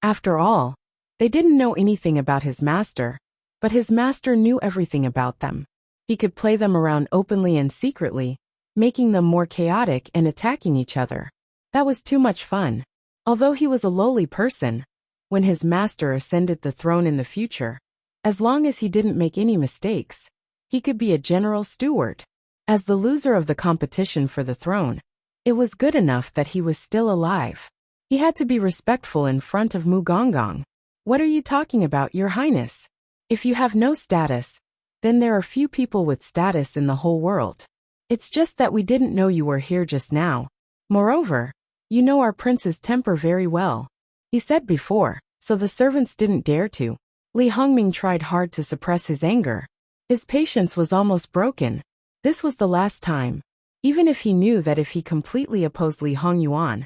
Speaker 1: After all, They didn't know anything about his master, but his master knew everything about them. He could play them around openly and secretly, making them more chaotic and attacking each other. That was too much fun. Although he was a lowly person, when his master ascended the throne in the future, as long as he didn't make any mistakes, he could be a general steward. As the loser of the competition for the throne, it was good enough that he was still alive. He had to be respectful in front of Mu Gonggong. What are you talking about, Your Highness? If you have no status, then there are few people with status in the whole world. It's just that we didn't know you were here just now. Moreover, you know our prince's temper very well. He said before, so the servants didn't dare to. Li Hongming tried hard to suppress his anger. His patience was almost broken. This was the last time. Even if he knew that if he completely opposed Li Hongyuan,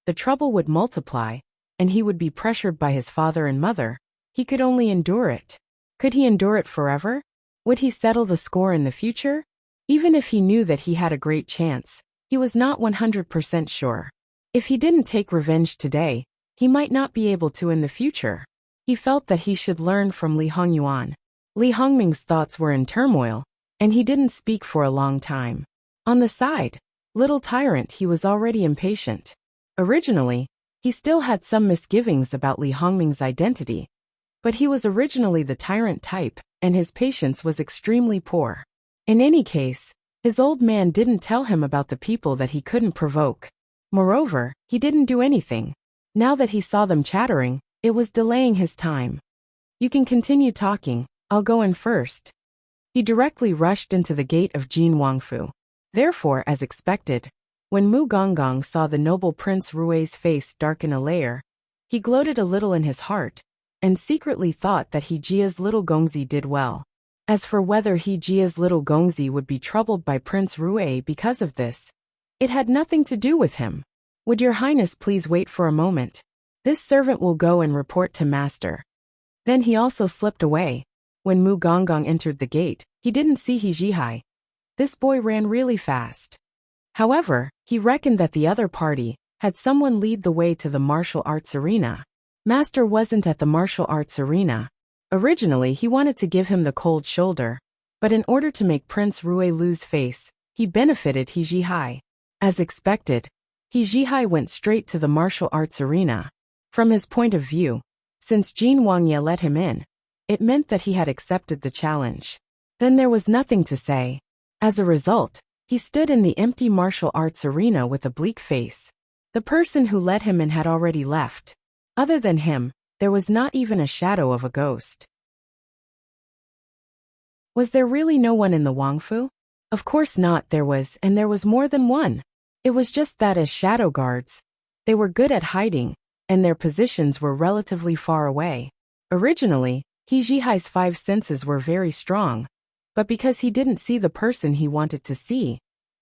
Speaker 1: the trouble would multiply, and he would be pressured by his father and mother, he could only endure it. Could he endure it forever? Would he settle the score in the future? Even if he knew that he had a great chance, he was not 100% sure. If he didn't take revenge today, he might not be able to in the future. He felt that he should learn from Li Hongyuan. Li Hongming's thoughts were in turmoil, and he didn't speak for a long time. On the side, little Tyrant, he was already impatient. Originally, he still had some misgivings about Li Hongming's identity, but he was originally the Tyrant type, and his patience was extremely poor. In any case, his old man didn't tell him about the people that he couldn't provoke. Moreover, he didn't do anything. Now that he saw them chattering, it was delaying his time. You can continue talking, I'll go in first. He directly rushed into the gate of Jin Wangfu. Therefore, as expected, when Mu Gonggong saw the noble Prince Rui's face darken a layer, he gloated a little in his heart, and secretly thought that He Jia's little Gongzi did well. As for whether He Jia's little Gongzi would be troubled by Prince Rui because of this, it had nothing to do with him. Would Your Highness please wait for a moment? This servant will go and report to Master. Then he also slipped away. When Mu Gonggong entered the gate, he didn't see He Jihai. This boy ran really fast. However, he reckoned that the other party had someone lead the way to the martial arts arena. Master wasn't at the martial arts arena. Originally, he wanted to give him the cold shoulder, but in order to make Prince Rui lose face, he benefited He Jihai. As expected, He Jihai went straight to the martial arts arena. From his point of view, since Jin Wangye let him in, it meant that he had accepted the challenge. Then there was nothing to say. As a result, he stood in the empty martial arts arena with a bleak face. The person who let him in had already left. Other than him, there was not even a shadow of a ghost. Was there really no one in the Wangfu? Of course not, there was, and there was more than one. It was just that as shadow guards, they were good at hiding, and their positions were relatively far away. Originally, He Jihai's 5 senses were very strong, but because he didn't see the person he wanted to see,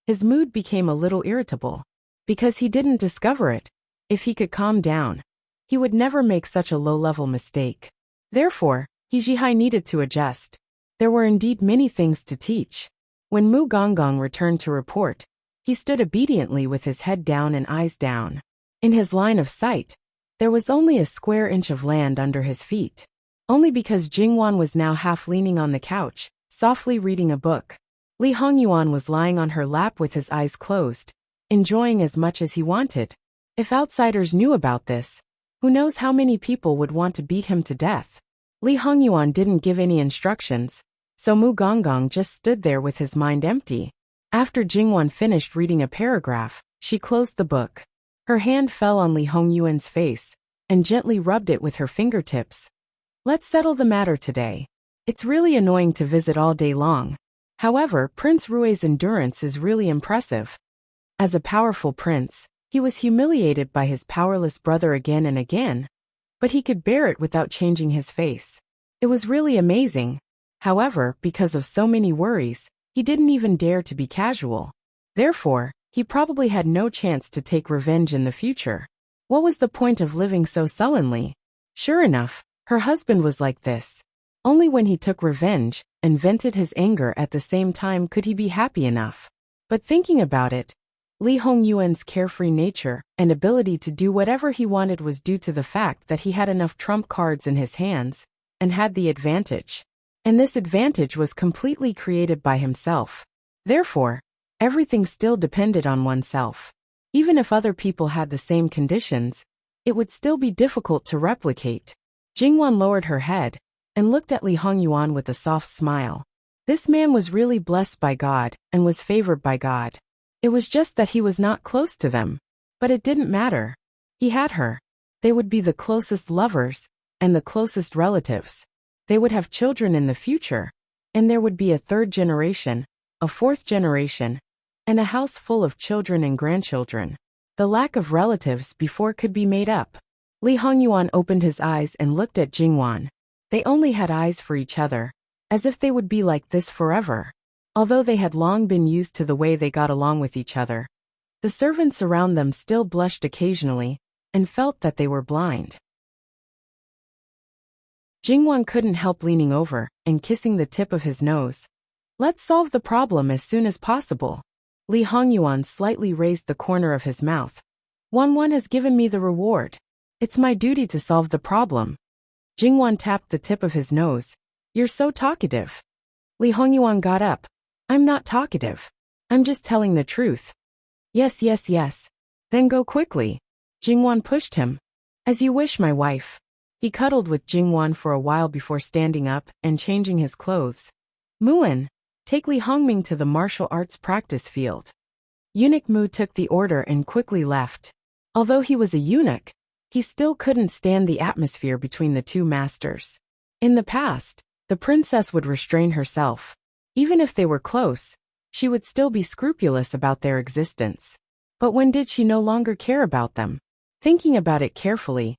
Speaker 1: his mood became a little irritable. Because he didn't discover it, if he could calm down, he would never make such a low-level mistake. Therefore, He Jihai needed to adjust. There were indeed many things to teach. When Mu Gonggong returned to report, he stood obediently with his head down and eyes down. In his line of sight, there was only a square inch of land under his feet. Only because Jingwan was now half leaning on the couch, softly reading a book. Li Hongyuan was lying on her lap with his eyes closed, enjoying as much as he wanted. If outsiders knew about this, who knows how many people would want to beat him to death. Li Hongyuan didn't give any instructions, so Mu Gonggong just stood there with his mind empty. After Jingwan finished reading a paragraph, she closed the book. Her hand fell on Li Hongyuan's face, and gently rubbed it with her fingertips. Let's settle the matter today. It's really annoying to visit all day long. However, Prince Rui's endurance is really impressive. As a powerful prince, he was humiliated by his powerless brother again and again, but he could bear it without changing his face. It was really amazing. However, because of so many worries, he didn't even dare to be casual. Therefore, he probably had no chance to take revenge in the future. What was the point of living so sullenly? Sure enough, her husband was like this. Only when he took revenge and vented his anger at the same time could he be happy enough. But thinking about it, Li Hongyuan's carefree nature and ability to do whatever he wanted was due to the fact that he had enough trump cards in his hands and had the advantage. And this advantage was completely created by himself. Therefore, everything still depended on oneself. Even if other people had the same conditions, it would still be difficult to replicate. Jingwan lowered her head and looked at Li Hongyuan with a soft smile. This man was really blessed by God and was favored by God. It was just that he was not close to them. But it didn't matter. He had her. They would be the closest lovers and the closest relatives. They would have children in the future. And there would be a third generation, a fourth generation, and a house full of children and grandchildren. The lack of relatives before could be made up. Li Hongyuan opened his eyes and looked at Jingwan. They only had eyes for each other, as if they would be like this forever. Although they had long been used to the way they got along with each other, the servants around them still blushed occasionally and felt that they were blind. Jingwan couldn't help leaning over and kissing the tip of his nose. Let's solve the problem as soon as possible. Li Hongyuan slightly raised the corner of his mouth. One has given me the reward. It's my duty to solve the problem. Jingwan tapped the tip of his nose. You're so talkative. Li Hongyuan got up. I'm not talkative. I'm just telling the truth. Yes. Then go quickly. Jingwan pushed him. As you wish, my wife. He cuddled with Jingwan for a while before standing up and changing his clothes. Muan, take Li Hongming to the martial arts practice field. Eunuch Mu took the order and quickly left. Although he was a eunuch, he still couldn't stand the atmosphere between the two masters. In the past, the princess would restrain herself. Even if they were close, she would still be scrupulous about their existence. But when did she no longer care about them? Thinking about it carefully,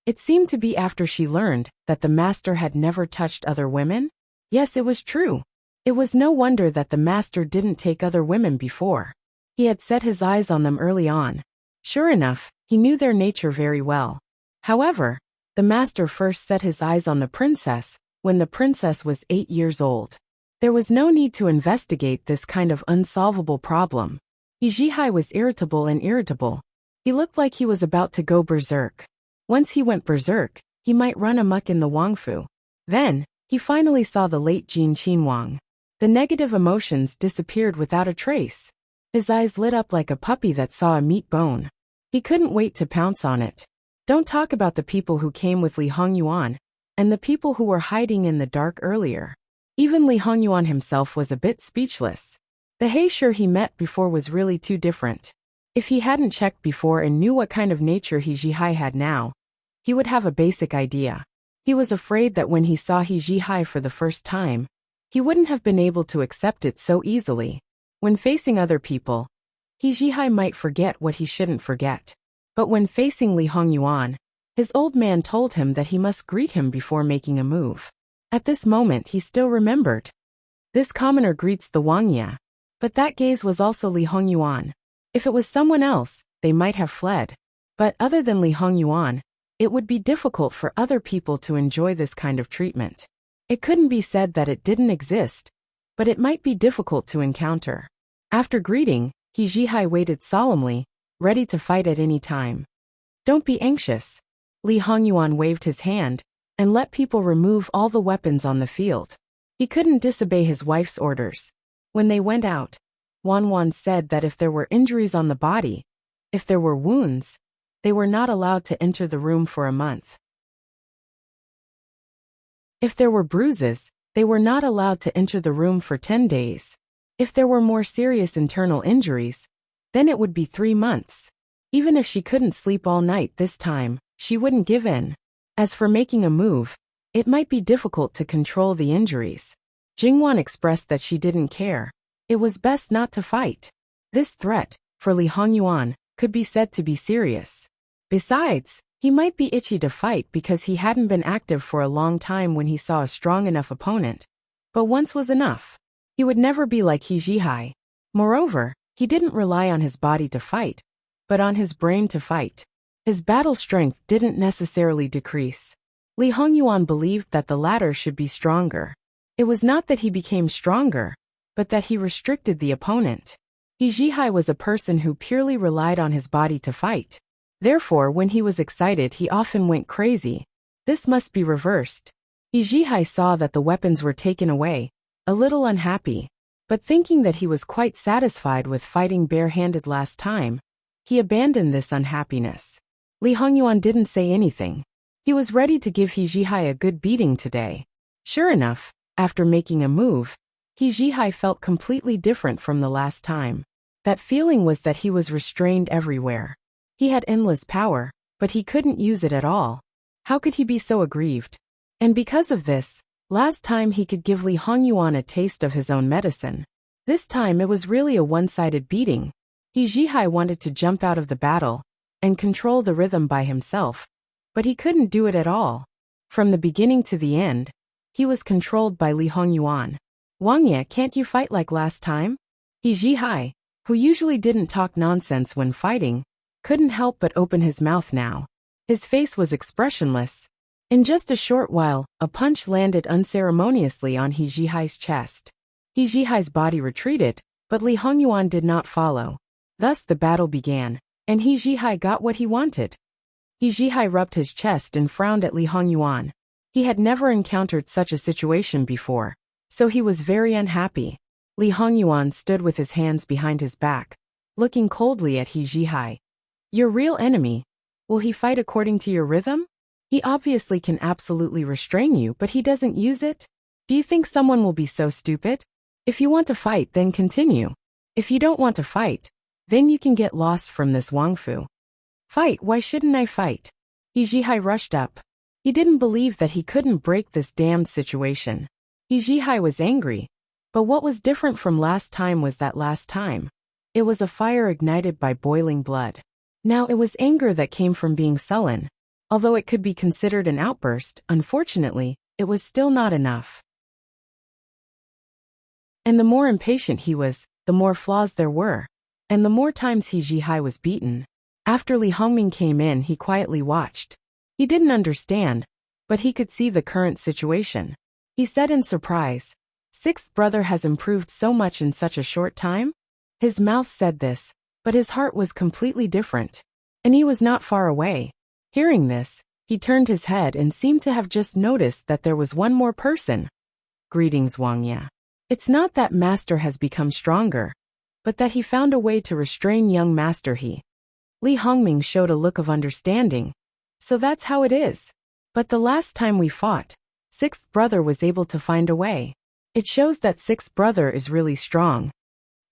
Speaker 1: it seemed to be after she learned that the master had never touched other women. Yes, it was true. It was no wonder that the master didn't take other women before. He had set his eyes on them early on. Sure enough, he knew their nature very well. However, the master first set his eyes on the princess when the princess was 8 years old. There was no need to investigate this kind of unsolvable problem. He Jihai was irritable. He looked like he was about to go berserk. Once he went berserk, he might run amok in the Wangfu. Then, he finally saw the late Jin Qinwang. The negative emotions disappeared without a trace. His eyes lit up like a puppy that saw a meat bone. He couldn't wait to pounce on it. Don't talk about the people who came with Li Hongyuan and the people who were hiding in the dark earlier. Even Li Hongyuan himself was a bit speechless. The Heisher he met before was really too different. If he hadn't checked before and knew what kind of nature He Jihai had now, he would have a basic idea. He was afraid that when he saw He Jihai for the first time, he wouldn't have been able to accept it so easily. When facing other people, He Jihai might forget what he shouldn't forget. But when facing Li Hongyuan, his old man told him that he must greet him before making a move. At this moment he still remembered. This commoner greets the Wangya. But that gaze was also Li Hongyuan. If it was someone else, they might have fled. But other than Li Hongyuan, it would be difficult for other people to enjoy this kind of treatment. It couldn't be said that it didn't exist, but it might be difficult to encounter. After greeting, He Jihai waited solemnly, ready to fight at any time. Don't be anxious. Li Hongyuan waved his hand and let people remove all the weapons on the field. He couldn't disobey his wife's orders. When they went out, Wan said that if there were injuries on the body, if there were wounds, they were not allowed to enter the room for a month. If there were bruises, they were not allowed to enter the room for 10 days. If there were more serious internal injuries, then it would be 3 months. Even if she couldn't sleep all night this time, she wouldn't give in. As for making a move, it might be difficult to control the injuries. Jingwan expressed that she didn't care. It was best not to fight. This threat, for Li Hongyuan, could be said to be serious. Besides, he might be itchy to fight because he hadn't been active for a long time when he saw a strong enough opponent. But once was enough. He would never be like He Jihai. Moreover, he didn't rely on his body to fight, but on his brain to fight. His battle strength didn't necessarily decrease. Li Hongyuan believed that the latter should be stronger. It was not that he became stronger, but that he restricted the opponent. He Jihai was a person who purely relied on his body to fight. Therefore, when he was excited, he often went crazy. This must be reversed. He Jihai saw that the weapons were taken away, a little unhappy. But thinking that he was quite satisfied with fighting barehanded last time, he abandoned this unhappiness. Li Hongyuan didn't say anything. He was ready to give He Jihai a good beating today. Sure enough, after making a move, He Jihai felt completely different from the last time. That feeling was that he was restrained everywhere. He had endless power, but he couldn't use it at all. How could he be so aggrieved? And because of this, last time he could give Li Hongyuan a taste of his own medicine. This time it was really a one-sided beating. He Jihai wanted to jump out of the battle and control the rhythm by himself, but he couldn't do it at all. From the beginning to the end, he was controlled by Li Hongyuan. Wang Ye, can't you fight like last time? He Jihai, who usually didn't talk nonsense when fighting, couldn't help but open his mouth now. His face was expressionless. In just a short while, a punch landed unceremoniously on He Jihai's chest. He Jihai's body retreated, but Li Hongyuan did not follow. Thus the battle began, and He Jihai got what he wanted. He Jihai rubbed his chest and frowned at Li Hongyuan. He had never encountered such a situation before, so he was very unhappy. Li Hongyuan stood with his hands behind his back, looking coldly at He Jihai. Your real enemy? Will he fight according to your rhythm? He obviously can absolutely restrain you, but he doesn't use it? Do you think someone will be so stupid? If you want to fight, then continue. If you don't want to fight, then you can get lost from this Wangfu. Fight, why shouldn't I fight? He Jihai rushed up. He didn't believe that he couldn't break this damned situation. He Jihai was angry. But what was different from last time was that last time, it was a fire ignited by boiling blood. Now it was anger that came from being sullen. Although it could be considered an outburst, unfortunately, it was still not enough. And the more impatient he was, the more flaws there were, and the more times He Jihai was beaten. After Li Hongming came in, he quietly watched. He didn't understand, but he could see the current situation. He said in surprise, "Sixth brother has improved so much in such a short time?" His mouth said this, but his heart was completely different. And he was not far away. Hearing this, he turned his head and seemed to have just noticed that there was one more person. Greetings, Wang Ye. It's not that master has become stronger, but that he found a way to restrain young master He. Li Hongming showed a look of understanding. So that's how it is. But the last time we fought, sixth brother was able to find a way. It shows that sixth brother is really strong.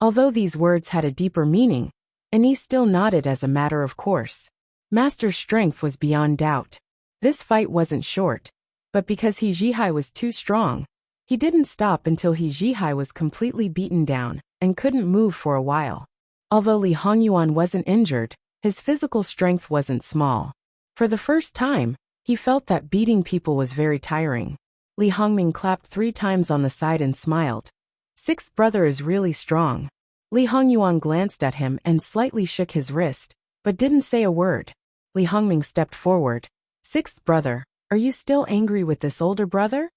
Speaker 1: Although these words had a deeper meaning, and he still nodded as a matter of course. Master's strength was beyond doubt. This fight wasn't short, but because He Jihai was too strong, he didn't stop until He Jihai was completely beaten down and couldn't move for a while. Although Li Hongyuan wasn't injured, his physical strength wasn't small. For the first time, he felt that beating people was very tiring. Li Hongming clapped 3 times on the side and smiled. Sixth brother is really strong. Li Hongyuan glanced at him and slightly shook his wrist, but didn't say a word. Li Hongming stepped forward. Sixth brother, are you still angry with this older brother?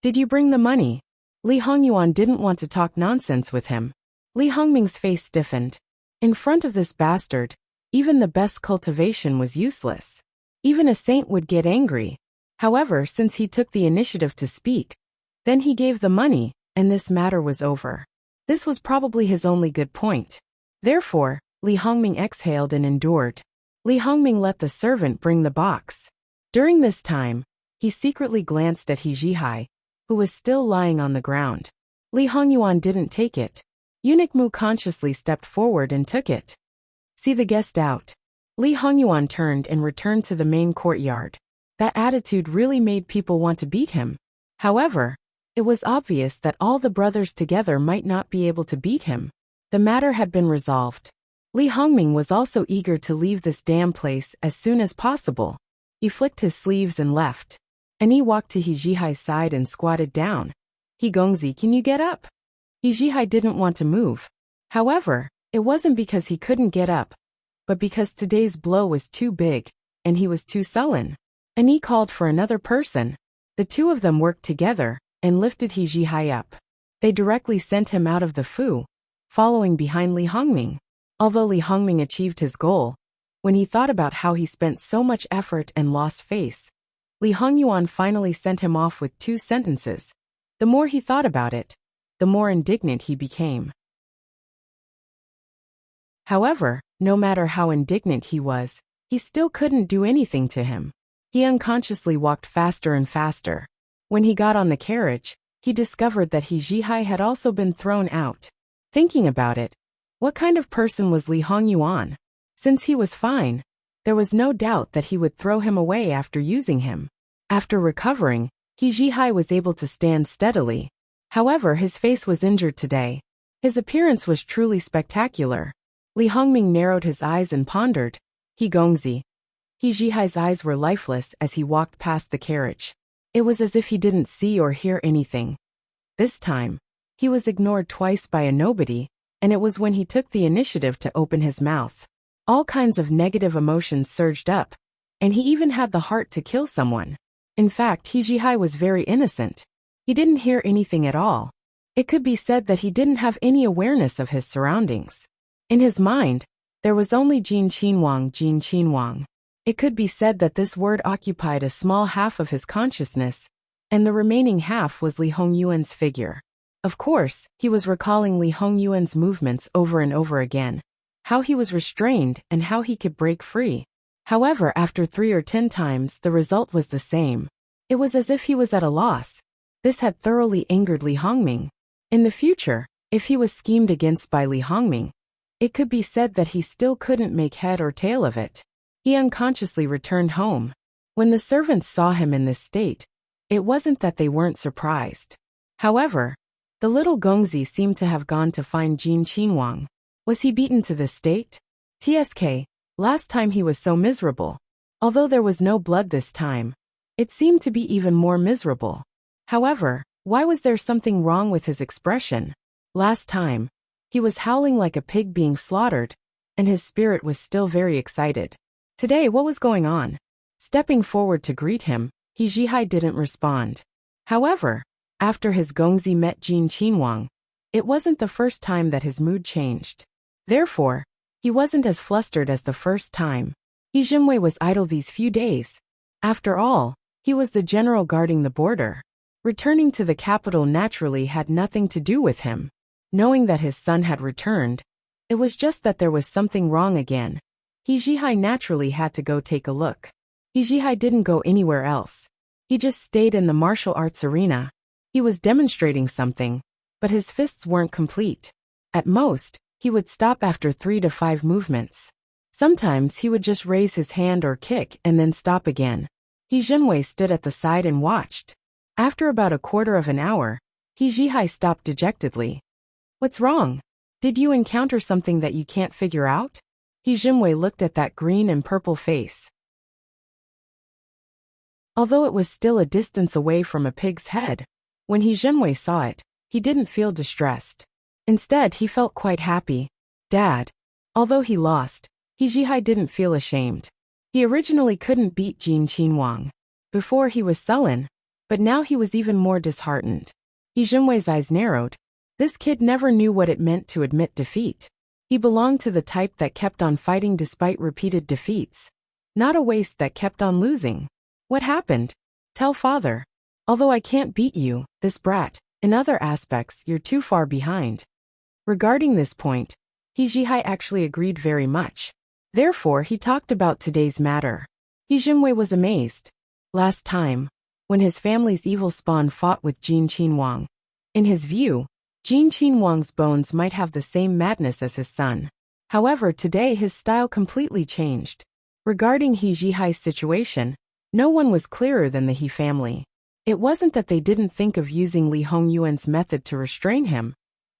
Speaker 1: Did you bring the money? Li Hongyuan didn't want to talk nonsense with him. Li Hongming's face stiffened. In front of this bastard, even the best cultivation was useless. Even a saint would get angry. However, since he took the initiative to speak, then he gave the money, and this matter was over. This was probably his only good point. Therefore, Li Hongming exhaled and endured. Li Hongming let the servant bring the box. During this time, he secretly glanced at He Jihai, who was still lying on the ground. Li Hongyuan didn't take it. Eunuch Mu consciously stepped forward and took it. See the guest out. Li Hongyuan turned and returned to the main courtyard. That attitude really made people want to beat him. However, it was obvious that all the brothers together might not be able to beat him. The matter had been resolved. Li Hongming was also eager to leave this damn place as soon as possible. He flicked his sleeves and left. And he walked to He Jihai's side and squatted down. He Gongzi, can you get up? He Jihai didn't want to move. However, it wasn't because he couldn't get up, but because today's blow was too big, and he was too sullen. And he called for another person. The two of them worked together, and lifted He Jihai up. They directly sent him out of the fu, following behind Li Hongming. Although Li Hongming achieved his goal, when he thought about how he spent so much effort and lost face, Li Hongyuan finally sent him off with 2 sentences. The more he thought about it, the more indignant he became. However, no matter how indignant he was, he still couldn't do anything to him. He unconsciously walked faster and faster. When he got on the carriage, he discovered that He Zhihai had also been thrown out. Thinking about it, what kind of person was Li Hongyuan? Since he was fine, there was no doubt that he would throw him away after using him. After recovering, He Zhihai was able to stand steadily. However, his face was injured today. His appearance was truly spectacular. Li Hongming narrowed his eyes and pondered. He Gongzi. He Zhihai's eyes were lifeless as he walked past the carriage. It was as if he didn't see or hear anything. This time, he was ignored twice by a nobody, and it was when he took the initiative to open his mouth. All kinds of negative emotions surged up, and he even had the heart to kill someone. In fact, He Zhihai was very innocent. He didn't hear anything at all. It could be said that he didn't have any awareness of his surroundings. In his mind, there was only Jin Qinhuang. It could be said that this word occupied a small half of his consciousness, and the remaining half was Li Hongyuan's figure. Of course, he was recalling Li Hongyuan's movements over and over again, how he was restrained and how he could break free. However, after 3 or 10 times, the result was the same. It was as if he was at a loss. This had thoroughly angered Li Hongming. In the future, if he was schemed against by Li Hongming, it could be said that he still couldn't make head or tail of it. He unconsciously returned home. When the servants saw him in this state, it wasn't that they weren't surprised. However, the little Gongzi seemed to have gone to find Jin Qinhuang. Was he beaten to this state? TSK, last time he was so miserable. Although there was no blood this time, it seemed to be even more miserable. However, why was there something wrong with his expression? Last time, he was howling like a pig being slaughtered, and his spirit was still very excited. Today, what was going on? Stepping forward to greet him, He Zhihai didn't respond. However, after his Gongzi met Jin Qinhuang, it wasn't the first time that his mood changed. Therefore, he wasn't as flustered as the first time. He Jimwei was idle these few days. After all, he was the general guarding the border. Returning to the capital naturally had nothing to do with him. Knowing that his son had returned, it was just that there was something wrong again. He Zhihai naturally had to go take a look. He Zhihai didn't go anywhere else. He just stayed in the martial arts arena. He was demonstrating something, but his fists weren't complete. At most, he would stop after 3 to 5 movements. Sometimes he would just raise his hand or kick and then stop again. He Zhenwei stood at the side and watched. After about a quarter of an hour, He Zhihai stopped dejectedly. What's wrong? Did you encounter something that you can't figure out? He Zhenwei looked at that green and purple face. Although it was still a distance away from a pig's head, when He Zhenwei saw it, he didn't feel distressed. Instead, he felt quite happy. Dad. Although he lost, He Zhihai didn't feel ashamed. He originally couldn't beat Jin Qinhuang. Before he was sullen, but now he was even more disheartened. He Zhenwei's eyes narrowed. This kid never knew what it meant to admit defeat. He belonged to the type that kept on fighting despite repeated defeats. Not a waste that kept on losing. What happened? Tell father. Although I can't beat you, this brat, in other aspects you're too far behind. Regarding this point, He Zhihai actually agreed very much. Therefore he talked about today's matter. He Zhenwei was amazed. Last time, when his family's evil spawn fought with Jin Qinhuang, in his view, Jin Qinhuang's bones might have the same madness as his son. However, today his style completely changed. Regarding He Zhihai's situation, no one was clearer than the He family. It wasn't that they didn't think of using Li Hongyuan's method to restrain him,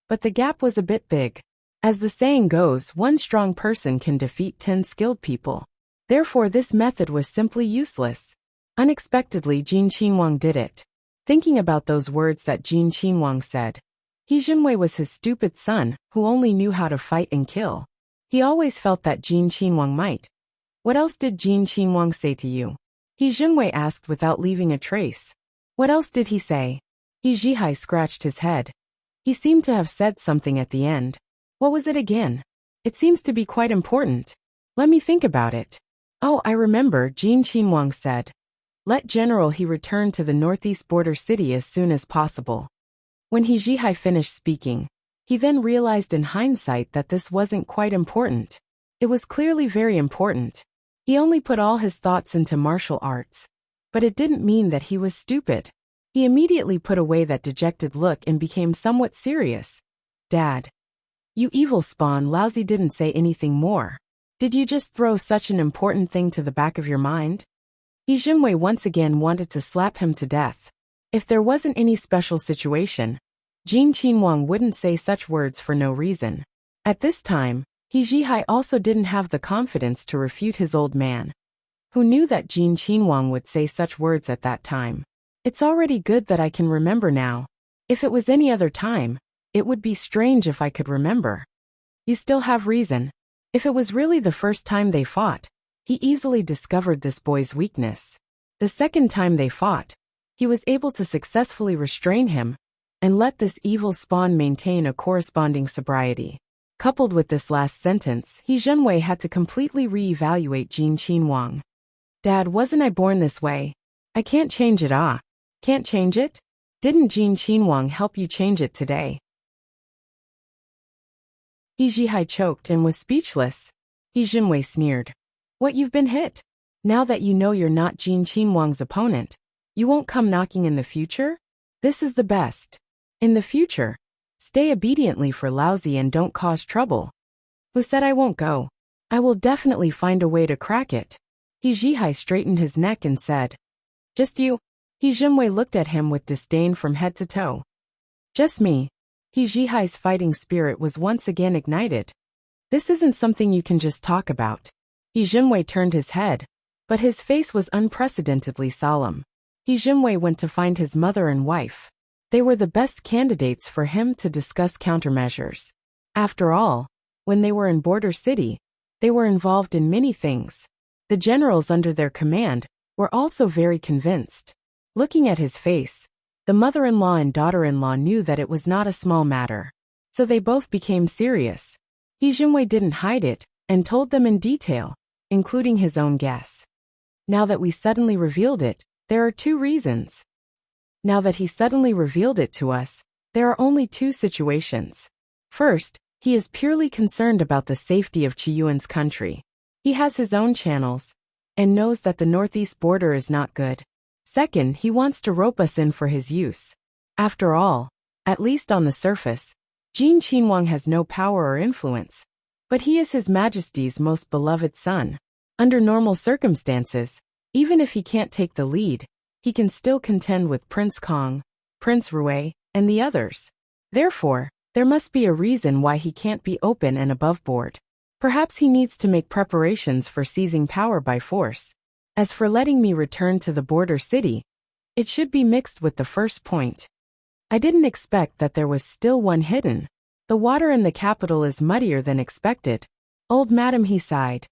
Speaker 1: but the gap was a bit big. As the saying goes, one strong person can defeat 10 skilled people. Therefore this method was simply useless. Unexpectedly, Jin Qinhuang did it. Thinking about those words that Jin Qinhuang said, He Zhenwei was his stupid son, who only knew how to fight and kill. He always felt that Jin Qinhuang might. What else did Jin Qinhuang say to you? He Zhenwei asked without leaving a trace. What else did he say? He Zhihai scratched his head. He seemed to have said something at the end. What was it again? It seems to be quite important. Let me think about it. Oh, I remember, Jin Qinhuang said. Let General He return to the northeast border city as soon as possible. When He Zhihai finished speaking, he then realized in hindsight that this wasn't quite important. It was clearly very important. He only put all his thoughts into martial arts. But it didn't mean that he was stupid. He immediately put away that dejected look and became somewhat serious. Dad. You evil spawn, Lousy didn't say anything more. Did you just throw such an important thing to the back of your mind? He Jinwei once again wanted to slap him to death. If there wasn't any special situation, Jin Qinhuang wouldn't say such words for no reason. At this time, He Zhihai also didn't have the confidence to refute his old man. Who knew that Jin Qinhuang would say such words at that time? It's already good that I can remember now. If it was any other time, it would be strange if I could remember. You still have reason. If it was really the first time they fought, he easily discovered this boy's weakness. The second time they fought, he was able to successfully restrain him and let this evil spawn maintain a corresponding sobriety. Coupled with this last sentence, He Zhenwei had to completely re-evaluate Jin Qinhuang. Dad, wasn't I born this way? I can't change it, ah. Can't change it? Didn't Jin Qinhuang help you change it today? He Zhihai choked and was speechless. He Zhenwei sneered. What, you've been hit? Now that you know you're not Jin Qinhuang's opponent, you won't come knocking in the future? This is the best. In the future, stay obediently for Lousy and don't cause trouble. Who said I won't go? I will definitely find a way to crack it. He Zhihai straightened his neck and said. Just you? He Zhenwei looked at him with disdain from head to toe. Just me. He Zhihai's fighting spirit was once again ignited. This isn't something you can just talk about. He Zhenwei turned his head, but his face was unprecedentedly solemn. He Zhenwei went to find his mother and wife. They were the best candidates for him to discuss countermeasures. After all, when they were in Border City, they were involved in many things. The generals under their command were also very convinced. Looking at his face, the mother-in-law and daughter-in-law knew that it was not a small matter. So they both became serious. He Zhenwei didn't hide it and told them in detail, including his own guess. Now that we suddenly revealed it, there are two reasons. Now that he suddenly revealed it to us, there are only two situations. First, he is purely concerned about the safety of Qiyuan's country. He has his own channels and knows that the northeast border is not good. Second, he wants to rope us in for his use. After all, at least on the surface, Jin Qinhuang has no power or influence, but he is His Majesty's most beloved son. Under normal circumstances, even if he can't take the lead, he can still contend with Prince Kong, Prince Rui, and the others. Therefore, there must be a reason why he can't be open and above board. Perhaps he needs to make preparations for seizing power by force. As for letting me return to the border city, it should be mixed with the first point. I didn't expect that there was still one hidden. The water in the capital is muddier than expected. Old madam, he sighed.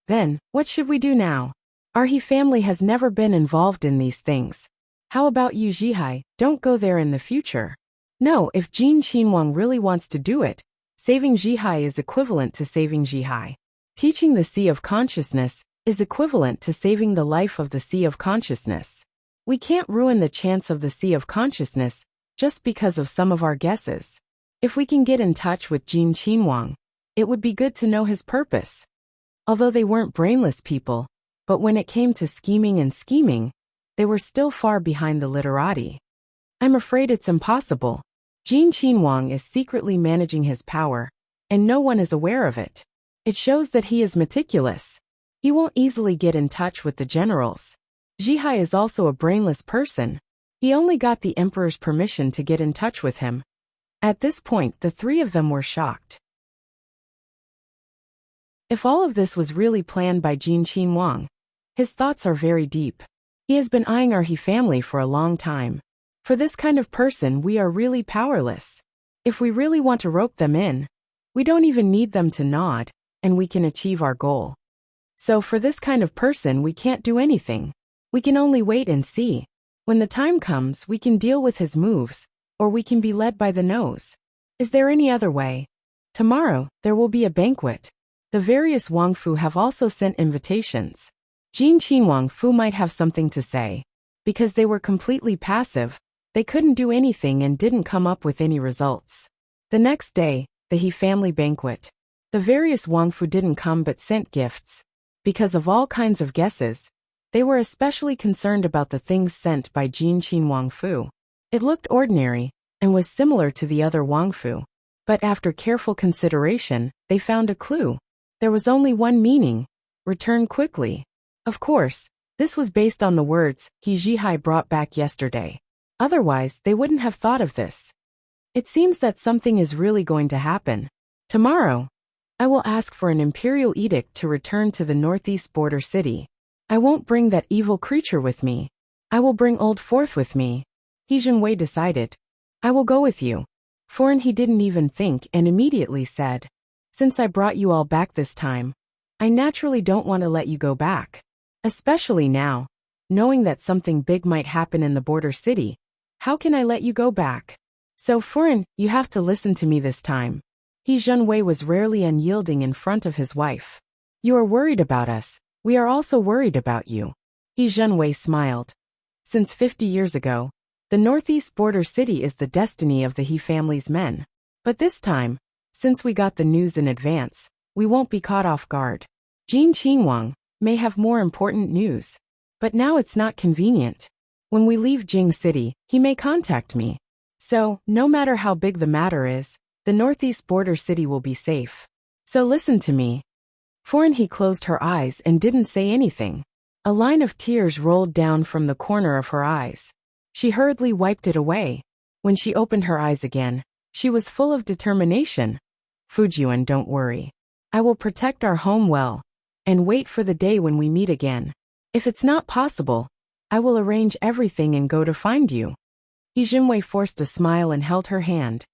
Speaker 1: Then, what should we do now? Our He family has never been involved in these things. How about you, Zhihai? Don't go there in the future. No, if Jin Qinhuang really wants to do it, saving Zhihai is equivalent to saving Zhihai. Teaching the Sea of Consciousness is equivalent to saving the life of the Sea of Consciousness. We can't ruin the chance of the Sea of Consciousness just because of some of our guesses. If we can get in touch with Jin Qinhuang, it would be good to know his purpose. Although they weren't brainless people, but when it came to scheming, they were still far behind the literati. I'm afraid it's impossible. Jin Qinhuang is secretly managing his power, and no one is aware of it. It shows that he is meticulous. He won't easily get in touch with the generals. Zhihai is also a brainless person. He only got the emperor's permission to get in touch with him. At this point, the three of them were shocked. If all of this was really planned by Jin Qinhuang, his thoughts are very deep. He has been eyeing our He family for a long time. For this kind of person, we are really powerless. If we really want to rope them in, we don't even need them to nod, and we can achieve our goal. So for this kind of person, we can't do anything. We can only wait and see. When the time comes, we can deal with his moves, or we can be led by the nose. Is there any other way? Tomorrow, there will be a banquet. The various Wang Fu have also sent invitations. Jin Qin Wang Fu might have something to say. Because they were completely passive, they couldn't do anything and didn't come up with any results. The next day, the He family banquet. The various Wang Fu didn't come but sent gifts. Because of all kinds of guesses, they were especially concerned about the things sent by Jin Qin Wang Fu. It looked ordinary, and was similar to the other Wang Fu. But after careful consideration, they found a clue. There was only one meaning: return quickly. Of course, this was based on the words He Zhihai brought back yesterday. Otherwise, they wouldn't have thought of this. It seems that something is really going to happen. Tomorrow, I will ask for an imperial edict to return to the northeast border city. I won't bring that evil creature with me. I will bring Old Fourth with me. He Zhenwei decided. I will go with you. Foreign he didn't even think and immediately said, since I brought you all back this time, I naturally don't want to let you go back. Especially now, knowing that something big might happen in the border city. How can I let you go back? So foreign, you have to listen to me this time. He Zhenwei was rarely unyielding in front of his wife. You are worried about us. We are also worried about you. He Zhenwei smiled. Since 50 years ago, the northeast border city is the destiny of the He family's men. But this time, since we got the news in advance, we won't be caught off guard. Jin Qinhuang may have more important news. But now it's not convenient. When we leave Jing City, he may contact me. So, no matter how big the matter is, the northeast border city will be safe. So listen to me. Foreign he closed her eyes and didn't say anything. A line of tears rolled down from the corner of her eyes. She hurriedly wiped it away. When she opened her eyes again, she was full of determination. Fujian, don't worry. I will protect our home well, and wait for the day when we meet again. If it's not possible, I will arrange everything and go to find you. He Jinwei forced a smile and held her hand.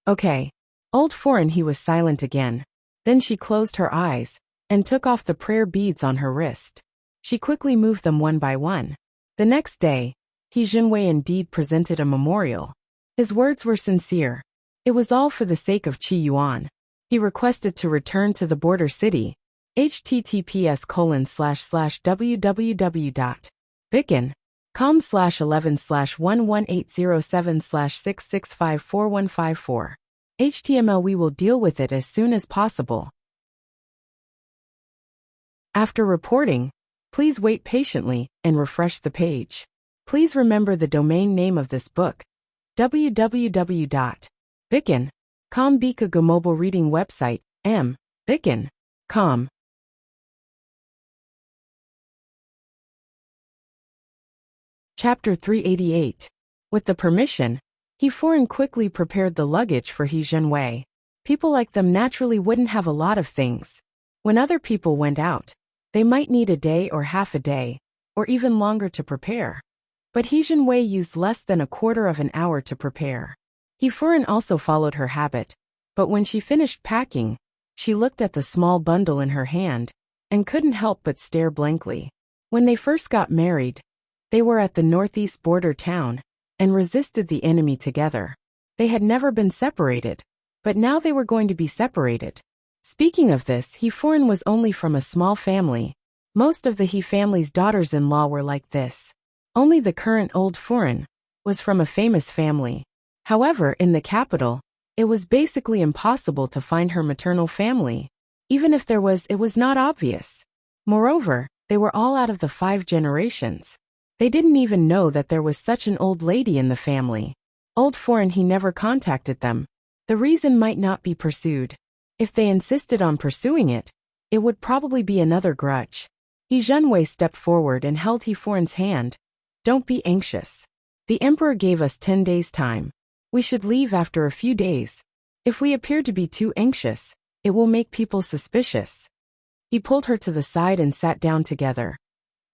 Speaker 1: Okay. Old Foreign he was silent again. Then she closed her eyes, and took off the prayer beads on her wrist. She quickly moved them one by one. The next day, He Jinwei indeed presented a memorial. His words were sincere. It was all for the sake of Qi Yuan. He requested to return to the border city. https://www.bicken.com/11/11807/6654154. HTML We will deal with it as soon as possible. After reporting, please wait patiently and refresh the page. Please remember the domain name of this book: www.bicken.com. Bikaga mobile reading website, bicken.com. Chapter 388. With the permission, He Foreign quickly prepared the luggage for He Zhenwei. People like them naturally wouldn't have a lot of things. When other people went out, they might need a day or half a day, or even longer to prepare. But He Zhenwei used less than a quarter of an hour to prepare. He Foreign also followed her habit, but when she finished packing, she looked at the small bundle in her hand, and couldn't help but stare blankly. When they first got married, they were at the northeast border town, and resisted the enemy together. They had never been separated, but now they were going to be separated. Speaking of this, He Foreign was only from a small family. Most of the He family's daughters-in-law were like this. Only the current Old Foreign was from a famous family. However, in the capital, it was basically impossible to find her maternal family. Even if there was, it was not obvious. Moreover, they were all out of the 5 generations. They didn't even know that there was such an old lady in the family. Old Foreign he never contacted them. The reason might not be pursued. If they insisted on pursuing it, it would probably be another grudge. He Zhenwei stepped forward and held He Foreign's hand. Don't be anxious. The emperor gave us 10 days' time. We should leave after a few days. If we appear to be too anxious, it will make people suspicious. He pulled her to the side and sat down together.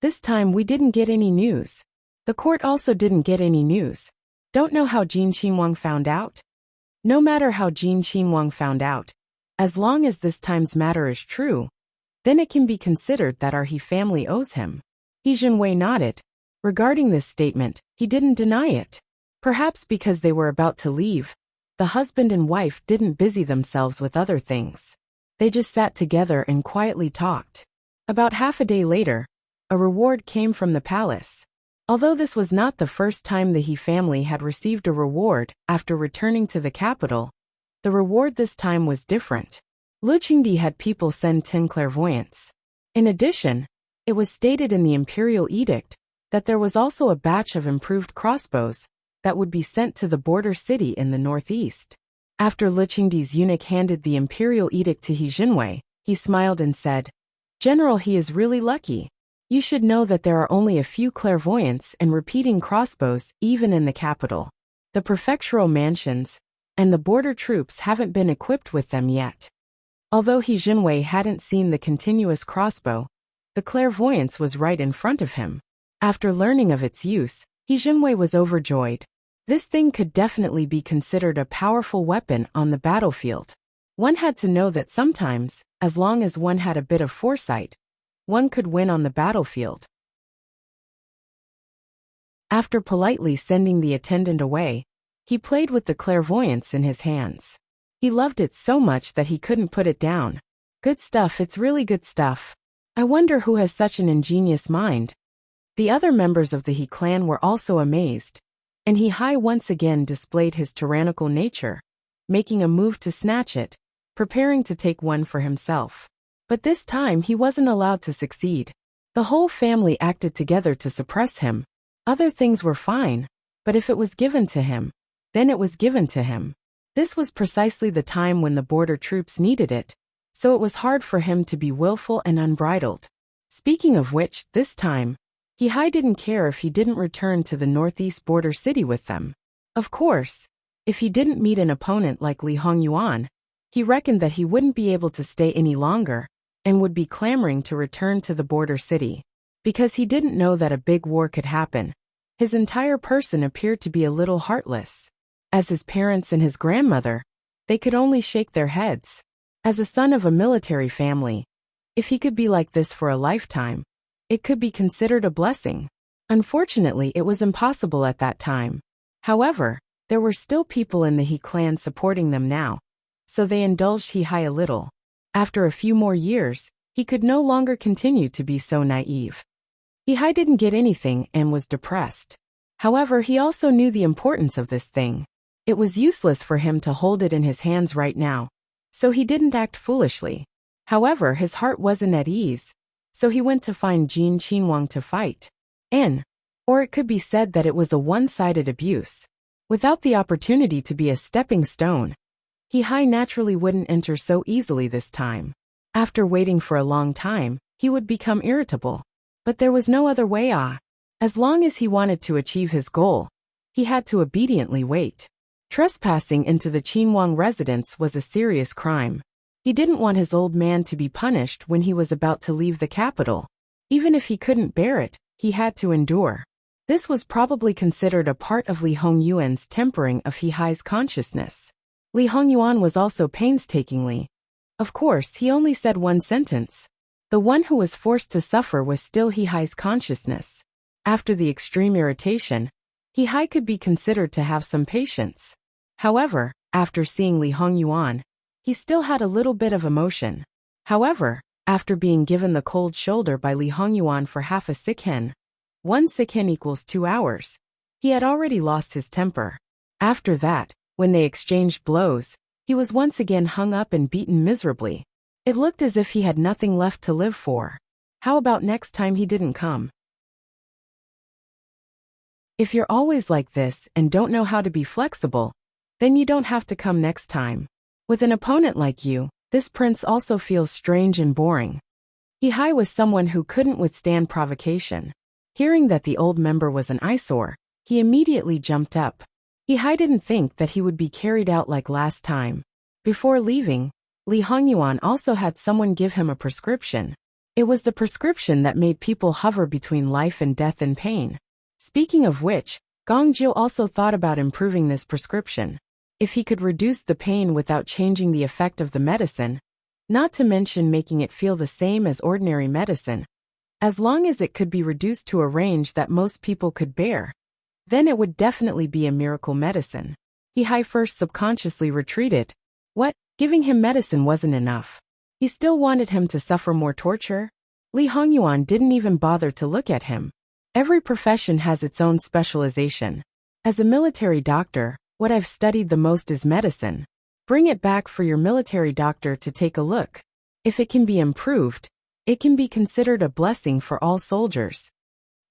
Speaker 1: This time we didn't get any news. The court also didn't get any news. Don't know how Jin Qinhuang found out? No matter how Jin Qinhuang found out, as long as this time's matter is true, then it can be considered that our He family owes him. He Zhenwei nodded. Regarding this statement, he didn't deny it. Perhaps because they were about to leave, The husband and wife didn't busy themselves with other things. They just sat together and quietly talked. About half a day later, a reward came from the palace. Although this was not the first time the He family had received a reward after returning to the capital, the reward this time was different. Lu Qingdi had people send 10 clairvoyants. In addition, it was stated in the imperial edict that there was also a batch of improved crossbows that would be sent to the border city in the northeast. After Lu Qingdi's eunuch handed the imperial edict to He Jinwei, he smiled and said, "General, he is really lucky. You should know that there are only a few clairvoyants and repeating crossbows even in the capital. The prefectural mansions and the border troops haven't been equipped with them yet." Although He Jinwei hadn't seen the continuous crossbow, the clairvoyance was right in front of him. After learning of its use, He Jinwei was overjoyed. This thing could definitely be considered a powerful weapon on the battlefield. One had to know that sometimes, as long as one had a bit of foresight, one could win on the battlefield. After politely sending the attendant away, he played with the clairvoyance in his hands. He loved it so much that he couldn't put it down. Good stuff, it's really good stuff. I wonder who has such an ingenious mind. The other members of the He clan were also amazed, and He Hai once again displayed his tyrannical nature, making a move to snatch it, preparing to take one for himself. But this time he wasn't allowed to succeed. The whole family acted together to suppress him. Other things were fine, but if it was given to him, then it was given to him. This was precisely the time when the border troops needed it, so it was hard for him to be willful and unbridled. Speaking of which, this time, He Hai didn't care if he didn't return to the northeast border city with them. Of course, if he didn't meet an opponent like Li Hongyuan, he reckoned that he wouldn't be able to stay any longer and would be clamoring to return to the border city. Because he didn't know that a big war could happen, his entire person appeared to be a little heartless. As his parents and his grandmother, they could only shake their heads. As a son of a military family, if he could be like this for a lifetime, it could be considered a blessing. Unfortunately, it was impossible at that time. However, there were still people in the He clan supporting them now, so they indulged He Hai a little. After a few more years, he could no longer continue to be so naive. He Hai didn't get anything and was depressed. However, he also knew the importance of this thing. It was useless for him to hold it in his hands right now, so he didn't act foolishly. However, his heart wasn't at ease, so he went to find Jin Qinhuang to fight. Or it could be said that it was a one-sided abuse. Without the opportunity to be a stepping stone, He Hai naturally wouldn't enter so easily this time. After waiting for a long time, he would become irritable. But there was no other way. As long as he wanted to achieve his goal, he had to obediently wait. Trespassing into the Qinhuang residence was a serious crime. He didn't want his old man to be punished when he was about to leave the capital. Even if he couldn't bear it, he had to endure. This was probably considered a part of Li Hongyuan's tempering of He Hai's consciousness. Li Hongyuan was also painstakingly. Of course, he only said one sentence. The one who was forced to suffer was still He Hai's consciousness. After the extreme irritation, He Hai could be considered to have some patience. However, after seeing Li Hongyuan, he still had a little bit of emotion. However, after being given the cold shoulder by Li Hongyuan for half a sikhen, 1 sikhen equals 2 hours, he had already lost his temper. After that, when they exchanged blows, he was once again hung up and beaten miserably. It looked as if he had nothing left to live for. How about next time he didn't come? If you're always like this and don't know how to be flexible, then you don't have to come next time. With an opponent like you, this prince also feels strange and boring. He Hai was someone who couldn't withstand provocation. Hearing that the old member was an eyesore, he immediately jumped up. He Hai didn't think that he would be carried out like last time. Before leaving, Li Hongyuan also had someone give him a prescription. It was the prescription that made people hover between life and death and pain. Speaking of which, Gong Jiu also thought about improving this prescription. If he could reduce the pain without changing the effect of the medicine, not to mention making it feel the same as ordinary medicine, as long as it could be reduced to a range that most people could bear, then it would definitely be a miracle medicine. He Hai first subconsciously retreated. What? Giving him medicine wasn't enough. He still wanted him to suffer more torture? Li Hongyuan didn't even bother to look at him. Every profession has its own specialization. As a military doctor, what I've studied the most is medicine. Bring it back for your military doctor to take a look. If it can be improved, it can be considered a blessing for all soldiers.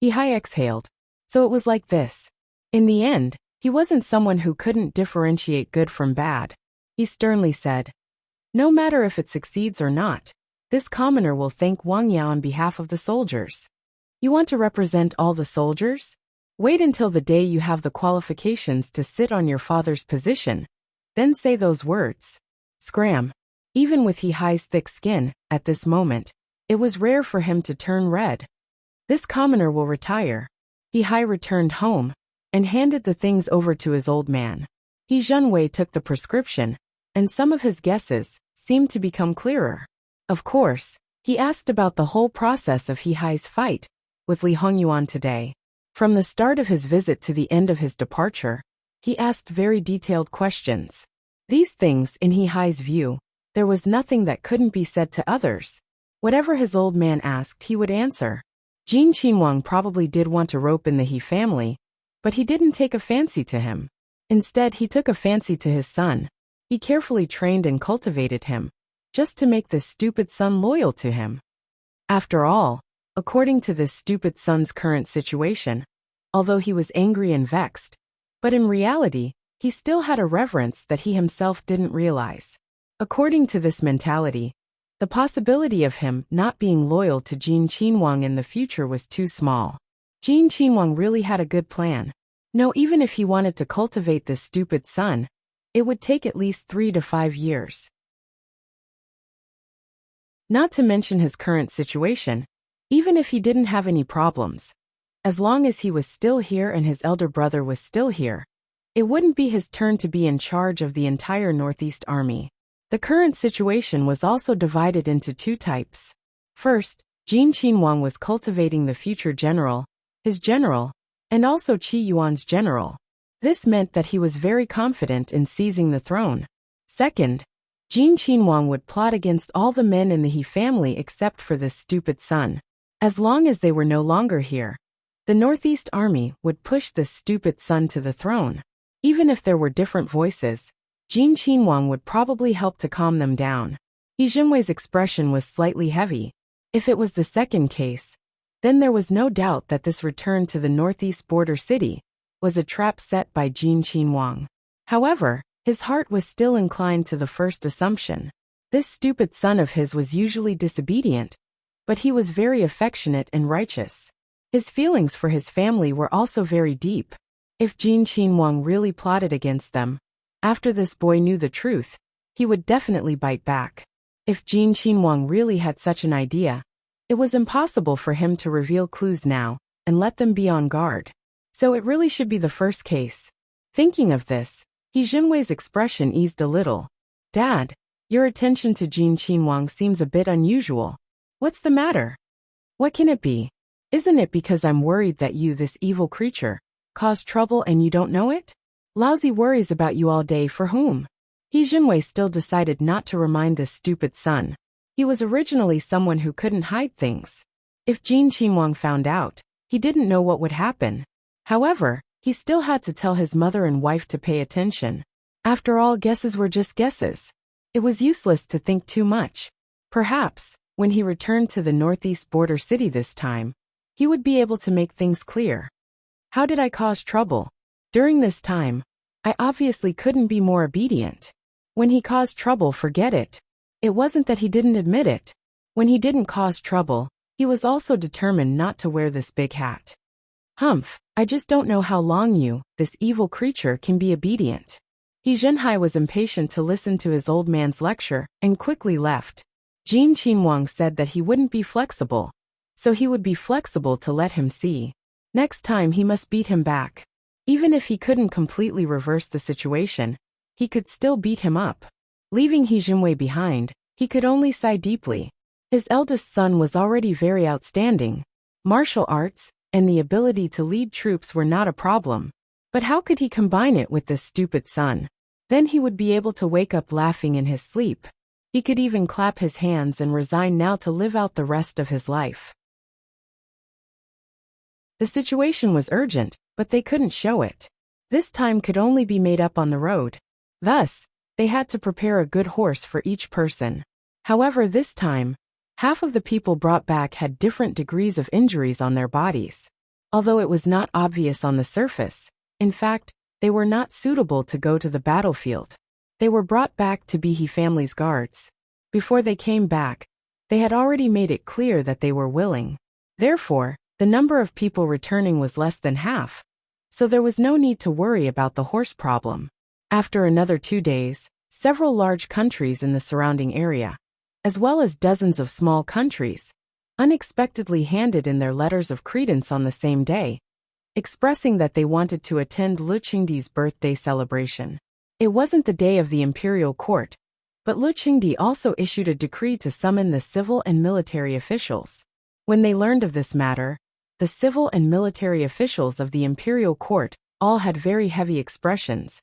Speaker 1: He Hai exhaled. So it was like this. In the end, he wasn't someone who couldn't differentiate good from bad. He sternly said, "No matter if it succeeds or not, this commoner will thank Wang Yao on behalf of the soldiers." You want to represent all the soldiers? Wait until the day you have the qualifications to sit on your father's position. Then say those words. Scram. Even with He Hai's thick skin, at this moment, it was rare for him to turn red. This commoner will retire. He Hai returned home and handed the things over to his old man. He Zhenwei took the prescription, and some of his guesses seemed to become clearer. Of course, he asked about the whole process of He Hai's fight with Li Hongyuan today. From the start of his visit to the end of his departure, he asked very detailed questions. These things, in He Hai's view, there was nothing that couldn't be said to others. Whatever his old man asked, he would answer. Jin Qinhuang probably did want a rope in the He family, but he didn't take a fancy to him. Instead, he took a fancy to his son. He carefully trained and cultivated him, just to make this stupid son loyal to him. After all, according to this stupid son's current situation, although he was angry and vexed, but in reality, he still had a reverence that he himself didn't realize. According to this mentality, the possibility of him not being loyal to Jin Qinhuang in the future was too small. Jin Qinhuang really had a good plan. No, even if he wanted to cultivate this stupid son, it would take at least 3 to 5 years. Not to mention his current situation, even if he didn't have any problems, as long as he was still here and his elder brother was still here, it wouldn't be his turn to be in charge of the entire Northeast Army. The current situation was also divided into 2 types. First, Jin Qinhuang was cultivating the future general, his general, and also Qi Yuan's general. This meant that he was very confident in seizing the throne. Second, Jin Qinhuang would plot against all the men in the He family except for this stupid son. As long as they were no longer here, the Northeast Army would push this stupid son to the throne. Even if there were different voices, Jin Qinhuang would probably help to calm them down. He Zhenwei's expression was slightly heavy. If it was the second case, then there was no doubt that this return to the Northeast border city was a trap set by Jin Qinhuang. However, his heart was still inclined to the first assumption. This stupid son of his was usually disobedient, but he was very affectionate and righteous. His feelings for his family were also very deep. If Jin Qinhuang really plotted against them, after this boy knew the truth, he would definitely bite back. If Jin Qinhuang really had such an idea, it was impossible for him to reveal clues now and let them be on guard. So it really should be the first case. Thinking of this, He Zhenwei's expression eased a little. Dad, your attention to Jin Qinhuang seems a bit unusual. What's the matter? What can it be? Isn't it because I'm worried that you, this evil creature, caused trouble and you don't know it? Lousy worries about you all day for whom? He Zhenwei still decided not to remind this stupid son. He was originally someone who couldn't hide things. If Jin Qinhuang found out, he didn't know what would happen. However, he still had to tell his mother and wife to pay attention. After all, guesses were just guesses. It was useless to think too much. Perhaps, when he returned to the Northeast border city this time, he would be able to make things clear. How did I cause trouble? During this time, I obviously couldn't be more obedient. When he caused trouble, forget it. It wasn't that he didn't admit it. When he didn't cause trouble, he was also determined not to wear this big hat. Humph, I just don't know how long you, this evil creature, can be obedient. He Zhenhai was impatient to listen to his old man's lecture and quickly left. Jin Qinhuang said that he wouldn't be flexible, so he would be flexible to let him see. Next time he must beat him back. Even if he couldn't completely reverse the situation, he could still beat him up. Leaving He Zhenwei behind, he could only sigh deeply. His eldest son was already very outstanding. Martial arts and the ability to lead troops were not a problem. But how could he combine it with this stupid son? Then he would be able to wake up laughing in his sleep. He could even clap his hands and resign now to live out the rest of his life. The situation was urgent, but they couldn't show it. This time could only be made up on the road. Thus, they had to prepare a good horse for each person. However, this time, half of the people brought back had different degrees of injuries on their bodies. Although it was not obvious on the surface, in fact, they were not suitable to go to the battlefield. They were brought back to be he family's guards. Before they came back, they had already made it clear that they were willing. Therefore, the number of people returning was less than half, so there was no need to worry about the horse problem. After another 2 days, several large countries in the surrounding area, as well as dozens of small countries, unexpectedly handed in their letters of credence on the same day, expressing that they wanted to attend Lu Qingdi's birthday celebration. It wasn't the day of the imperial court, but Lu Qingdi also issued a decree to summon the civil and military officials. When they learned of this matter, the civil and military officials of the imperial court all had very heavy expressions,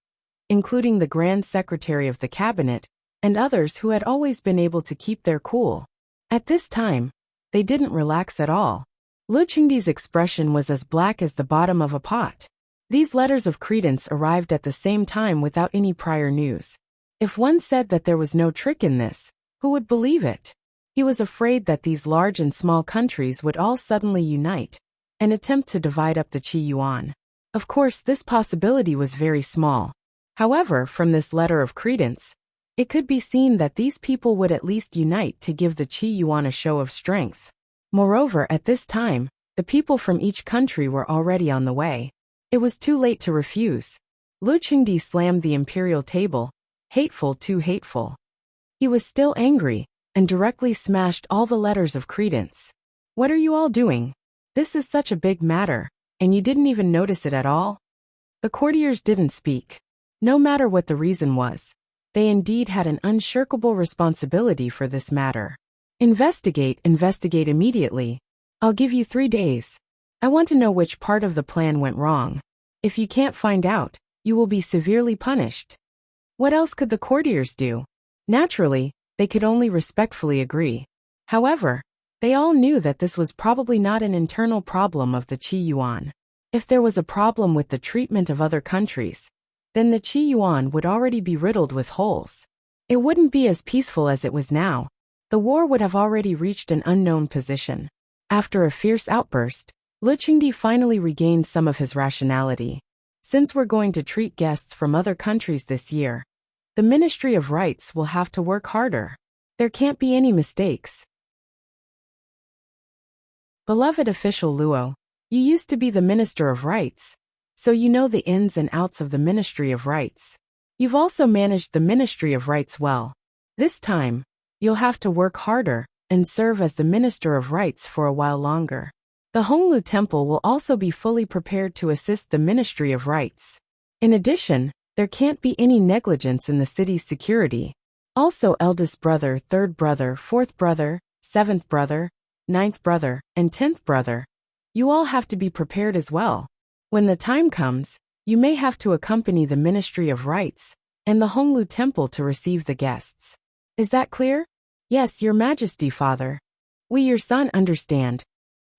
Speaker 1: including the Grand Secretary of the Cabinet and others who had always been able to keep their cool. At this time, they didn't relax at all. Lu Qingdi's expression was as black as the bottom of a pot. These letters of credence arrived at the same time without any prior news. If one said that there was no trick in this, who would believe it? He was afraid that these large and small countries would all suddenly unite and attempt to divide up the Qi Yuan. Of course, this possibility was very small. However, from this letter of credence, it could be seen that these people would at least unite to give the Qi Yuan a show of strength. Moreover, at this time, the people from each country were already on the way. It was too late to refuse. Lu Qingdi slammed the imperial table, hateful, too hateful. He was still angry, and directly smashed all the letters of credence. What are you all doing? This is such a big matter, and you didn't even notice it at all? The courtiers didn't speak. No matter what the reason was, they indeed had an unshirkable responsibility for this matter. Investigate immediately. I'll give you 3 days. I want to know which part of the plan went wrong. If you can't find out, you will be severely punished. What else could the courtiers do? Naturally, they could only respectfully agree. However, they all knew that this was probably not an internal problem of the Qi Yuan. If there was a problem with the treatment of other countries, then the Qi Yuan would already be riddled with holes. It wouldn't be as peaceful as it was now. The war would have already reached an unknown position. After a fierce outburst, Lu Qingdi finally regained some of his rationality. Since we're going to treat guests from other countries this year, the Ministry of Rights will have to work harder. There can't be any mistakes. Beloved official Luo, you used to be the Minister of Rights, so you know the ins and outs of the Ministry of Rights. You've also managed the Ministry of Rights well. This time, you'll have to work harder and serve as the Minister of Rights for a while longer. The Honglu Temple will also be fully prepared to assist the Ministry of Rights. In addition, there can't be any negligence in the city's security. Also, eldest brother, third brother, fourth brother, seventh brother, ninth brother, and 10th brother. You all have to be prepared as well. When the time comes, you may have to accompany the Ministry of Rights and the Honglu Temple to receive the guests. Is that clear? Yes, Your Majesty, Father. We, your son, understand.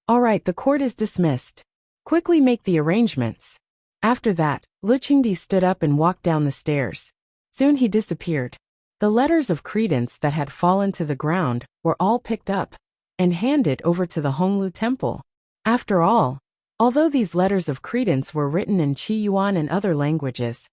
Speaker 1: All right, the court is dismissed. Quickly make the arrangements. After that, Lu Qingdi stood up and walked down the stairs. Soon he disappeared. The letters of credence that had fallen to the ground were all picked up and handed over to the Honglu Temple. After all, although these letters of credence were written in Qi Yuan and other languages,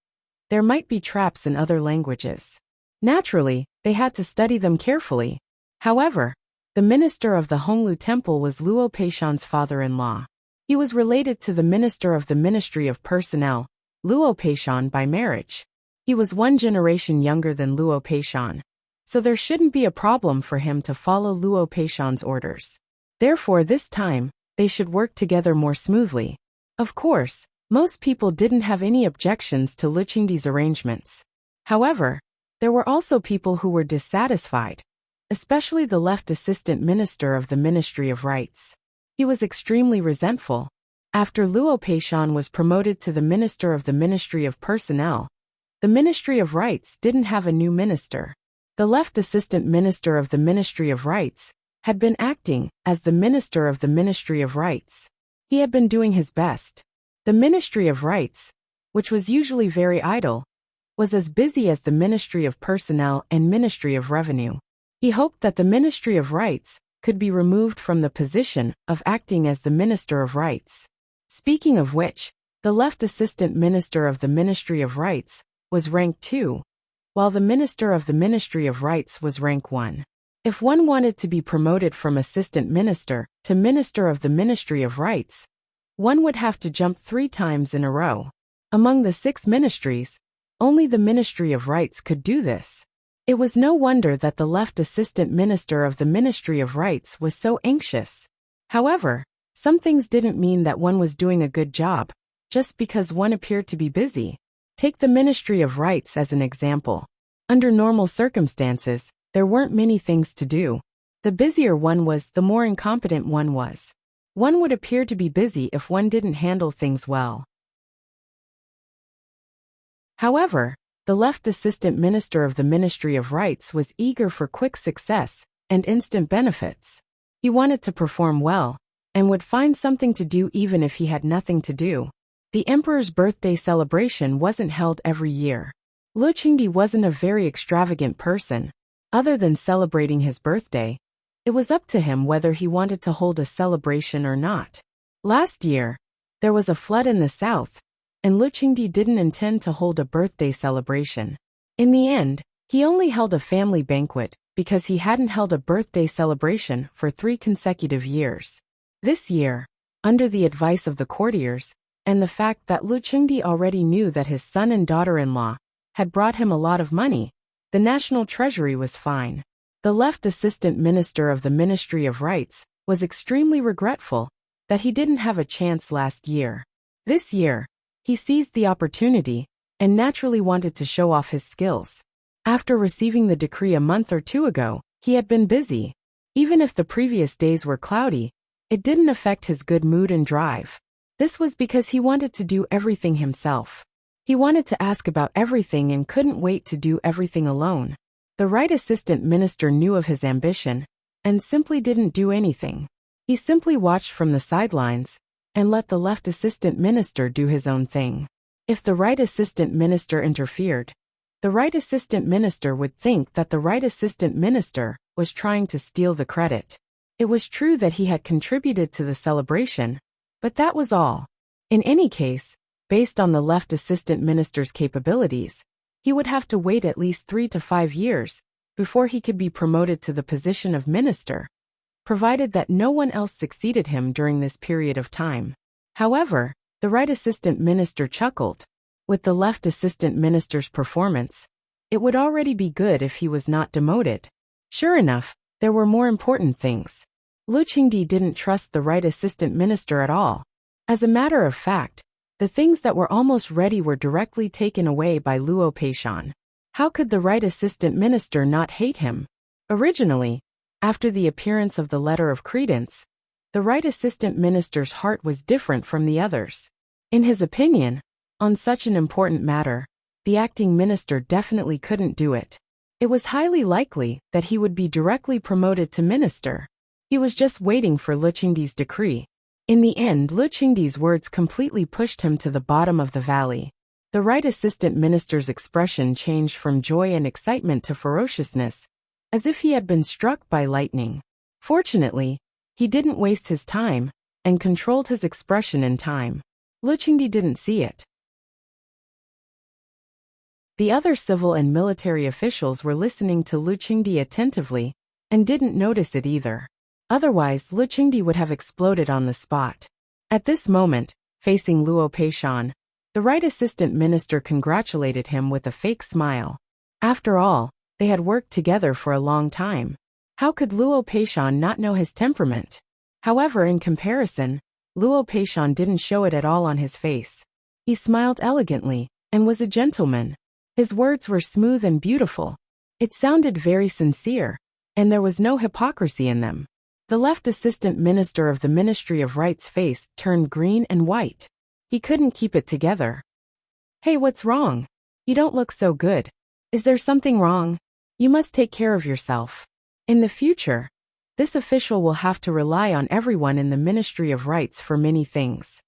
Speaker 1: there might be traps in other languages. Naturally, they had to study them carefully. However, the minister of the Honglu Temple was Luo Peishan's father-in-law. He was related to the minister of the Ministry of Personnel, Luo Peishan, by marriage. He was 1 generation younger than Luo Peishan, so there shouldn't be a problem for him to follow Luo Peishan's orders. Therefore, this time, they should work together more smoothly. Of course, most people didn't have any objections to Lu Qingdi's arrangements. However, there were also people who were dissatisfied, especially the left assistant minister of the Ministry of Rights. He was extremely resentful. After Luo Peishan was promoted to the Minister of the Ministry of Personnel, the Ministry of Rights didn't have a new minister. The left Assistant Minister of the Ministry of Rights had been acting as the Minister of the Ministry of Rights. He had been doing his best. The Ministry of Rights, which was usually very idle, was as busy as the Ministry of Personnel and Ministry of Revenue. He hoped that the Ministry of Rights could be removed from the position of acting as the Minister of Rights. Speaking of which, the left Assistant Minister of the Ministry of Rights was rank 2, while the Minister of the Ministry of Rights was rank 1. If one wanted to be promoted from Assistant Minister to Minister of the Ministry of Rights, one would have to jump 3 times in a row. Among the 6 ministries, only the Ministry of Rights could do this. It was no wonder that the left Assistant Minister of the Ministry of Rights was so anxious. However, some things didn't mean that one was doing a good job, just because one appeared to be busy. Take the Ministry of Rights as an example. Under normal circumstances, there weren't many things to do. The busier one was, the more incompetent one was. One would appear to be busy if one didn't handle things well. However, the left Assistant Minister of the Ministry of Rights was eager for quick success and instant benefits. He wanted to perform well, and would find something to do even if he had nothing to do. The emperor's birthday celebration wasn't held every year. Lu Qingdi wasn't a very extravagant person. Other than celebrating his birthday, it was up to him whether he wanted to hold a celebration or not. Last year, there was a flood in the south, and Lu Qingdi didn't intend to hold a birthday celebration. In the end, he only held a family banquet because he hadn't held a birthday celebration for 3 consecutive years. This year, under the advice of the courtiers, and the fact that Lu Qingdi already knew that his son and daughter-in-law had brought him a lot of money, the national treasury was fine. The left Assistant Minister of the Ministry of Rights was extremely regretful that he didn't have a chance last year. This year, he seized the opportunity and naturally wanted to show off his skills. After receiving the decree a month or 2 ago, he had been busy. Even if the previous days were cloudy, it didn't affect his good mood and drive. This was because he wanted to do everything himself. He wanted to ask about everything and couldn't wait to do everything alone. The right Assistant Minister knew of his ambition and simply didn't do anything. He simply watched from the sidelines and let the left Assistant Minister do his own thing. If the right Assistant Minister interfered, the right Assistant Minister would think that the right Assistant Minister was trying to steal the credit. It was true that he had contributed to the celebration, but that was all. In any case, based on the left Assistant Minister's capabilities, he would have to wait at least 3 to 5 years before he could be promoted to the position of minister, provided that no one else succeeded him during this period of time. However, the right Assistant Minister chuckled. With the left Assistant Minister's performance, it would already be good if he was not demoted. Sure enough, there were more important things. Lu Qingdi didn't trust the right Assistant Minister at all. As a matter of fact, the things that were almost ready were directly taken away by Luo Peishan. How could the right Assistant Minister not hate him? Originally, after the appearance of the letter of credence, the right Assistant Minister's heart was different from the others. In his opinion, on such an important matter, the acting minister definitely couldn't do it. It was highly likely that he would be directly promoted to minister. He was just waiting for Lu Qingdi's decree. In the end, Lu Qingdi's words completely pushed him to the bottom of the valley. The right Assistant Minister's expression changed from joy and excitement to ferociousness, as if he had been struck by lightning. Fortunately, he didn't waste his time and controlled his expression in time. Lu Qingdi didn't see it. The other civil and military officials were listening to Lu Qingdi attentively and didn't notice it either. Otherwise, Lu Qingdi would have exploded on the spot. At this moment, facing Luo Peishan, the right Assistant Minister congratulated him with a fake smile. After all, they had worked together for a long time. How could Luo Peishan not know his temperament? However, in comparison, Luo Peishan didn't show it at all on his face. He smiled elegantly and was a gentleman. His words were smooth and beautiful. It sounded very sincere, and there was no hypocrisy in them. The left assistant minister of the Ministry of Right's face turned green and white. He couldn't keep it together. Hey, what's wrong? You don't look so good. Is there something wrong? You must take care of yourself. In the future, this official will have to rely on everyone in the Ministry of Rights for many things.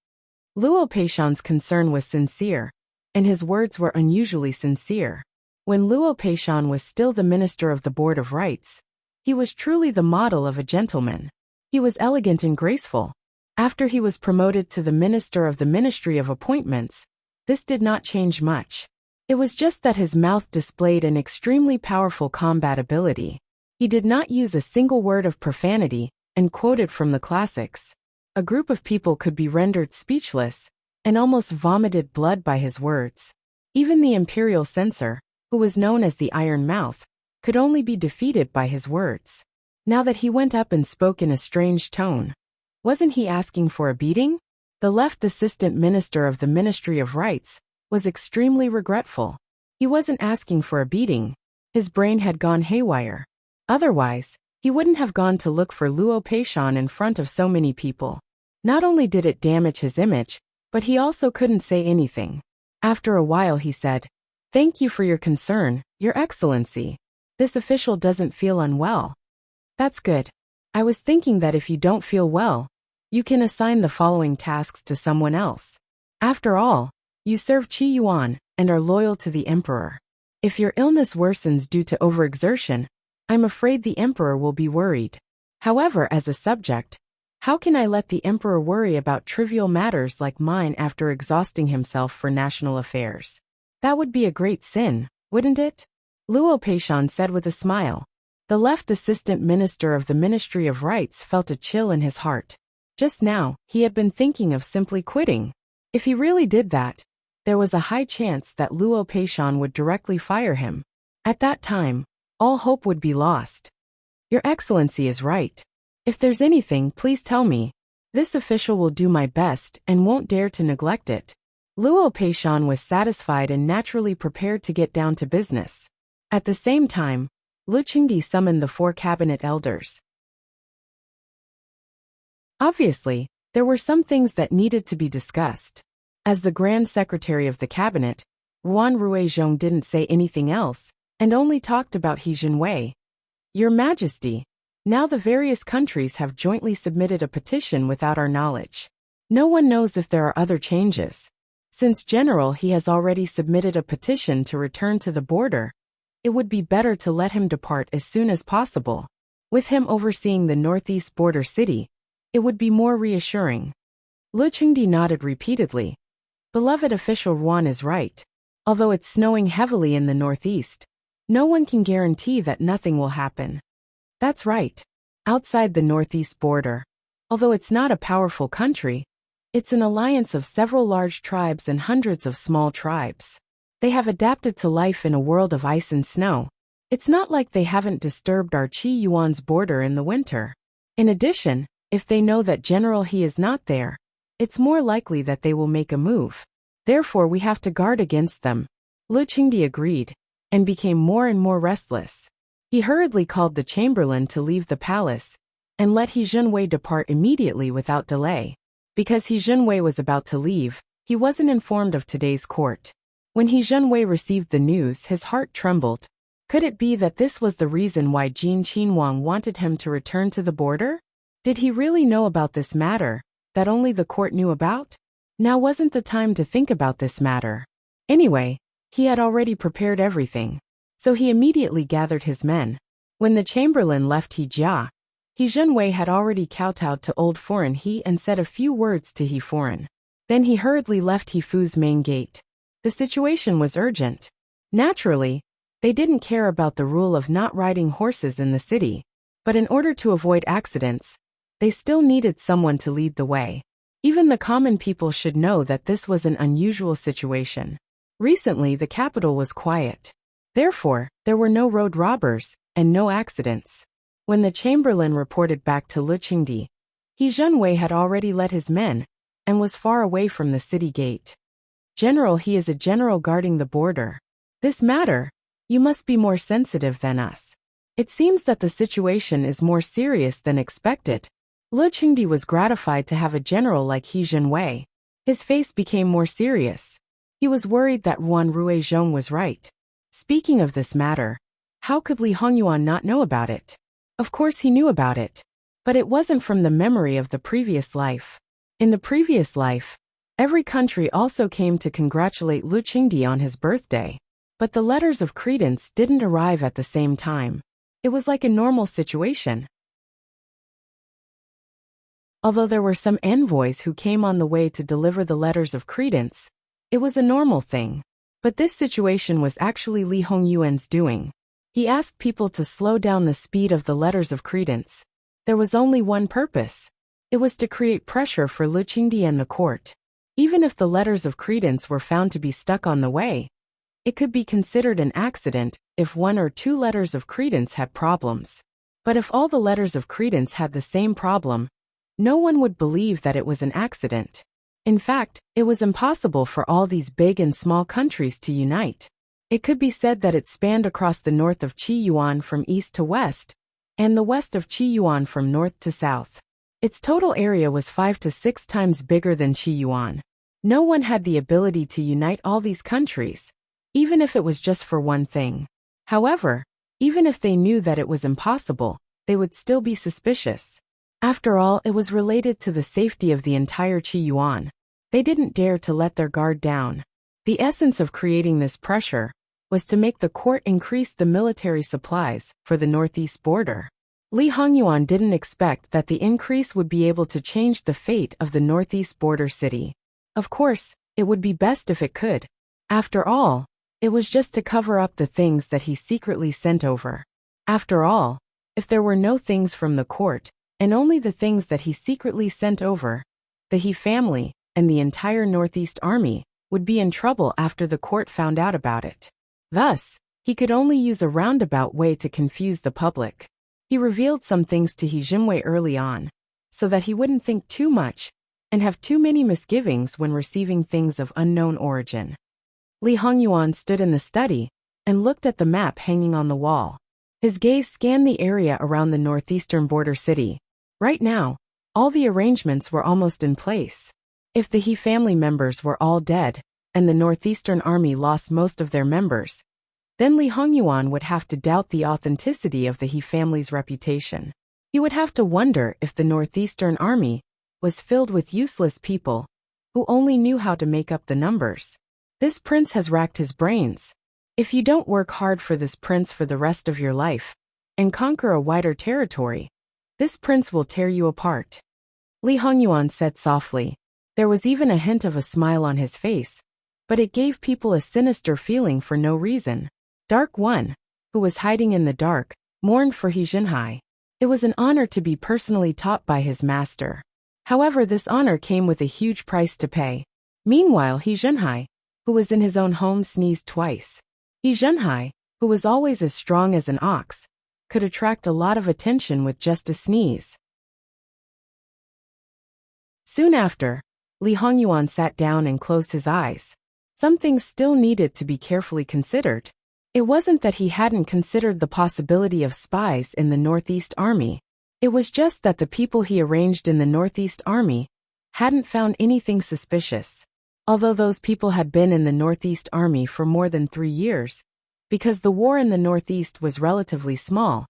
Speaker 1: Luo Peishan's concern was sincere, and his words were unusually sincere. When Luo Peishan was still the minister of the Board of Rights, he was truly the model of a gentleman. He was elegant and graceful. After he was promoted to the minister of the Ministry of Appointments, this did not change much. It was just that his mouth displayed an extremely powerful combat ability. He did not use a single word of profanity, and quoted from the classics. A group of people could be rendered speechless, and almost vomited blood by his words. Even the imperial censor, who was known as the Iron Mouth, could only be defeated by his words. Now that he went up and spoke in a strange tone, wasn't he asking for a beating? The left assistant minister of the Ministry of Rights was extremely regretful. He wasn't asking for a beating. His brain had gone haywire. Otherwise, he wouldn't have gone to look for Luo Peishan in front of so many people. Not only did it damage his image, but he also couldn't say anything. After a while he said, "Thank you for your concern, Your Excellency. This official doesn't feel unwell." "That's good. I was thinking that if you don't feel well, you can assign the following tasks to someone else. After all, you serve Qi Yuan and are loyal to the emperor. If your illness worsens due to overexertion, I'm afraid the emperor will be worried. However, as a subject, how can I let the emperor worry about trivial matters like mine after exhausting himself for national affairs? That would be a great sin, wouldn't it?" Luo Peishan said with a smile. The left assistant minister of the Ministry of Rights felt a chill in his heart. Just now, he had been thinking of simply quitting. If he really did that, there was a high chance that Luo Peishan would directly fire him. At that time, all hope would be lost. "Your Excellency is right. If there's anything, please tell me. This official will do my best and won't dare to neglect it." Luo Peishan was satisfied and naturally prepared to get down to business. At the same time, Lu Qingdi summoned the 4 cabinet elders. Obviously, there were some things that needed to be discussed. As the Grand Secretary of the Cabinet, Ruan Ruizhong didn't say anything else, and only talked about He Jinwei. "Your Majesty, now the various countries have jointly submitted a petition without our knowledge. No one knows if there are other changes. Since General He has already submitted a petition to return to the border, it would be better to let him depart as soon as possible. With him overseeing the northeast border city, it would be more reassuring." Lu Qingdi nodded repeatedly. Beloved official Ruan is right. Although it's snowing heavily in the northeast, no one can guarantee that nothing will happen. That's right. Outside the northeast border, although it's not a powerful country, it's an alliance of several large tribes and hundreds of small tribes. They have adapted to life in a world of ice and snow. It's not like they haven't disturbed our Qi Yuan's border in the winter. In addition, if they know that General He is not there, it's more likely that they will make a move. Therefore we have to guard against them. Lu Qingdi agreed, and became more and more restless. He hurriedly called the chamberlain to leave the palace, and let He Jinwei depart immediately without delay. Because He Jinwei was about to leave, he wasn't informed of today's court. When He Jinwei received the news, his heart trembled. Could it be that this was the reason why Jin Qinhuang wanted him to return to the border? Did he really know about this matter, that only the court knew about? Now wasn't the time to think about this matter. Anyway, he had already prepared everything. So he immediately gathered his men. When the chamberlain left Hijia, He Jinwei had already kowtowed to Old Foreign He and said a few words to He Foreign. Then he hurriedly left He Fu's main gate. The situation was urgent. Naturally, they didn't care about the rule of not riding horses in the city, but in order to avoid accidents, they still needed someone to lead the way. Even the common people should know that this was an unusual situation. Recently the capital was quiet. Therefore, there were no road robbers, and no accidents. When the chamberlain reported back to Lu Qingdi, He Jinwei had already led his men, and was far away from the city gate. "General, he is a general guarding the border. This matter, you must be more sensitive than us. It seems that the situation is more serious than expected. Lu Qingdi was gratified to have a general like He Jinwei. His face became more serious. He was worried that Ruan Ruizhong was right. Speaking of this matter, how could Li Hongyuan not know about it? Of course he knew about it. But it wasn't from the memory of the previous life. In the previous life, every country also came to congratulate Lu Qingdi on his birthday. But the letters of credence didn't arrive at the same time. It was like a normal situation. Although there were some envoys who came on the way to deliver the letters of credence, it was a normal thing. But this situation was actually Li Hongyuan's doing. He asked people to slow down the speed of the letters of credence. There was only one purpose. It was to create pressure for Lu Qingdi and the court. Even if the letters of credence were found to be stuck on the way, it could be considered an accident if one or two letters of credence had problems. But if all the letters of credence had the same problem, no one would believe that it was an accident. In fact, it was impossible for all these big and small countries to unite. It could be said that it spanned across the north of Qiyuan from east to west, and the west of Qiyuan from north to south. Its total area was 5 to 6 times bigger than Qiyuan. No one had the ability to unite all these countries, even if it was just for one thing. However, even if they knew that it was impossible, they would still be suspicious. After all, it was related to the safety of the entire Qiyuan. They didn't dare to let their guard down. The essence of creating this pressure was to make the court increase the military supplies for the northeast border. Li Hongyuan didn't expect that the increase would be able to change the fate of the northeast border city. Of course, it would be best if it could. After all, it was just to cover up the things that he secretly sent over. After all, if there were no things from the court, and only the things that he secretly sent over, the He family and the entire Northeast Army would be in trouble after the court found out about it. Thus, he could only use a roundabout way to confuse the public. He revealed some things to He Jinwei early on, so that he wouldn't think too much and have too many misgivings when receiving things of unknown origin. Li Hongyuan stood in the study and looked at the map hanging on the wall. His gaze scanned the area around the northeastern border city. Right now, all the arrangements were almost in place. If the He family members were all dead, and the Northeastern Army lost most of their members, then Li Hongyuan would have to doubt the authenticity of the He family's reputation. He would have to wonder if the Northeastern Army was filled with useless people who only knew how to make up the numbers. This prince has racked his brains. If you don't work hard for this prince for the rest of your life and conquer a wider territory, this prince will tear you apart. Li Hongyuan said softly. There was even a hint of a smile on his face, but it gave people a sinister feeling for no reason. Dark One, who was hiding in the dark, mourned for He Jinhai. It was an honor to be personally taught by his master. However, this honor came with a huge price to pay. Meanwhile, He Jinhai, who was in his own home, sneezed twice. He Jinhai, who was always as strong as an ox, could attract a lot of attention with just a sneeze. Soon after, Li Hongyuan sat down and closed his eyes. Some things still needed to be carefully considered. It wasn't that he hadn't considered the possibility of spies in the Northeast Army. It was just that the people he arranged in the Northeast Army hadn't found anything suspicious. Although those people had been in the Northeast Army for more than 3 years, because the war in the Northeast was relatively small,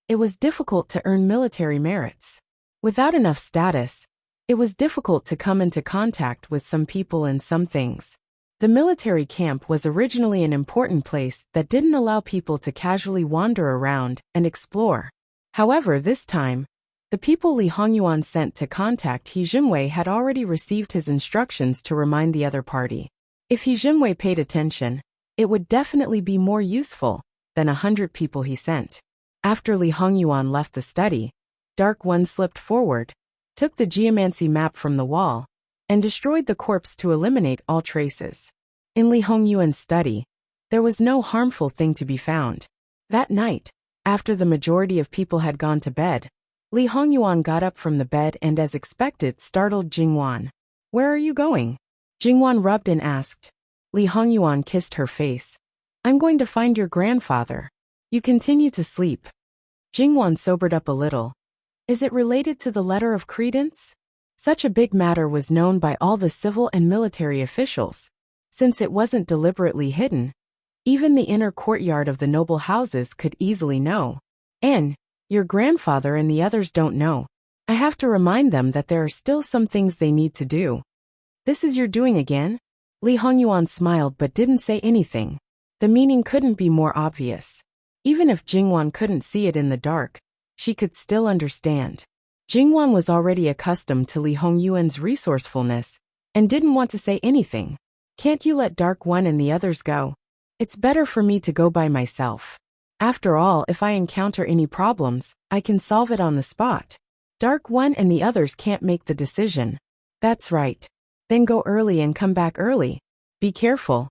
Speaker 1: it was difficult to earn military merits. Without enough status, it was difficult to come into contact with some people and some things. The military camp was originally an important place that didn't allow people to casually wander around and explore. However, this time, the people Li Hongyuan sent to contact He Jinwei had already received his instructions to remind the other party. If He Jinwei paid attention, it would definitely be more useful than 100 people he sent. After Li Hongyuan left the study, Dark One slipped forward, took the geomancy map from the wall, and destroyed the corpse to eliminate all traces. In Li Hongyuan's study, there was no harmful thing to be found. That night, after the majority of people had gone to bed, Li Hongyuan got up from the bed and, as expected, startled Jingwan. "Where are you going?" Jingwan rubbed and asked. Li Hongyuan kissed her face. "I'm going to find your grandfather. You continue to sleep. Jingwan sobered up a little. Is it related to the letter of credence? Such a big matter was known by all the civil and military officials. Since it wasn't deliberately hidden, even the inner courtyard of the noble houses could easily know. And your grandfather and the others don't know. I have to remind them that there are still some things they need to do. This is your doing again? Li Hongyuan smiled but didn't say anything. The meaning couldn't be more obvious. Even if Jingwan couldn't see it in the dark, she could still understand. Jingwan was already accustomed to Li Hongyuan's resourcefulness and didn't want to say anything. Can't you let Dark One and the others go? It's better for me to go by myself. After all, if I encounter any problems, I can solve it on the spot. Dark One and the others can't make the decision. That's right. Then go early and come back early. Be careful.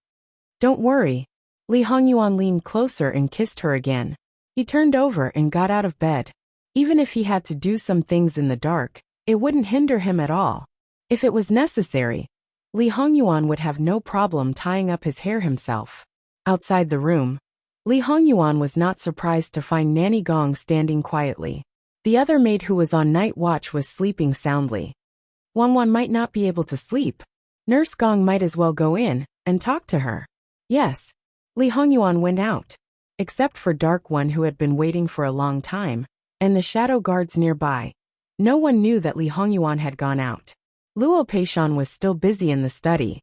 Speaker 1: Don't worry. Li Hongyuan leaned closer and kissed her again. He turned over and got out of bed. Even if he had to do some things in the dark, it wouldn't hinder him at all. If it was necessary, Li Hongyuan would have no problem tying up his hair himself. Outside the room, Li Hongyuan was not surprised to find Nanny Gong standing quietly. The other maid who was on night watch was sleeping soundly. Wanwan might not be able to sleep. Nurse Gong might as well go in and talk to her. Yes. Li Hongyuan went out. Except for Dark One who had been waiting for a long time, and the shadow guards nearby. No one knew that Li Hongyuan had gone out. Luo Peishan was still busy in the study.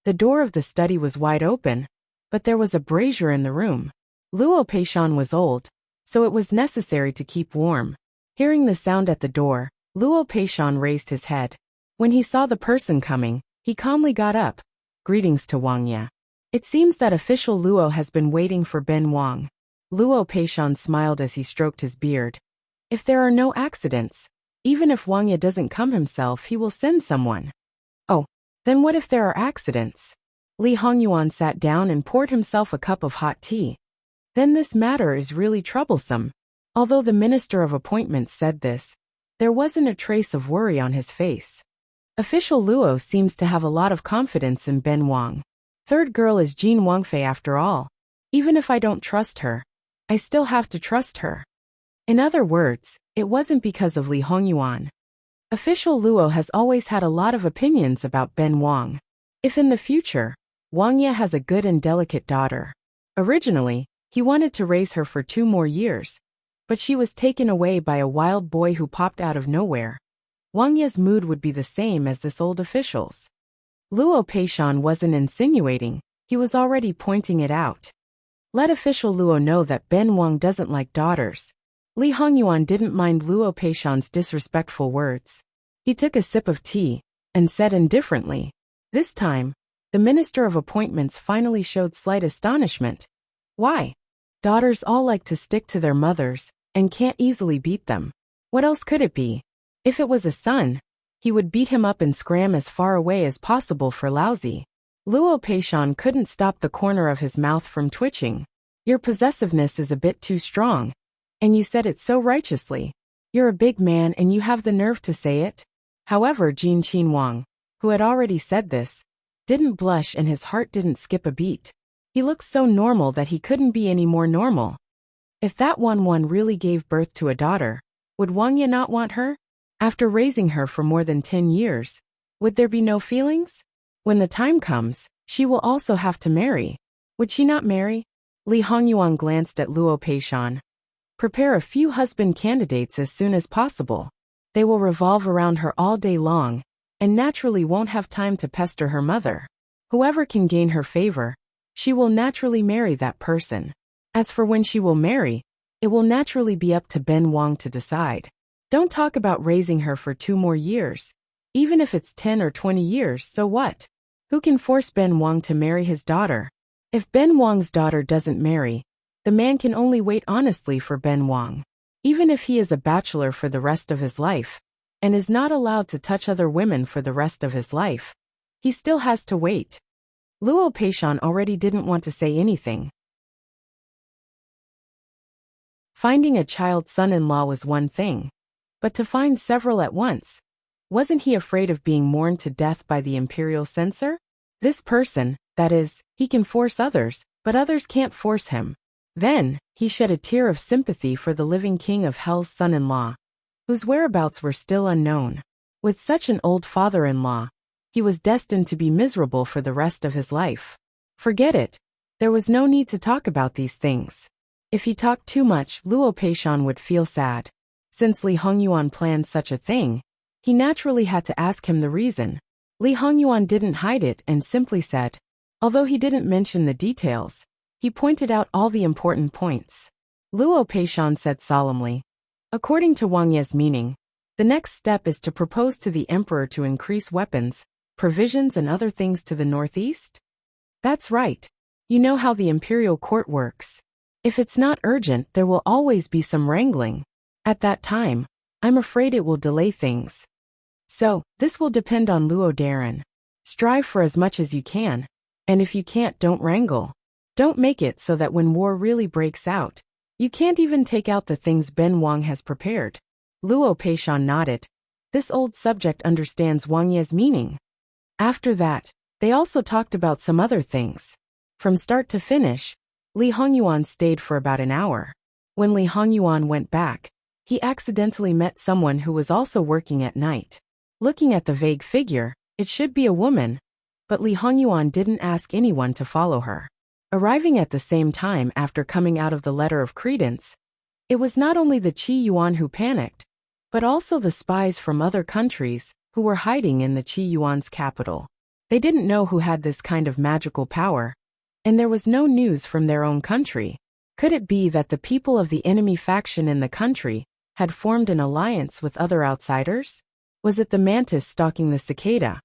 Speaker 1: The door of the study was wide open, but there was a brazier in the room. Luo Peishan was old, so it was necessary to keep warm. Hearing the sound at the door, Luo Peishan raised his head. When he saw the person coming, he calmly got up. Greetings to Wang Ye. It seems that official Luo has been waiting for Ben Wang. Luo Peishan smiled as he stroked his beard. If there are no accidents, even if Wang Ye doesn't come himself, he will send someone. Oh, then what if there are accidents? Li Hongyuan sat down and poured himself a cup of hot tea. Then this matter is really troublesome. Although the Minister of Appointments said this, there wasn't a trace of worry on his face. Official Luo seems to have a lot of confidence in Ben Wang. Third girl is Jean Wangfei after all. Even if I don't trust her, I still have to trust her. In other words, it wasn't because of Li Hongyuan. Official Luo has always had a lot of opinions about Ben Wang. If in the future, Wang Ye has a good and delicate daughter. Originally, he wanted to raise her for 2 more years, but she was taken away by a wild boy who popped out of nowhere. Wang Ye's mood would be the same as this old official's. Luo Peishan wasn't insinuating, he was already pointing it out. Let official Luo know that Ben Wang doesn't like daughters. Li Hongyuan didn't mind Luo Peishan's disrespectful words. He took a sip of tea and said indifferently. This time, the Minister of Appointments finally showed slight astonishment. Why? Daughters all like to stick to their mothers and can't easily beat them. What else could it be? If it was a son, he would beat him up and scram as far away as possible for lousy. Luo Peishan couldn't stop the corner of his mouth from twitching. Your possessiveness is a bit too strong. And you said it so righteously. You're a big man and you have the nerve to say it. However, Jin Qin Wang, who had already said this, didn't blush and his heart didn't skip a beat. He looked so normal that he couldn't be any more normal. If that Wanwan really gave birth to a daughter, would Wang Ye not want her? After raising her for more than 10 years, would there be no feelings? When the time comes, she will also have to marry. Would she not marry? Li Hongyuan glanced at Luo Peishan. Prepare a few husband candidates as soon as possible. They will revolve around her all day long, and naturally won't have time to pester her mother. Whoever can gain her favor, she will naturally marry that person. As for when she will marry, it will naturally be up to Ben Wang to decide. Don't talk about raising her for 2 more years. Even if it's 10 or 20 years, so what? Who can force Ben Wang to marry his daughter? If Ben Wang's daughter doesn't marry, the man can only wait honestly for Ben Wang. Even if he is a bachelor for the rest of his life, and is not allowed to touch other women for the rest of his life, he still has to wait. Luo Peishan already didn't want to say anything. Finding a child son-in-law was one thing, but to find several at once, wasn't he afraid of being mourned to death by the imperial censor? This person, that is, he can force others, but others can't force him. Then, he shed a tear of sympathy for the living king of Hell's son-in-law, whose whereabouts were still unknown. With such an old father-in-law, he was destined to be miserable for the rest of his life. Forget it. There was no need to talk about these things. If he talked too much, Luo Peishan would feel sad. Since Li Hongyuan planned such a thing, he naturally had to ask him the reason. Li Hongyuan didn't hide it and simply said. Although he didn't mention the details, he pointed out all the important points. Luo Peishan said solemnly. According to Wang Ye's meaning, the next step is to propose to the emperor to increase weapons, provisions and other things to the northeast? That's right. You know how the imperial court works. If it's not urgent, there will always be some wrangling. At that time, I'm afraid it will delay things. So, this will depend on Luo Daran. Strive for as much as you can, and if you can't, don't wrangle. Don't make it so that when war really breaks out, you can't even take out the things Ben Wang has prepared. Luo Peishan nodded. This old subject understands Wang Ye's meaning. After that, they also talked about some other things. From start to finish, Li Hongyuan stayed for about an hour. When Li Hongyuan went back, he accidentally met someone who was also working at night. Looking at the vague figure, it should be a woman, but Li Hongyuan didn't ask anyone to follow her. Arriving at the same time after coming out of the letter of credence, it was not only the Qi Yuan who panicked, but also the spies from other countries who were hiding in the Qi Yuan's capital. They didn't know who had this kind of magical power, and there was no news from their own country. Could it be that the people of the enemy faction in the country had formed an alliance with other outsiders? Was it the mantis stalking the cicada,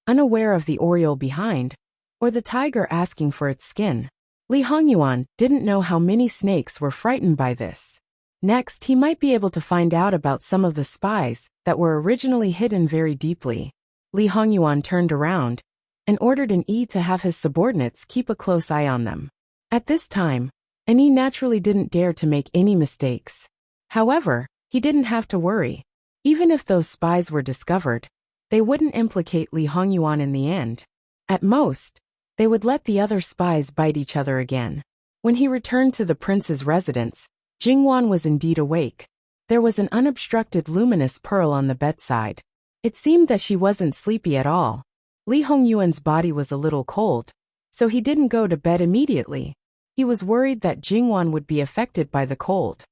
Speaker 1: unaware of the oriole behind, or the tiger asking for its skin? Li Hongyuan didn't know how many snakes were frightened by this. Next, he might be able to find out about some of the spies that were originally hidden very deeply. Li Hongyuan turned around and ordered an Yi to have his subordinates keep a close eye on them. At this time, an Yi naturally didn't dare to make any mistakes. However, he didn't have to worry. Even if those spies were discovered, they wouldn't implicate Li Hongyuan in the end. At most, they would let the other spies bite each other again. When he returned to the prince's residence, Jingwan was indeed awake. There was an unobstructed luminous pearl on the bedside. It seemed that she wasn't sleepy at all. Li Hongyuan's body was a little cold, so he didn't go to bed immediately. He was worried that Jingwan would be affected by the cold.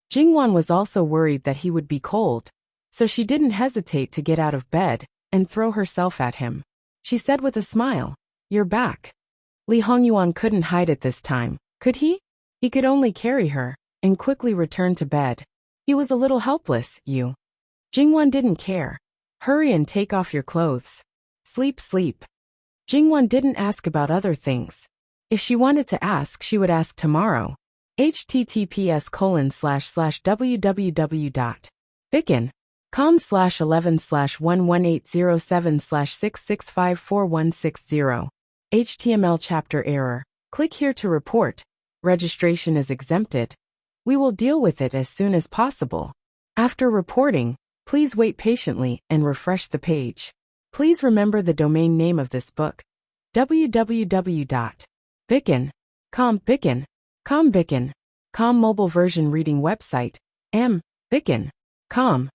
Speaker 1: Jingwan was also worried that he would be cold, so she didn't hesitate to get out of bed and throw herself at him. She said with a smile, "You're back." Li Hongyuan couldn't hide it this time, could he? He could only carry her and quickly return to bed. He was a little helpless, you. Jingwan didn't care. Hurry and take off your clothes. Sleep, sleep. Jingwan didn't ask about other things. If she wanted to ask, she would ask tomorrow. https://www.bicken.com/11/11807/6654160. HTML chapter error. Click here to report. Registration is exempted. We will deal with it as soon as possible. After reporting, please wait patiently and refresh the page. Please remember the domain name of this book. www.bicken.com Bicken.com mobile version reading website. Bicken.com.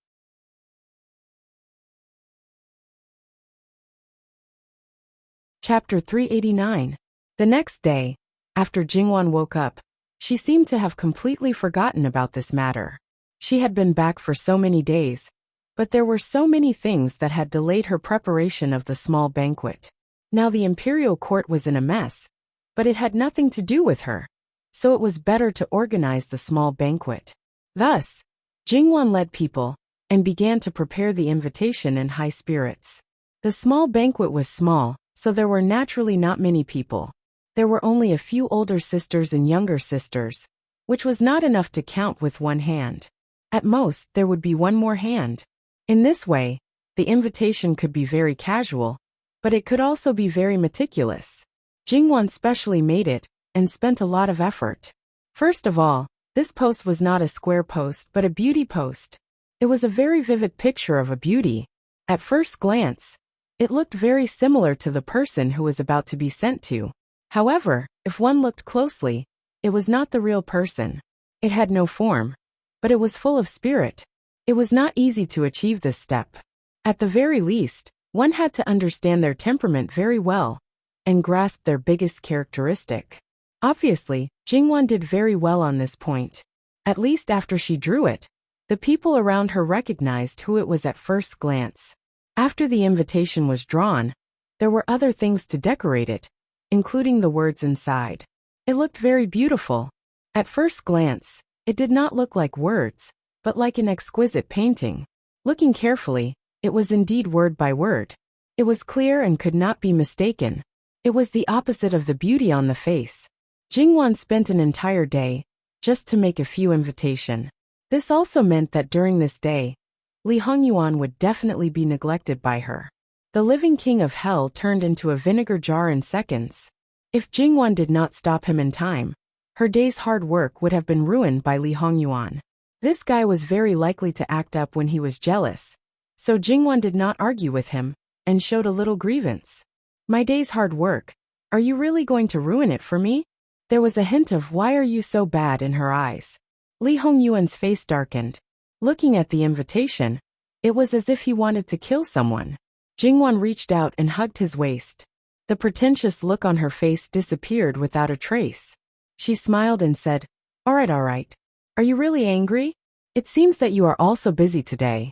Speaker 1: Chapter 389. The next day, after Jingwan woke up, she seemed to have completely forgotten about this matter. She had been back for so many days, but there were so many things that had delayed her preparation of the small banquet. Now the imperial court was in a mess, but it had nothing to do with her, so it was better to organize the small banquet. Thus, Jingwan led people and began to prepare the invitation in high spirits. The small banquet was small, so there were naturally not many people. There were only a few older sisters and younger sisters, which was not enough to count with one hand. At most, there would be one more hand. In this way, the invitation could be very casual, but it could also be very meticulous. Jingwan specially made it and spent a lot of effort. First of all, this post was not a square post but a beauty post. It was a very vivid picture of a beauty. At first glance, it looked very similar to the person who was about to be sent to. However, if one looked closely, it was not the real person. It had no form, but it was full of spirit. It was not easy to achieve this step. At the very least, one had to understand their temperament very well and grasp their biggest characteristic. Obviously, Jingwan did very well on this point. At least after she drew it, the people around her recognized who it was at first glance. After the invitation was drawn, there were other things to decorate it, including the words inside. It looked very beautiful. At first glance, it did not look like words, but like an exquisite painting. Looking carefully, it was indeed word by word. It was clear and could not be mistaken. It was the opposite of the beauty on the face. Jingwan spent an entire day just to make a few invitation. This also meant that during this day, Li Hongyuan would definitely be neglected by her. The living king of hell turned into a vinegar jar in seconds. If Jingwan did not stop him in time, her day's hard work would have been ruined by Li Hongyuan. This guy was very likely to act up when he was jealous, so Jingwan did not argue with him and showed a little grievance. My day's hard work, are you really going to ruin it for me? There was a hint of why are you so bad in her eyes. Li Hongyuan's face darkened. Looking at the invitation, it was as if he wanted to kill someone. Jingwan reached out and hugged his waist. The pretentious look on her face disappeared without a trace. She smiled and said, all right. Are you really angry? It seems that you are also busy today.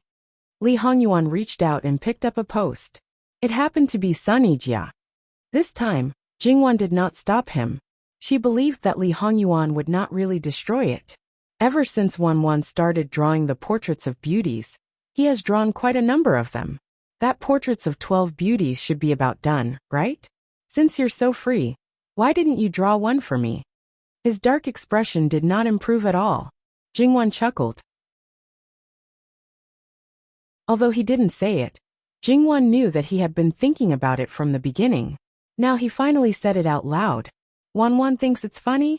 Speaker 1: Li Hongyuan reached out and picked up a post. It happened to be Sun Yijia. This time, Jingwan did not stop him. She believed that Li Hongyuan would not really destroy it. Ever since Wanwan started drawing the portraits of beauties, he has drawn quite a number of them. That portraits of 12 beauties should be about done, right? Since you're so free, why didn't you draw one for me? His dark expression did not improve at all. Jingwan chuckled. Although he didn't say it, Jingwan knew that he had been thinking about it from the beginning. Now he finally said it out loud. Wanwan thinks it's funny?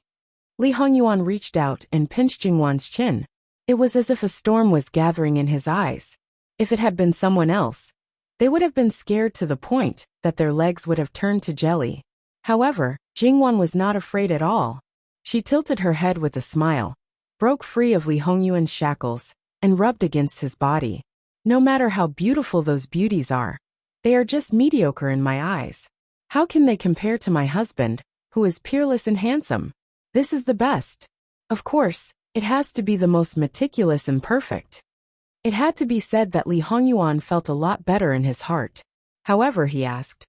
Speaker 1: Li Hongyuan reached out and pinched Jingwan's chin. It was as if a storm was gathering in his eyes. If it had been someone else, they would have been scared to the point that their legs would have turned to jelly. However, Jingwan was not afraid at all. She tilted her head with a smile, broke free of Li Hongyuan's shackles, and rubbed against his body. No matter how beautiful those beauties are, they are just mediocre in my eyes. How can they compare to my husband, who is peerless and handsome? This is the best. Of course, it has to be the most meticulous and perfect. It had to be said that Li Hongyuan felt a lot better in his heart. However, he asked,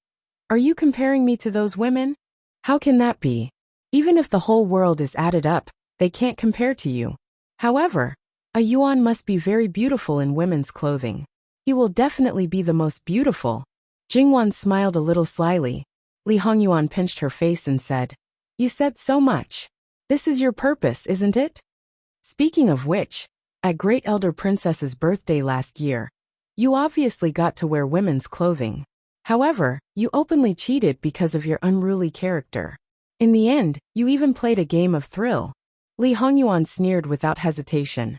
Speaker 1: are you comparing me to those women? How can that be? Even if the whole world is added up, they can't compare to you. However, a Yuan must be very beautiful in women's clothing. He will definitely be the most beautiful. Jingwan smiled a little slyly. Li Hongyuan pinched her face and said, you said so much. This is your purpose, isn't it? Speaking of which, at Great Elder Princess's birthday last year, you obviously got to wear women's clothing. However, you openly cheated because of your unruly character. In the end, you even played a game of thrill. Li Hongyuan sneered without hesitation.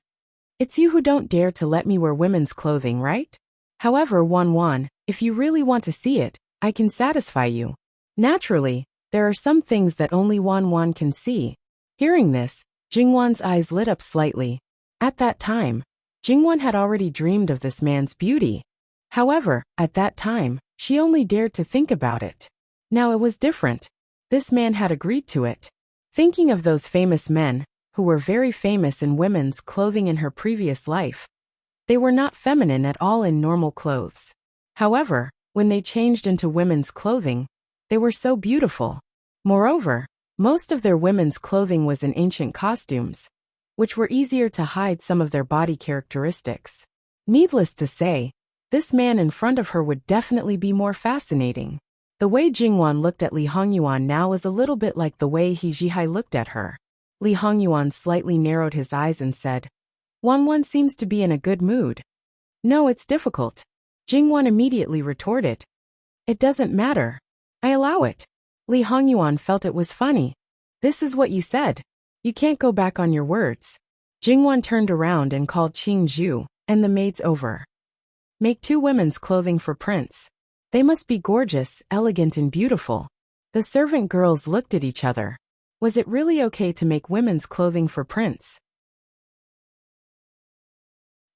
Speaker 1: It's you who don't dare to let me wear women's clothing, right? However, Wanwan, if you really want to see it, I can satisfy you. Naturally, there are some things that only Wanwan can see. Hearing this, Jingwan's eyes lit up slightly. At that time, Jingwan had already dreamed of this man's beauty. However, at that time, she only dared to think about it. Now it was different. This man had agreed to it. Thinking of those famous men, who were very famous in women's clothing in her previous life, they were not feminine at all in normal clothes. However, when they changed into women's clothing, they were so beautiful. Moreover, most of their women's clothing was in ancient costumes, which were easier to hide some of their body characteristics. Needless to say, this man in front of her would definitely be more fascinating. The way Jingwan looked at Li Hongyuan now was a little bit like the way He Jihai looked at her. Li Hongyuan slightly narrowed his eyes and said, Wanwan seems to be in a good mood. No, it's difficult. Jingwan immediately retorted. It doesn't matter. I allow it. Li Hongyuan felt it was funny. This is what you said. You can't go back on your words. Jingwan turned around and called Qing Zhu and the maids over. Make 2 women's clothing for Prince. They must be gorgeous, elegant and beautiful. The servant girls looked at each other. Was it really okay to make women's clothing for Prince?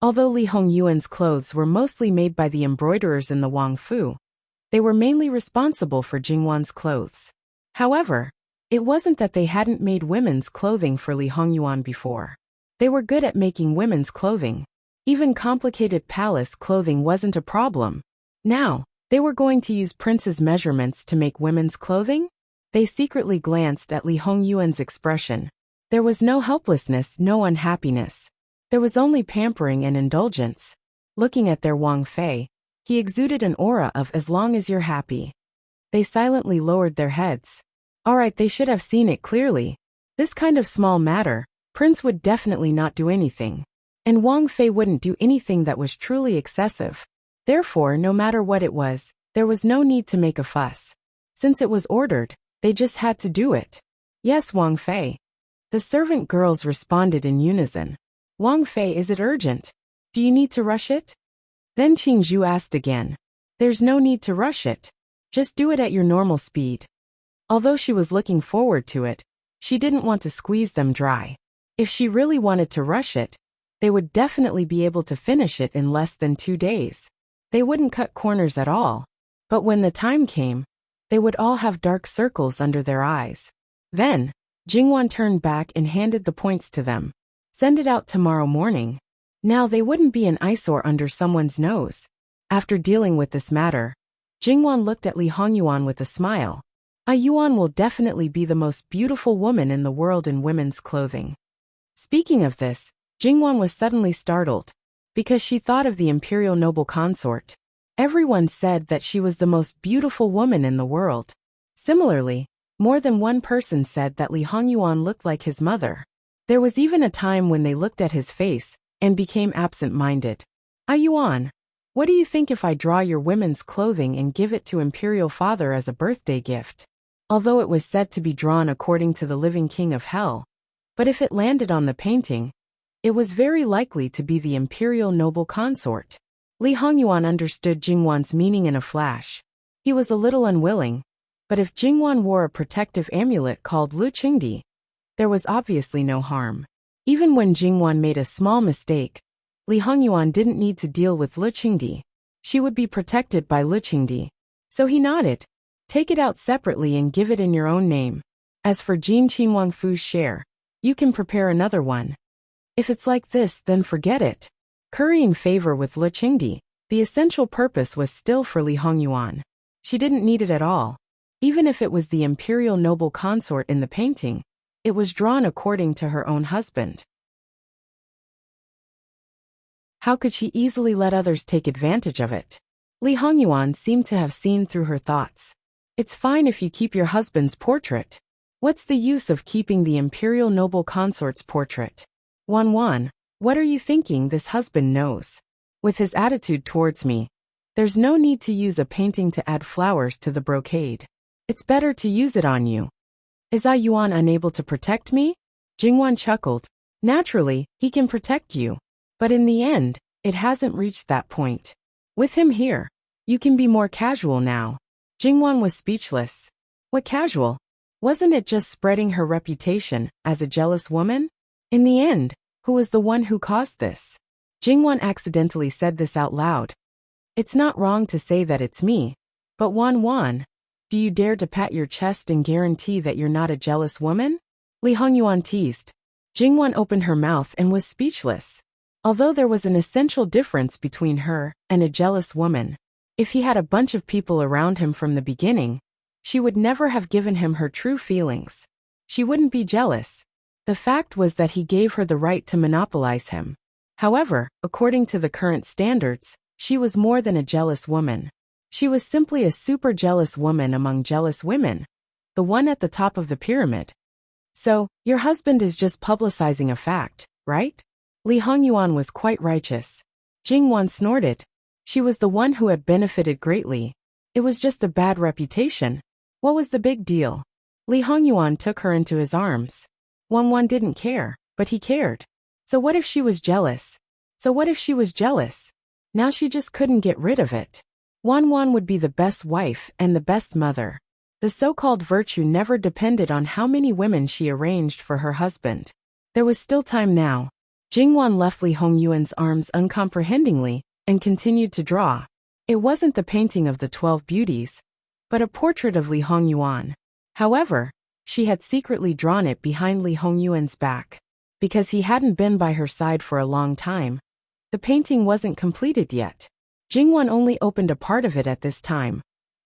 Speaker 1: Although Li Hongyuan's clothes were mostly made by the embroiderers in the Wang Fu, they were mainly responsible for Jingwan's clothes. However, it wasn't that they hadn't made women's clothing for Li Hongyuan before. They were good at making women's clothing. Even complicated palace clothing wasn't a problem. Now, they were going to use Prince's measurements to make women's clothing? They secretly glanced at Li Hongyuan's expression. There was no helplessness, no unhappiness. There was only pampering and indulgence. Looking at their Wang Fei, he exuded an aura of as long as you're happy. They silently lowered their heads. Alright, they should have seen it clearly. This kind of small matter, Prince would definitely not do anything. And Wang Fei wouldn't do anything that was truly excessive. Therefore, no matter what it was, there was no need to make a fuss. Since it was ordered, they just had to do it. Yes, Wang Fei. The servant girls responded in unison. Wang Fei, is it urgent? Do you need to rush it? Then Qingzhu asked again. There's no need to rush it. Just do it at your normal speed. Although she was looking forward to it, she didn't want to squeeze them dry. If she really wanted to rush it, they would definitely be able to finish it in less than 2 days. They wouldn't cut corners at all. But when the time came, they would all have dark circles under their eyes. Then, Jingwan turned back and handed the points to them. Send it out tomorrow morning. Now they wouldn't be an eyesore under someone's nose. After dealing with this matter, Jingwan looked at Li Hongyuan with a smile. Yuan will definitely be the most beautiful woman in the world in women's clothing. Speaking of this, Jingwan was suddenly startled, because she thought of the imperial noble consort. Everyone said that she was the most beautiful woman in the world. Similarly, more than one person said that Li Hongyuan looked like his mother. There was even a time when they looked at his face and became absent-minded. Yuan, what do you think if I draw your women's clothing and give it to Imperial Father as a birthday gift? Although it was said to be drawn according to the living king of hell, but if it landed on the painting, it was very likely to be the imperial noble consort. Li Hongyuan understood Jingwan's meaning in a flash. He was a little unwilling, but if Jingwan wore a protective amulet called Lu Qingdi, there was obviously no harm. Even when Jingwan made a small mistake, Li Hongyuan didn't need to deal with Lu Qingdi. She would be protected by Lu Qingdi. So he nodded. Take it out separately and give it in your own name. As for Jin Qin Fu's share, you can prepare another one. If it's like this, then forget it. Currying favor with Lu Qingdi, the essential purpose was still for Li Hongyuan. She didn't need it at all. Even if it was the imperial noble consort in the painting, it was drawn according to her own husband. How could she easily let others take advantage of it? Li Hongyuan seemed to have seen through her thoughts. It's fine if you keep your husband's portrait. What's the use of keeping the imperial noble consort's portrait? Wan, what are you thinking? This husband knows. With his attitude towards me, there's no need to use a painting to add flowers to the brocade. It's better to use it on you. Is Yuan unable to protect me? Jingwan chuckled. Naturally, he can protect you. But in the end, it hasn't reached that point. With him here, you can be more casual now. Jingwan was speechless. What casual? Wasn't it just spreading her reputation as a jealous woman? In the end, who was the one who caused this? Jingwan accidentally said this out loud. It's not wrong to say that it's me. But Wan, do you dare to pat your chest and guarantee that you're not a jealous woman? Li Hongyuan teased. Jingwan opened her mouth and was speechless. Although there was an essential difference between her and a jealous woman, if he had a bunch of people around him from the beginning, she would never have given him her true feelings. She wouldn't be jealous. The fact was that he gave her the right to monopolize him. However, according to the current standards, she was more than a jealous woman. She was simply a super jealous woman among jealous women, the one at the top of the pyramid. So, your husband is just publicizing a fact, right? Li Hongyuan was quite righteous. Jingwan snorted. She was the one who had benefited greatly. It was just a bad reputation. What was the big deal? Li Hongyuan took her into his arms. Wan didn't care, but he cared. So what if she was jealous? Now she just couldn't get rid of it. Wan would be the best wife and the best mother. The so-called virtue never depended on how many women she arranged for her husband. There was still time now. Jingwan left Li Hongyuan's arms uncomprehendingly and continued to draw. It wasn't the painting of the 12 beauties, but a portrait of Li Hongyuan. However, she had secretly drawn it behind Li Hongyuan's back. Because he hadn't been by her side for a long time, the painting wasn't completed yet. Jingwan only opened a part of it at this time,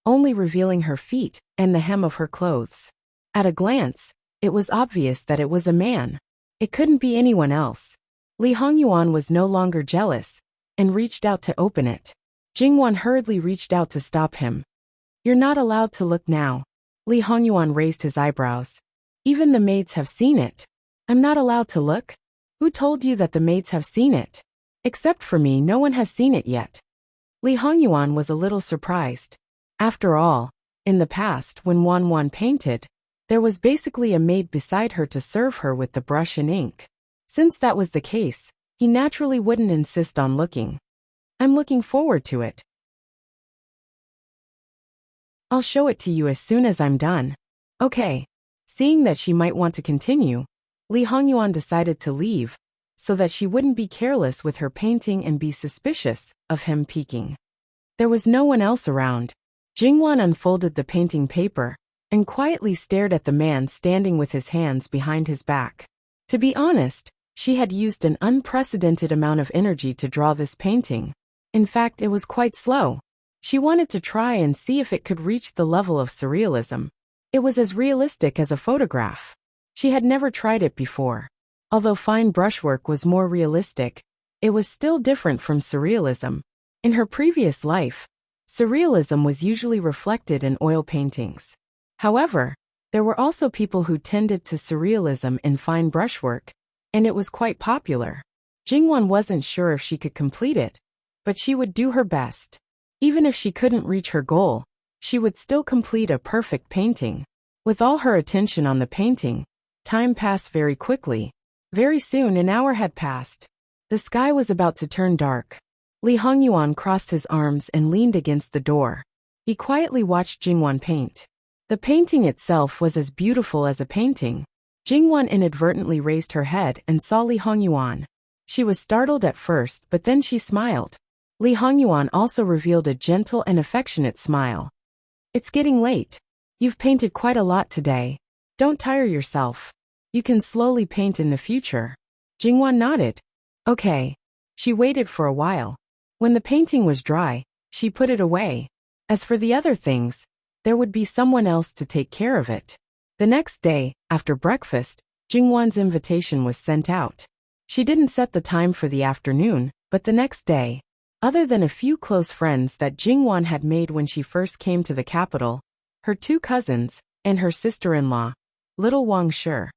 Speaker 1: only revealing her feet and the hem of her clothes. At a glance, it was obvious that it was a man. It couldn't be anyone else. Li Hongyuan was no longer jealous and reached out to open it. Jingwan hurriedly reached out to stop him. "You're not allowed to look now." Li Hongyuan raised his eyebrows. "Even the maids have seen it." "I'm not allowed to look? Who told you that the maids have seen it? Except for me, no one has seen it yet." Li Hongyuan was a little surprised. After all, in the past when Wan painted, there was basically a maid beside her to serve her with the brush and ink. Since that was the case, he naturally wouldn't insist on looking. "I'm looking forward to it. I'll show it to you as soon as I'm done." "Okay." Seeing that she might want to continue, Li Hongyuan decided to leave, so that she wouldn't be careless with her painting and be suspicious of him peeking. There was no one else around. Jingwan unfolded the painting paper and quietly stared at the man standing with his hands behind his back. To be honest, she had used an unprecedented amount of energy to draw this painting. In fact, it was quite slow. She wanted to try and see if it could reach the level of surrealism. It was as realistic as a photograph. She had never tried it before. Although fine brushwork was more realistic, it was still different from surrealism. In her previous life, surrealism was usually reflected in oil paintings. However, there were also people who tended to surrealism in fine brushwork, and it was quite popular. Jingwan wasn't sure if she could complete it, but she would do her best. Even if she couldn't reach her goal, she would still complete a perfect painting. With all her attention on the painting, time passed very quickly. Very soon an hour had passed. The sky was about to turn dark. Li Hongyuan crossed his arms and leaned against the door. He quietly watched Jingwan paint. The painting itself was as beautiful as a painting. Jingwan inadvertently raised her head and saw Li Hongyuan. She was startled at first, but then she smiled. Li Hongyuan also revealed a gentle and affectionate smile. "It's getting late. You've painted quite a lot today. Don't tire yourself. You can slowly paint in the future." Jingwan nodded. "Okay." She waited for a while. When the painting was dry, she put it away. As for the other things, there would be someone else to take care of it. The next day, after breakfast, Jingwan's invitation was sent out. She didn't set the time for the afternoon, but the next day. Other than a few close friends that Jingwan had made when she first came to the capital, her 2 cousins, and her sister-in-law, little Wang Shi.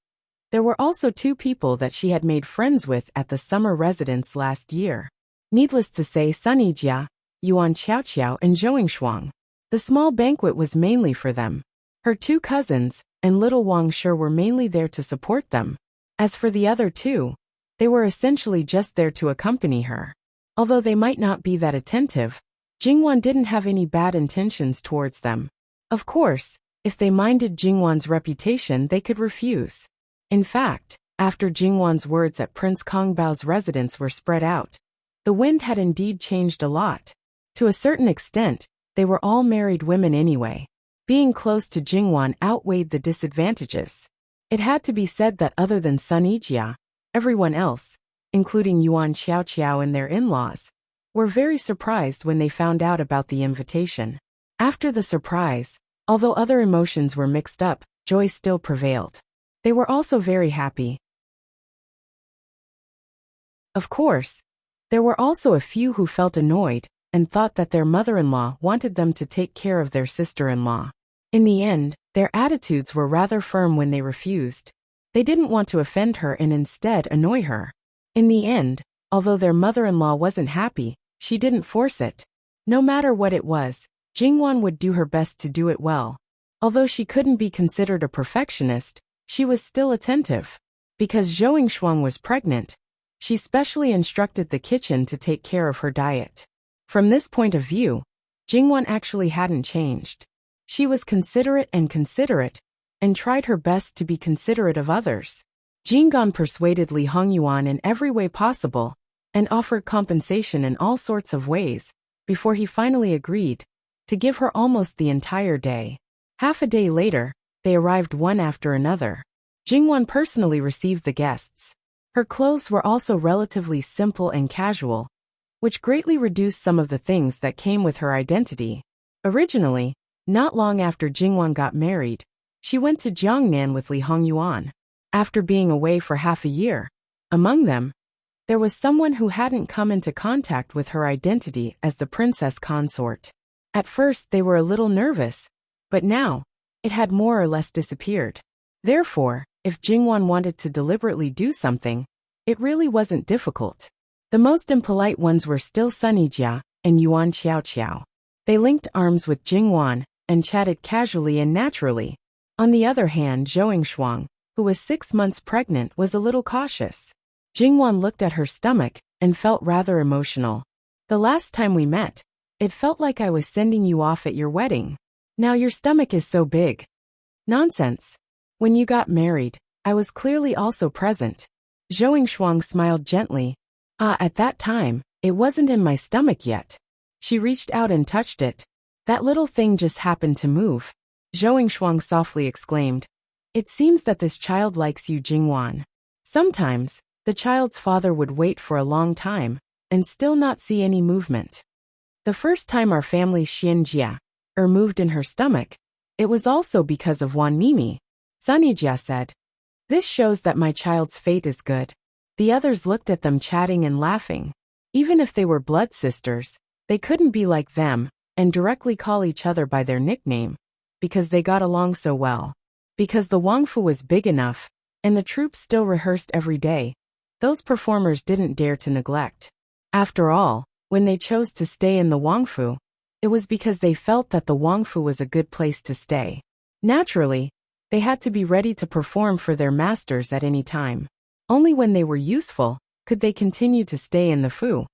Speaker 1: There were also 2 people that she had made friends with at the summer residence last year. Needless to say, Sun Yijia, Yuan Qiaoqiao, and Zhou Shuang. The small banquet was mainly for them. Her 2 cousins and little Wang Shi were mainly there to support them. As for the other 2, they were essentially just there to accompany her. Although they might not be that attentive, Jingwan didn't have any bad intentions towards them. Of course, if they minded Jingwan's reputation, they could refuse. In fact, after Jingwan's words at Prince Kongbao's residence were spread out, the wind had indeed changed a lot. To a certain extent, they were all married women anyway. Being close to Jingwan outweighed the disadvantages. It had to be said that other than Sun Yijia, everyone else, including Yuan Qiaoqiao and their in-laws, were very surprised when they found out about the invitation. After the surprise, although other emotions were mixed up, joy still prevailed. They were also very happy. Of course, there were also a few who felt annoyed and thought that their mother-in-law wanted them to take care of their sister-in-law. In the end, their attitudes were rather firm when they refused. They didn't want to offend her and instead annoy her. In the end, although their mother-in-law wasn't happy, she didn't force it. No matter what it was, Jingwan would do her best to do it well. Although she couldn't be considered a perfectionist, she was still attentive. Because Zhou Shuang was pregnant, she specially instructed the kitchen to take care of her diet. From this point of view, Jingwan actually hadn't changed. She was considerate, and tried her best to be considerate of others. Jinggan persuaded Li Hongyuan in every way possible, and offered compensation in all sorts of ways, before he finally agreed to give her almost the entire day. Half a day later, they arrived one after another. Jingwan personally received the guests. Her clothes were also relatively simple and casual, which greatly reduced some of the things that came with her identity. Originally, not long after Jingwan got married, she went to Jiangnan with Li Hongyuan. After being away for half a year, among them, there was someone who hadn't come into contact with her identity as the princess consort. At first they were a little nervous, but now, it had more or less disappeared. Therefore, if Jingwan wanted to deliberately do something, it really wasn't difficult. The most impolite ones were still Sunny Jia and Yuan Xiaoqiao. They linked arms with Jingwan and chatted casually and naturally. On the other hand, Zhou Shuang, who was 6 months pregnant, was a little cautious. Jingwan looked at her stomach and felt rather emotional. The last time we met, it felt like I was sending you off at your wedding. Now your stomach is so big. Nonsense. When you got married, I was clearly also present. Zhou Shuang smiled gently. At that time, it wasn't in my stomach yet. She reached out and touched it. That little thing just happened to move. Zhou Shuang softly exclaimed. It seems that this child likes you, Jingwan. Sometimes, the child's father would wait for a long time and still not see any movement. The first time our family Xianjia moved in her stomach, it was also because of Wan Mimi. Sunny Jia said. This shows that my child's fate is good. The others looked at them chatting and laughing. Even if they were blood sisters, they couldn't be like them and directly call each other by their nickname, because they got along so well. Because the Wangfu was big enough, and the troops still rehearsed every day, those performers didn't dare to neglect. After all, when they chose to stay in the Wangfu, it was because they felt that the Wangfu was a good place to stay. Naturally, they had to be ready to perform for their masters at any time. Only when they were useful could they continue to stay in the Fu.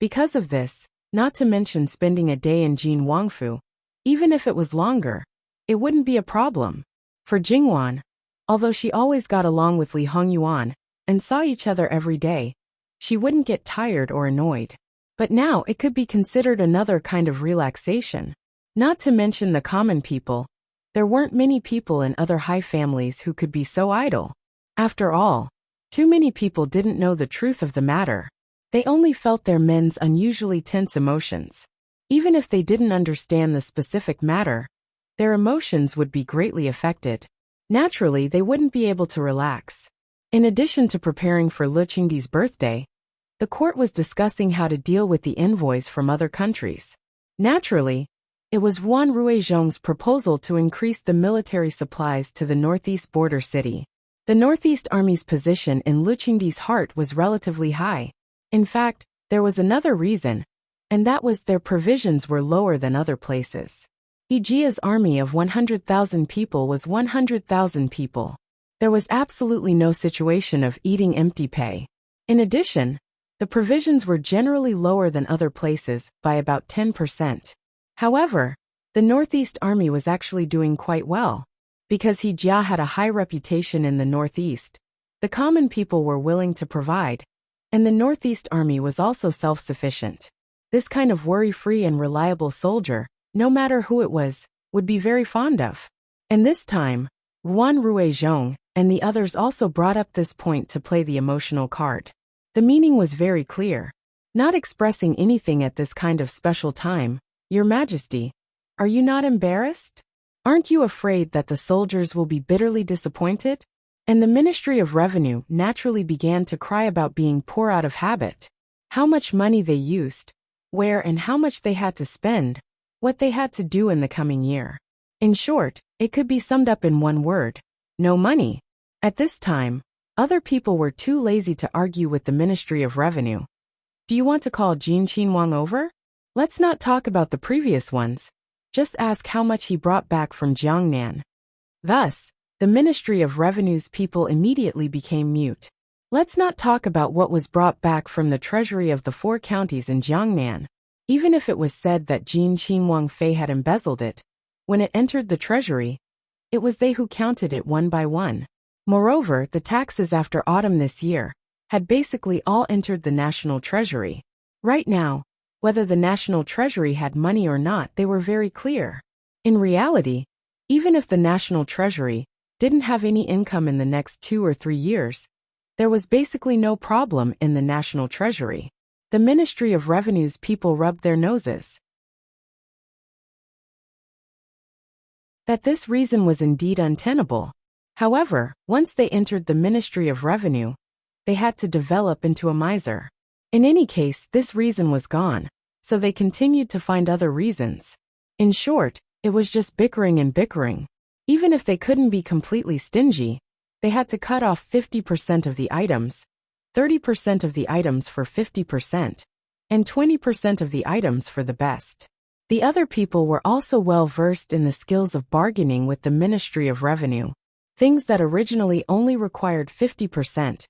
Speaker 1: Because of this, not to mention spending a day in Jin Wangfu, even if it was longer, it wouldn't be a problem. For Jingwan, although she always got along with Li Hongyuan and saw each other every day, she wouldn't get tired or annoyed. But now it could be considered another kind of relaxation. Not to mention the common people. There weren't many people in other high families who could be so idle. After all, too many people didn't know the truth of the matter. They only felt their men's unusually tense emotions. Even if they didn't understand the specific matter, their emotions would be greatly affected. Naturally, they wouldn't be able to relax. In addition to preparing for Lu Qingdi's birthday, the court was discussing how to deal with the envoys from other countries. Naturally, it was Wan Ruizhong's proposal to increase the military supplies to the northeast border city. The Northeast Army's position in Lu Qingdi's heart was relatively high. In fact, there was another reason, and that was their provisions were lower than other places. Yijia's army of 100,000 people was 100,000 people. There was absolutely no situation of eating empty pay. In addition, the provisions were generally lower than other places by about 10%. However, the Northeast Army was actually doing quite well. Because Yijia had a high reputation in the Northeast, the common people were willing to provide, and the Northeast Army was also self-sufficient. This kind of worry-free and reliable soldier, no matter who it was, would be very fond of. And this time, Wan Ruizhong and the others also brought up this point to play the emotional card. The meaning was very clear. Not expressing anything at this kind of special time. Your Majesty, are you not embarrassed? Aren't you afraid that the soldiers will be bitterly disappointed? And the Ministry of Revenue naturally began to cry about being poor out of habit. How much money they used, where and how much they had to spend, what they had to do in the coming year. In short, it could be summed up in one word: no money. At this time, other people were too lazy to argue with the Ministry of Revenue. Do you want to call Jin Qinwang over? Let's not talk about the previous ones. Just ask how much he brought back from Jiangnan. Thus, the Ministry of Revenue's people immediately became mute. Let's not talk about what was brought back from the treasury of the 4 counties in Jiangnan. Even if it was said that Jin Qinhuang Fei had embezzled it, when it entered the treasury, it was they who counted it one by one. Moreover, the taxes after autumn this year had basically all entered the national treasury. Right now, whether the national treasury had money or not, they were very clear. In reality, even if the national treasury didn't have any income in the next 2 or 3 years, there was basically no problem in the national treasury. The Ministry of Revenue's people rubbed their noses. That this reason was indeed untenable. However, once they entered the Ministry of Revenue, they had to develop into a miser. In any case, this reason was gone, so they continued to find other reasons. In short, it was just bickering and bickering. Even if they couldn't be completely stingy, they had to cut off 50% of the items, 30% of the items for 50%, and 20% of the items for the best. The other people were also well versed in the skills of bargaining with the Ministry of Revenue. Things that originally only required 50%,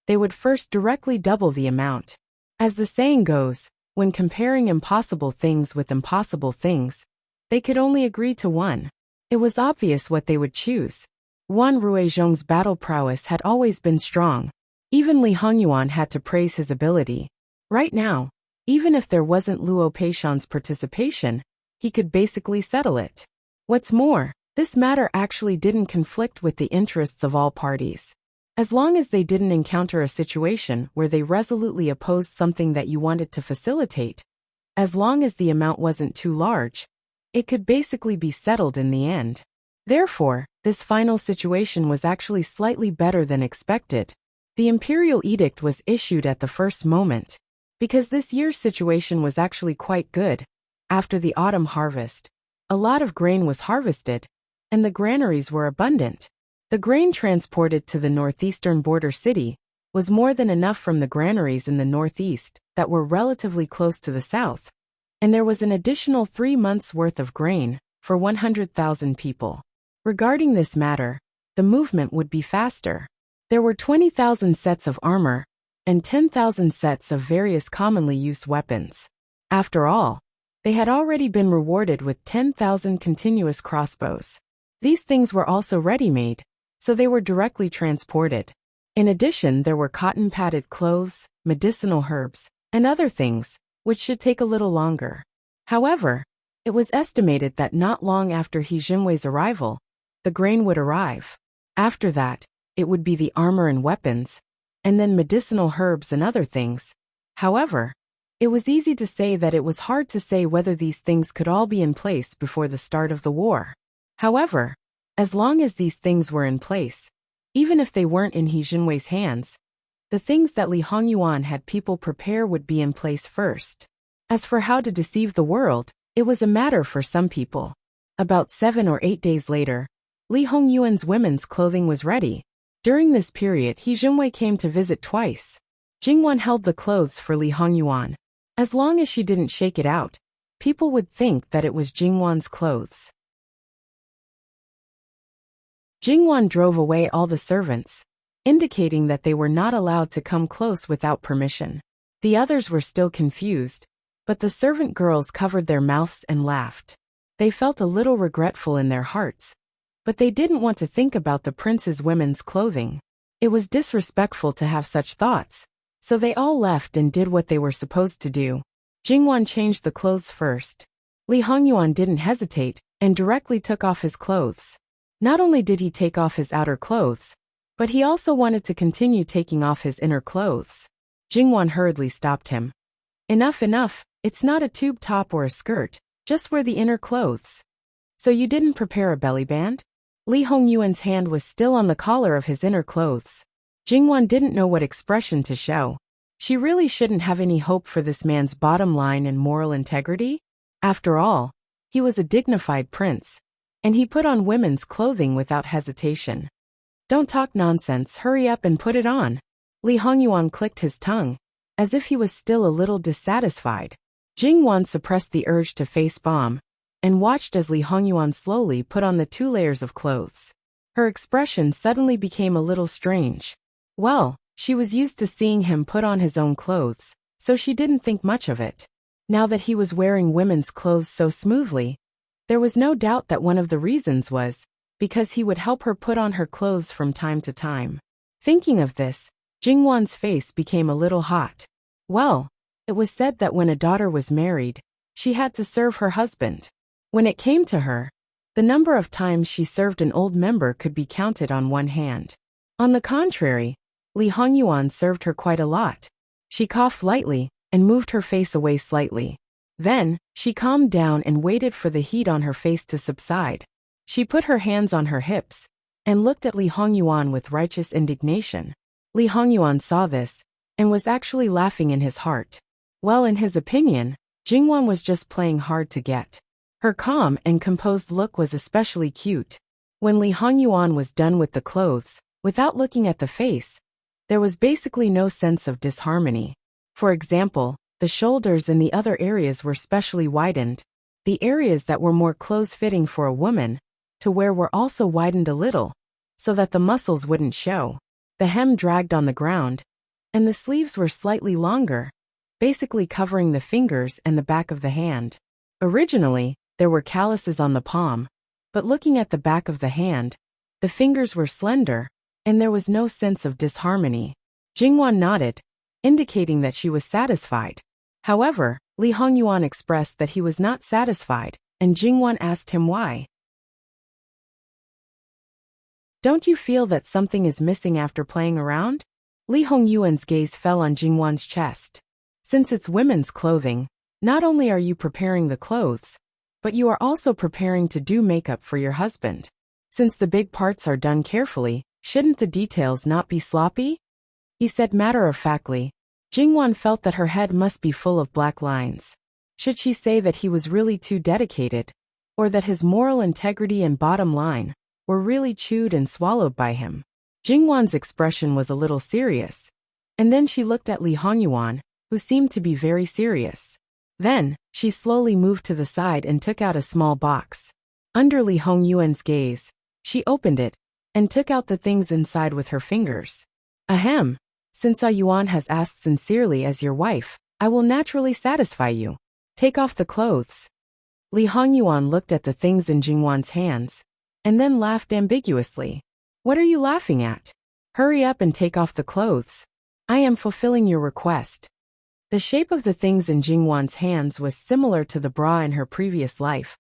Speaker 1: they would first directly double the amount. As the saying goes, when comparing impossible things with impossible things, they could only agree to one. It was obvious what they would choose. Wan Ruizhong's battle prowess had always been strong. Even Li Hongyuan had to praise his ability. Right now, even if there wasn't Luo Peishan's participation, he could basically settle it. What's more, this matter actually didn't conflict with the interests of all parties. As long as they didn't encounter a situation where they resolutely opposed something that you wanted to facilitate, as long as the amount wasn't too large, it could basically be settled in the end. Therefore, this final situation was actually slightly better than expected. The imperial edict was issued at the first moment, because this year's situation was actually quite good. After the autumn harvest, a lot of grain was harvested, and the granaries were abundant. The grain transported to the northeastern border city was more than enough from the granaries in the northeast that were relatively close to the south, and there was an additional 3 months' worth of grain for 100,000 people. Regarding this matter, the movement would be faster. There were 20,000 sets of armor and 10,000 sets of various commonly used weapons. After all, they had already been rewarded with 10,000 continuous crossbows. These things were also ready-made, so they were directly transported. In addition, there were cotton-padded clothes, medicinal herbs, and other things, which should take a little longer. However, it was estimated that not long after He Jinwei's arrival, the grain would arrive. After that, it would be the armor and weapons, and then medicinal herbs and other things. However, it was easy to say that it was hard to say whether these things could all be in place before the start of the war. However, as long as these things were in place, even if they weren't in He Jinwei's hands, the things that Li Hongyuan had people prepare would be in place first. As for how to deceive the world, it was a matter for some people. About 7 or 8 days later, Li Hongyuan's women's clothing was ready. During this period, He Jinwei came to visit twice. Jingwan held the clothes for Li Hongyuan. As long as she didn't shake it out, people would think that it was Jingwan's clothes. Jingwan drove away all the servants, indicating that they were not allowed to come close without permission. The others were still confused, but the servant girls covered their mouths and laughed. They felt a little regretful in their hearts, but they didn't want to think about the prince's women's clothing. It was disrespectful to have such thoughts, so they all left and did what they were supposed to do. Jingwan changed the clothes first. Li Hongyuan didn't hesitate and directly took off his clothes. Not only did he take off his outer clothes, but he also wanted to continue taking off his inner clothes. Jingwan hurriedly stopped him. Enough, enough, it's not a tube top or a skirt, just wear the inner clothes. So you didn't prepare a belly band? Li Hongyuan's hand was still on the collar of his inner clothes. Jingwan didn't know what expression to show. She really shouldn't have any hope for this man's bottom line and moral integrity. After all, he was a dignified prince, and he put on women's clothing without hesitation. Don't talk nonsense, hurry up and put it on. Li Hongyuan clicked his tongue, as if he was still a little dissatisfied. Jingwan suppressed the urge to face bomb, and watched as Li Hongyuan slowly put on the 2 layers of clothes. Her expression suddenly became a little strange. Well, she was used to seeing him put on his own clothes, so she didn't think much of it. Now that he was wearing women's clothes so smoothly, there was no doubt that one of the reasons was because he would help her put on her clothes from time to time. Thinking of this, Jingwan's face became a little hot. Well, it was said that when a daughter was married, she had to serve her husband. When it came to her, the number of times she served an old member could be counted on one hand. On the contrary, Li Hongyuan served her quite a lot. She coughed lightly and moved her face away slightly. Then, she calmed down and waited for the heat on her face to subside. She put her hands on her hips and looked at Li Hongyuan with righteous indignation. Li Hongyuan saw this and was actually laughing in his heart. Well, in his opinion, Jingwan was just playing hard to get. Her calm and composed look was especially cute. When Li Hongyuan was done with the clothes, without looking at the face, there was basically no sense of disharmony. For example, the shoulders and the other areas were specially widened. The areas that were more close-fitting for a woman to wear were also widened a little, so that the muscles wouldn't show. The hem dragged on the ground, and the sleeves were slightly longer, basically covering the fingers and the back of the hand. Originally, there were calluses on the palm, but looking at the back of the hand, the fingers were slender, and there was no sense of disharmony. Jingwan nodded, indicating that she was satisfied. However, Li Hongyuan expressed that he was not satisfied, and Jingwan asked him why. Don't you feel that something is missing after playing around? Li Hongyuan's gaze fell on Jingwan's chest. Since it's women's clothing, not only are you preparing the clothes, but you are also preparing to do makeup for your husband. Since the big parts are done carefully, shouldn't the details not be sloppy? He said matter-of-factly. Jingwan felt that her head must be full of black lines. Should she say that he was really too dedicated, or that his moral integrity and bottom line were really chewed and swallowed by him? Jingwan's expression was a little serious, and then she looked at Li Hongyuan, who seemed to be very serious. Then, she slowly moved to the side and took out a small box. Under Li Hongyuan's gaze, she opened it and took out the things inside with her fingers. Ahem. Since Yuan has asked sincerely as your wife, I will naturally satisfy you. Take off the clothes. Li Hongyuan looked at the things in Jingwan's hands, and then laughed ambiguously. What are you laughing at? Hurry up and take off the clothes. I am fulfilling your request. The shape of the things in Jingwan's hands was similar to the bra in her previous life,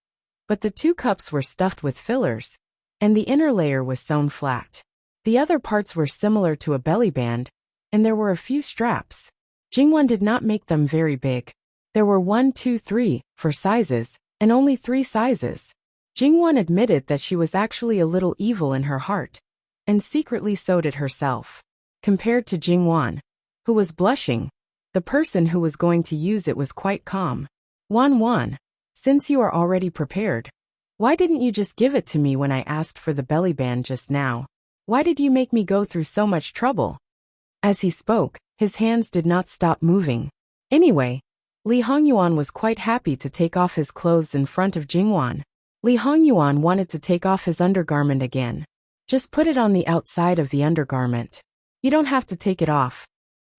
Speaker 1: but the two cups were stuffed with fillers, and the inner layer was sewn flat. The other parts were similar to a belly band, and there were a few straps. Jingwan did not make them very big. There were 1, 2, 3 for sizes, and only 3 sizes. Jingwan admitted that she was actually a little evil in her heart, and secretly sewed it herself. Compared to Jingwan, who was blushing, the person who was going to use it was quite calm. Wan, since you are already prepared, why didn't you just give it to me when I asked for the belly band just now? Why did you make me go through so much trouble? As he spoke, his hands did not stop moving. Anyway, Li Hongyuan was quite happy to take off his clothes in front of Jingwan. Li Hongyuan wanted to take off his undergarment again. Just put it on the outside of the undergarment. You don't have to take it off.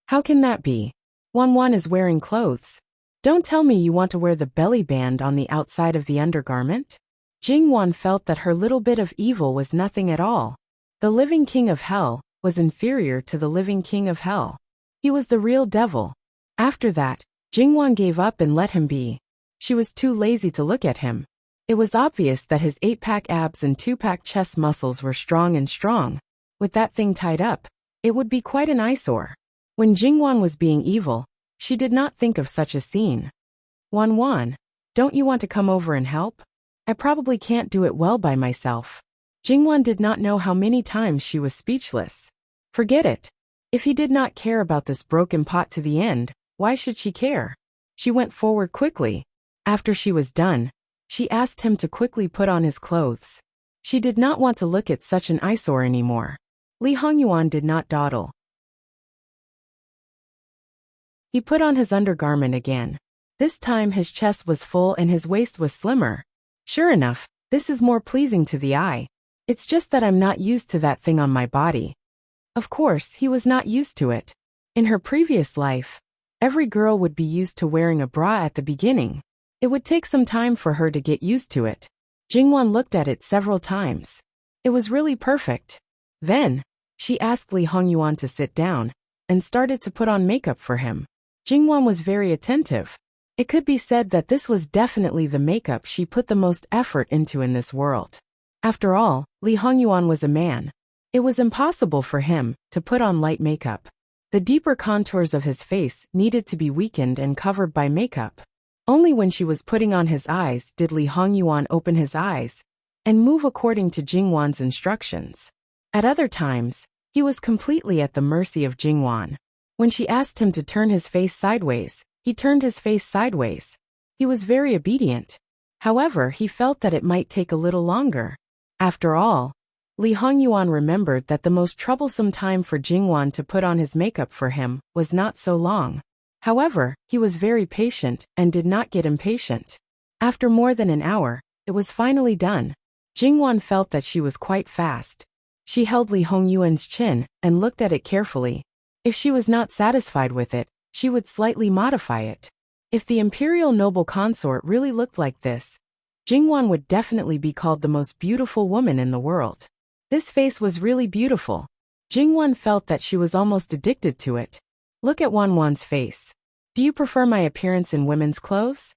Speaker 1: How can that be? Wan is wearing clothes. Don't tell me you want to wear the belly band on the outside of the undergarment? Jingwan felt that her little bit of evil was nothing at all. The living king of hell was inferior to the living king of hell. He was the real devil. After that, Jingwan gave up and let him be. She was too lazy to look at him. It was obvious that his 8-pack abs and 2-pack chest muscles were strong and strong. With that thing tied up, it would be quite an eyesore. When Jingwan was being evil, she did not think of such a scene. Wan, don't you want to come over and help? I probably can't do it well by myself. Jingwan did not know how many times she was speechless. Forget it. If he did not care about this broken pot to the end, why should she care? She went forward quickly. After she was done, she asked him to quickly put on his clothes. She did not want to look at such an eyesore anymore. Li Hongyuan did not dawdle. He put on his undergarment again. This time his chest was full and his waist was slimmer. Sure enough, this is more pleasing to the eye. It's just that I'm not used to that thing on my body. Of course, he was not used to it. In her previous life, Every girl would be used to wearing a bra at the beginning. It would take some time for her to get used to it. Jingwan looked at it several times. It was really perfect. Then, she asked Li Hongyuan to sit down and started to put on makeup for him. Jingwan was very attentive. It could be said that this was definitely the makeup she put the most effort into in this world. After all, Li Hongyuan was a man. It was impossible for him to put on light makeup. The deeper contours of his face needed to be weakened and covered by makeup. Only when she was putting on his eyes did Li Hongyuan open his eyes and move according to Jingwan's instructions. At other times, he was completely at the mercy of Jingwan. When she asked him to turn his face sideways, he turned his face sideways. He was very obedient. However, he felt that it might take a little longer. After all, Li Hongyuan remembered that the most troublesome time for Jingwan to put on his makeup for him was not so long. However, he was very patient and did not get impatient. After more than an hour, it was finally done. Jingwan felt that she was quite fast. She held Li Hongyuan's chin and looked at it carefully. If she was not satisfied with it, she would slightly modify it. If the imperial noble consort really looked like this, Jingwan would definitely be called the most beautiful woman in the world. This face was really beautiful. Jingwan felt that she was almost addicted to it. Look at Wanwan's face. Do you prefer my appearance in women's clothes?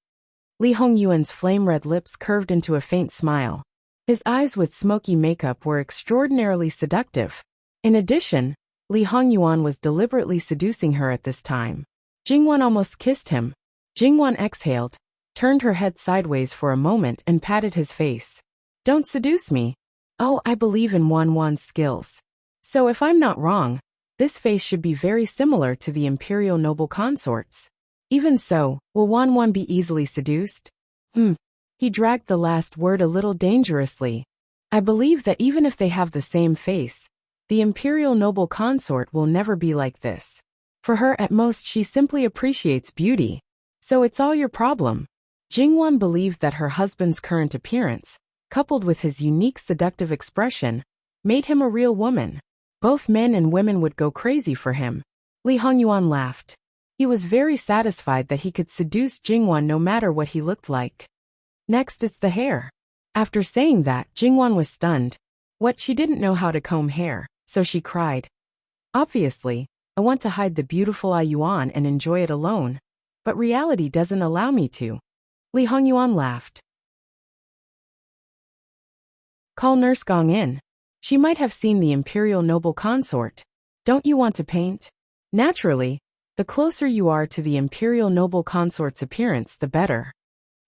Speaker 1: Li Hongyuan's flame-red lips curved into a faint smile. His eyes with smoky makeup were extraordinarily seductive. In addition, Li Hongyuan was deliberately seducing her at this time. Jingwan almost kissed him. Jingwan exhaled, turned her head sideways for a moment and patted his face. Don't seduce me. Oh, I believe in Wanwan's skills. So if I'm not wrong, this face should be very similar to the imperial noble consorts. Even so, will Wanwan be easily seduced? He dragged the last word a little dangerously. I believe that even if they have the same face, the imperial noble consort will never be like this. For her at most she simply appreciates beauty. So it's all your problem. Jingwan believed that her husband's current appearance, coupled with his unique seductive expression, made him a real woman. Both men and women would go crazy for him. Li Hongyuan laughed. He was very satisfied that he could seduce Jingwan no matter what he looked like. Next it's the hair. After saying that, Jingwan was stunned. What, she didn't know how to comb hair, so she cried. Obviously, I want to hide the beautiful Yuan and enjoy it alone. But reality doesn't allow me to. Li Hongyuan laughed. Call Nurse Gong in. She might have seen the imperial noble consort. Don't you want to paint? Naturally, the closer you are to the imperial noble consort's appearance, the better.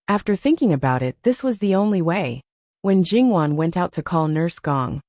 Speaker 1: After thinking about it, this was the only way. When Jingwan went out to call Nurse Gong,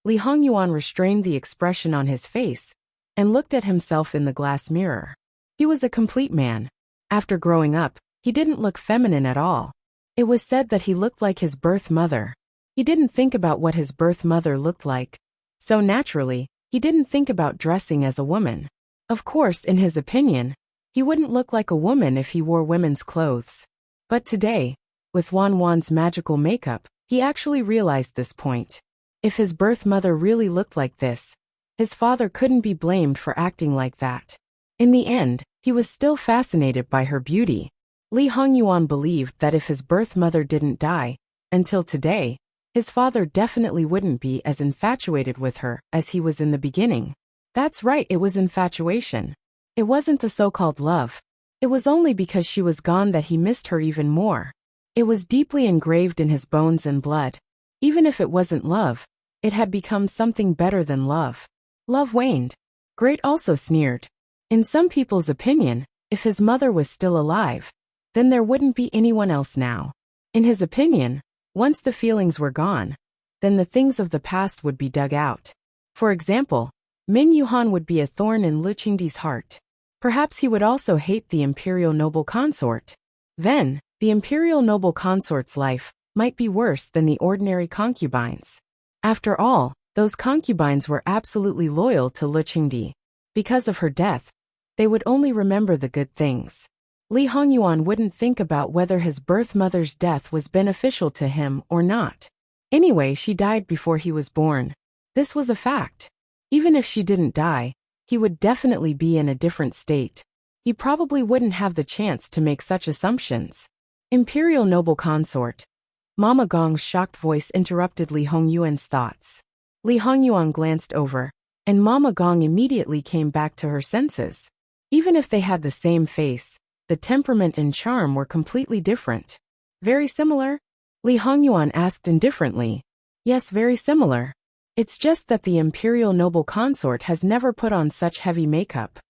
Speaker 1: Li Hongyuan restrained the expression on his face and looked at himself in the glass mirror. He was a complete man. After growing up, he didn't look feminine at all. It was said that he looked like his birth mother. He didn't think about what his birth mother looked like. So naturally, he didn't think about dressing as a woman. Of course, in his opinion, he wouldn't look like a woman if he wore women's clothes. But today, with Wanwan's magical makeup, he actually realized this point. If his birth mother really looked like this, his father couldn't be blamed for acting like that. In the end, he was still fascinated by her beauty. Li Hongyuan believed that if his birth mother didn't die, until today, his father definitely wouldn't be as infatuated with her as he was in the beginning. That's right, it was infatuation. It wasn't the so-called love. It was only because she was gone that he missed her even more. It was deeply engraved in his bones and blood. Even if it wasn't love, it had become something better than love. Love waned. Great also sneered. In some people's opinion, if his mother was still alive, then there wouldn't be anyone else now. In his opinion, once the feelings were gone, then the things of the past would be dug out. For example, Min Yuhan would be a thorn in Lu Qingdi's heart. Perhaps he would also hate the imperial noble consort. Then, the imperial noble consort's life might be worse than the ordinary concubines. After all, those concubines were absolutely loyal to Lu Qingdi. Because of her death, they would only remember the good things. Li Hongyuan wouldn't think about whether his birth mother's death was beneficial to him or not. Anyway, she died before he was born. This was a fact. Even if she didn't die, he would definitely be in a different state. he probably wouldn't have the chance to make such assumptions. Imperial noble consort. Mama Gong's shocked voice interrupted Li Hongyuan's thoughts. Li Hongyuan glanced over, and Mama Gong immediately came back to her senses. Even if they had the same face, the temperament and charm were completely different. Very similar? Li Hongyuan asked indifferently. Yes, very similar. It's just that the imperial noble consort has never put on such heavy makeup.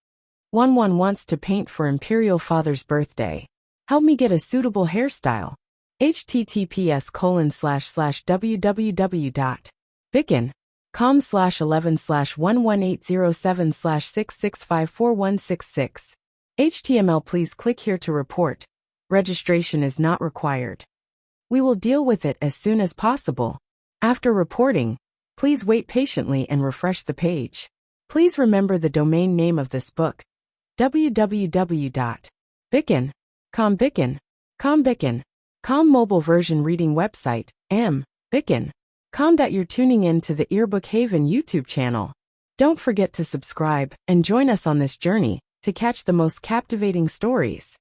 Speaker 1: One wants to paint for imperial father's birthday. Help me get a suitable hairstyle. https://www.bicken.com/11/11807/6654166. HTML. Please click here to report. Registration is not required. We will deal with it as soon as possible. After reporting, please wait patiently and refresh the page. Please remember the domain name of this book: www.bicken.com. Bicken.com mobile version reading website, Bicken.com. You're tuning in to the Earbook Haven YouTube channel. Don't forget to subscribe and join us on this journey to catch the most captivating stories.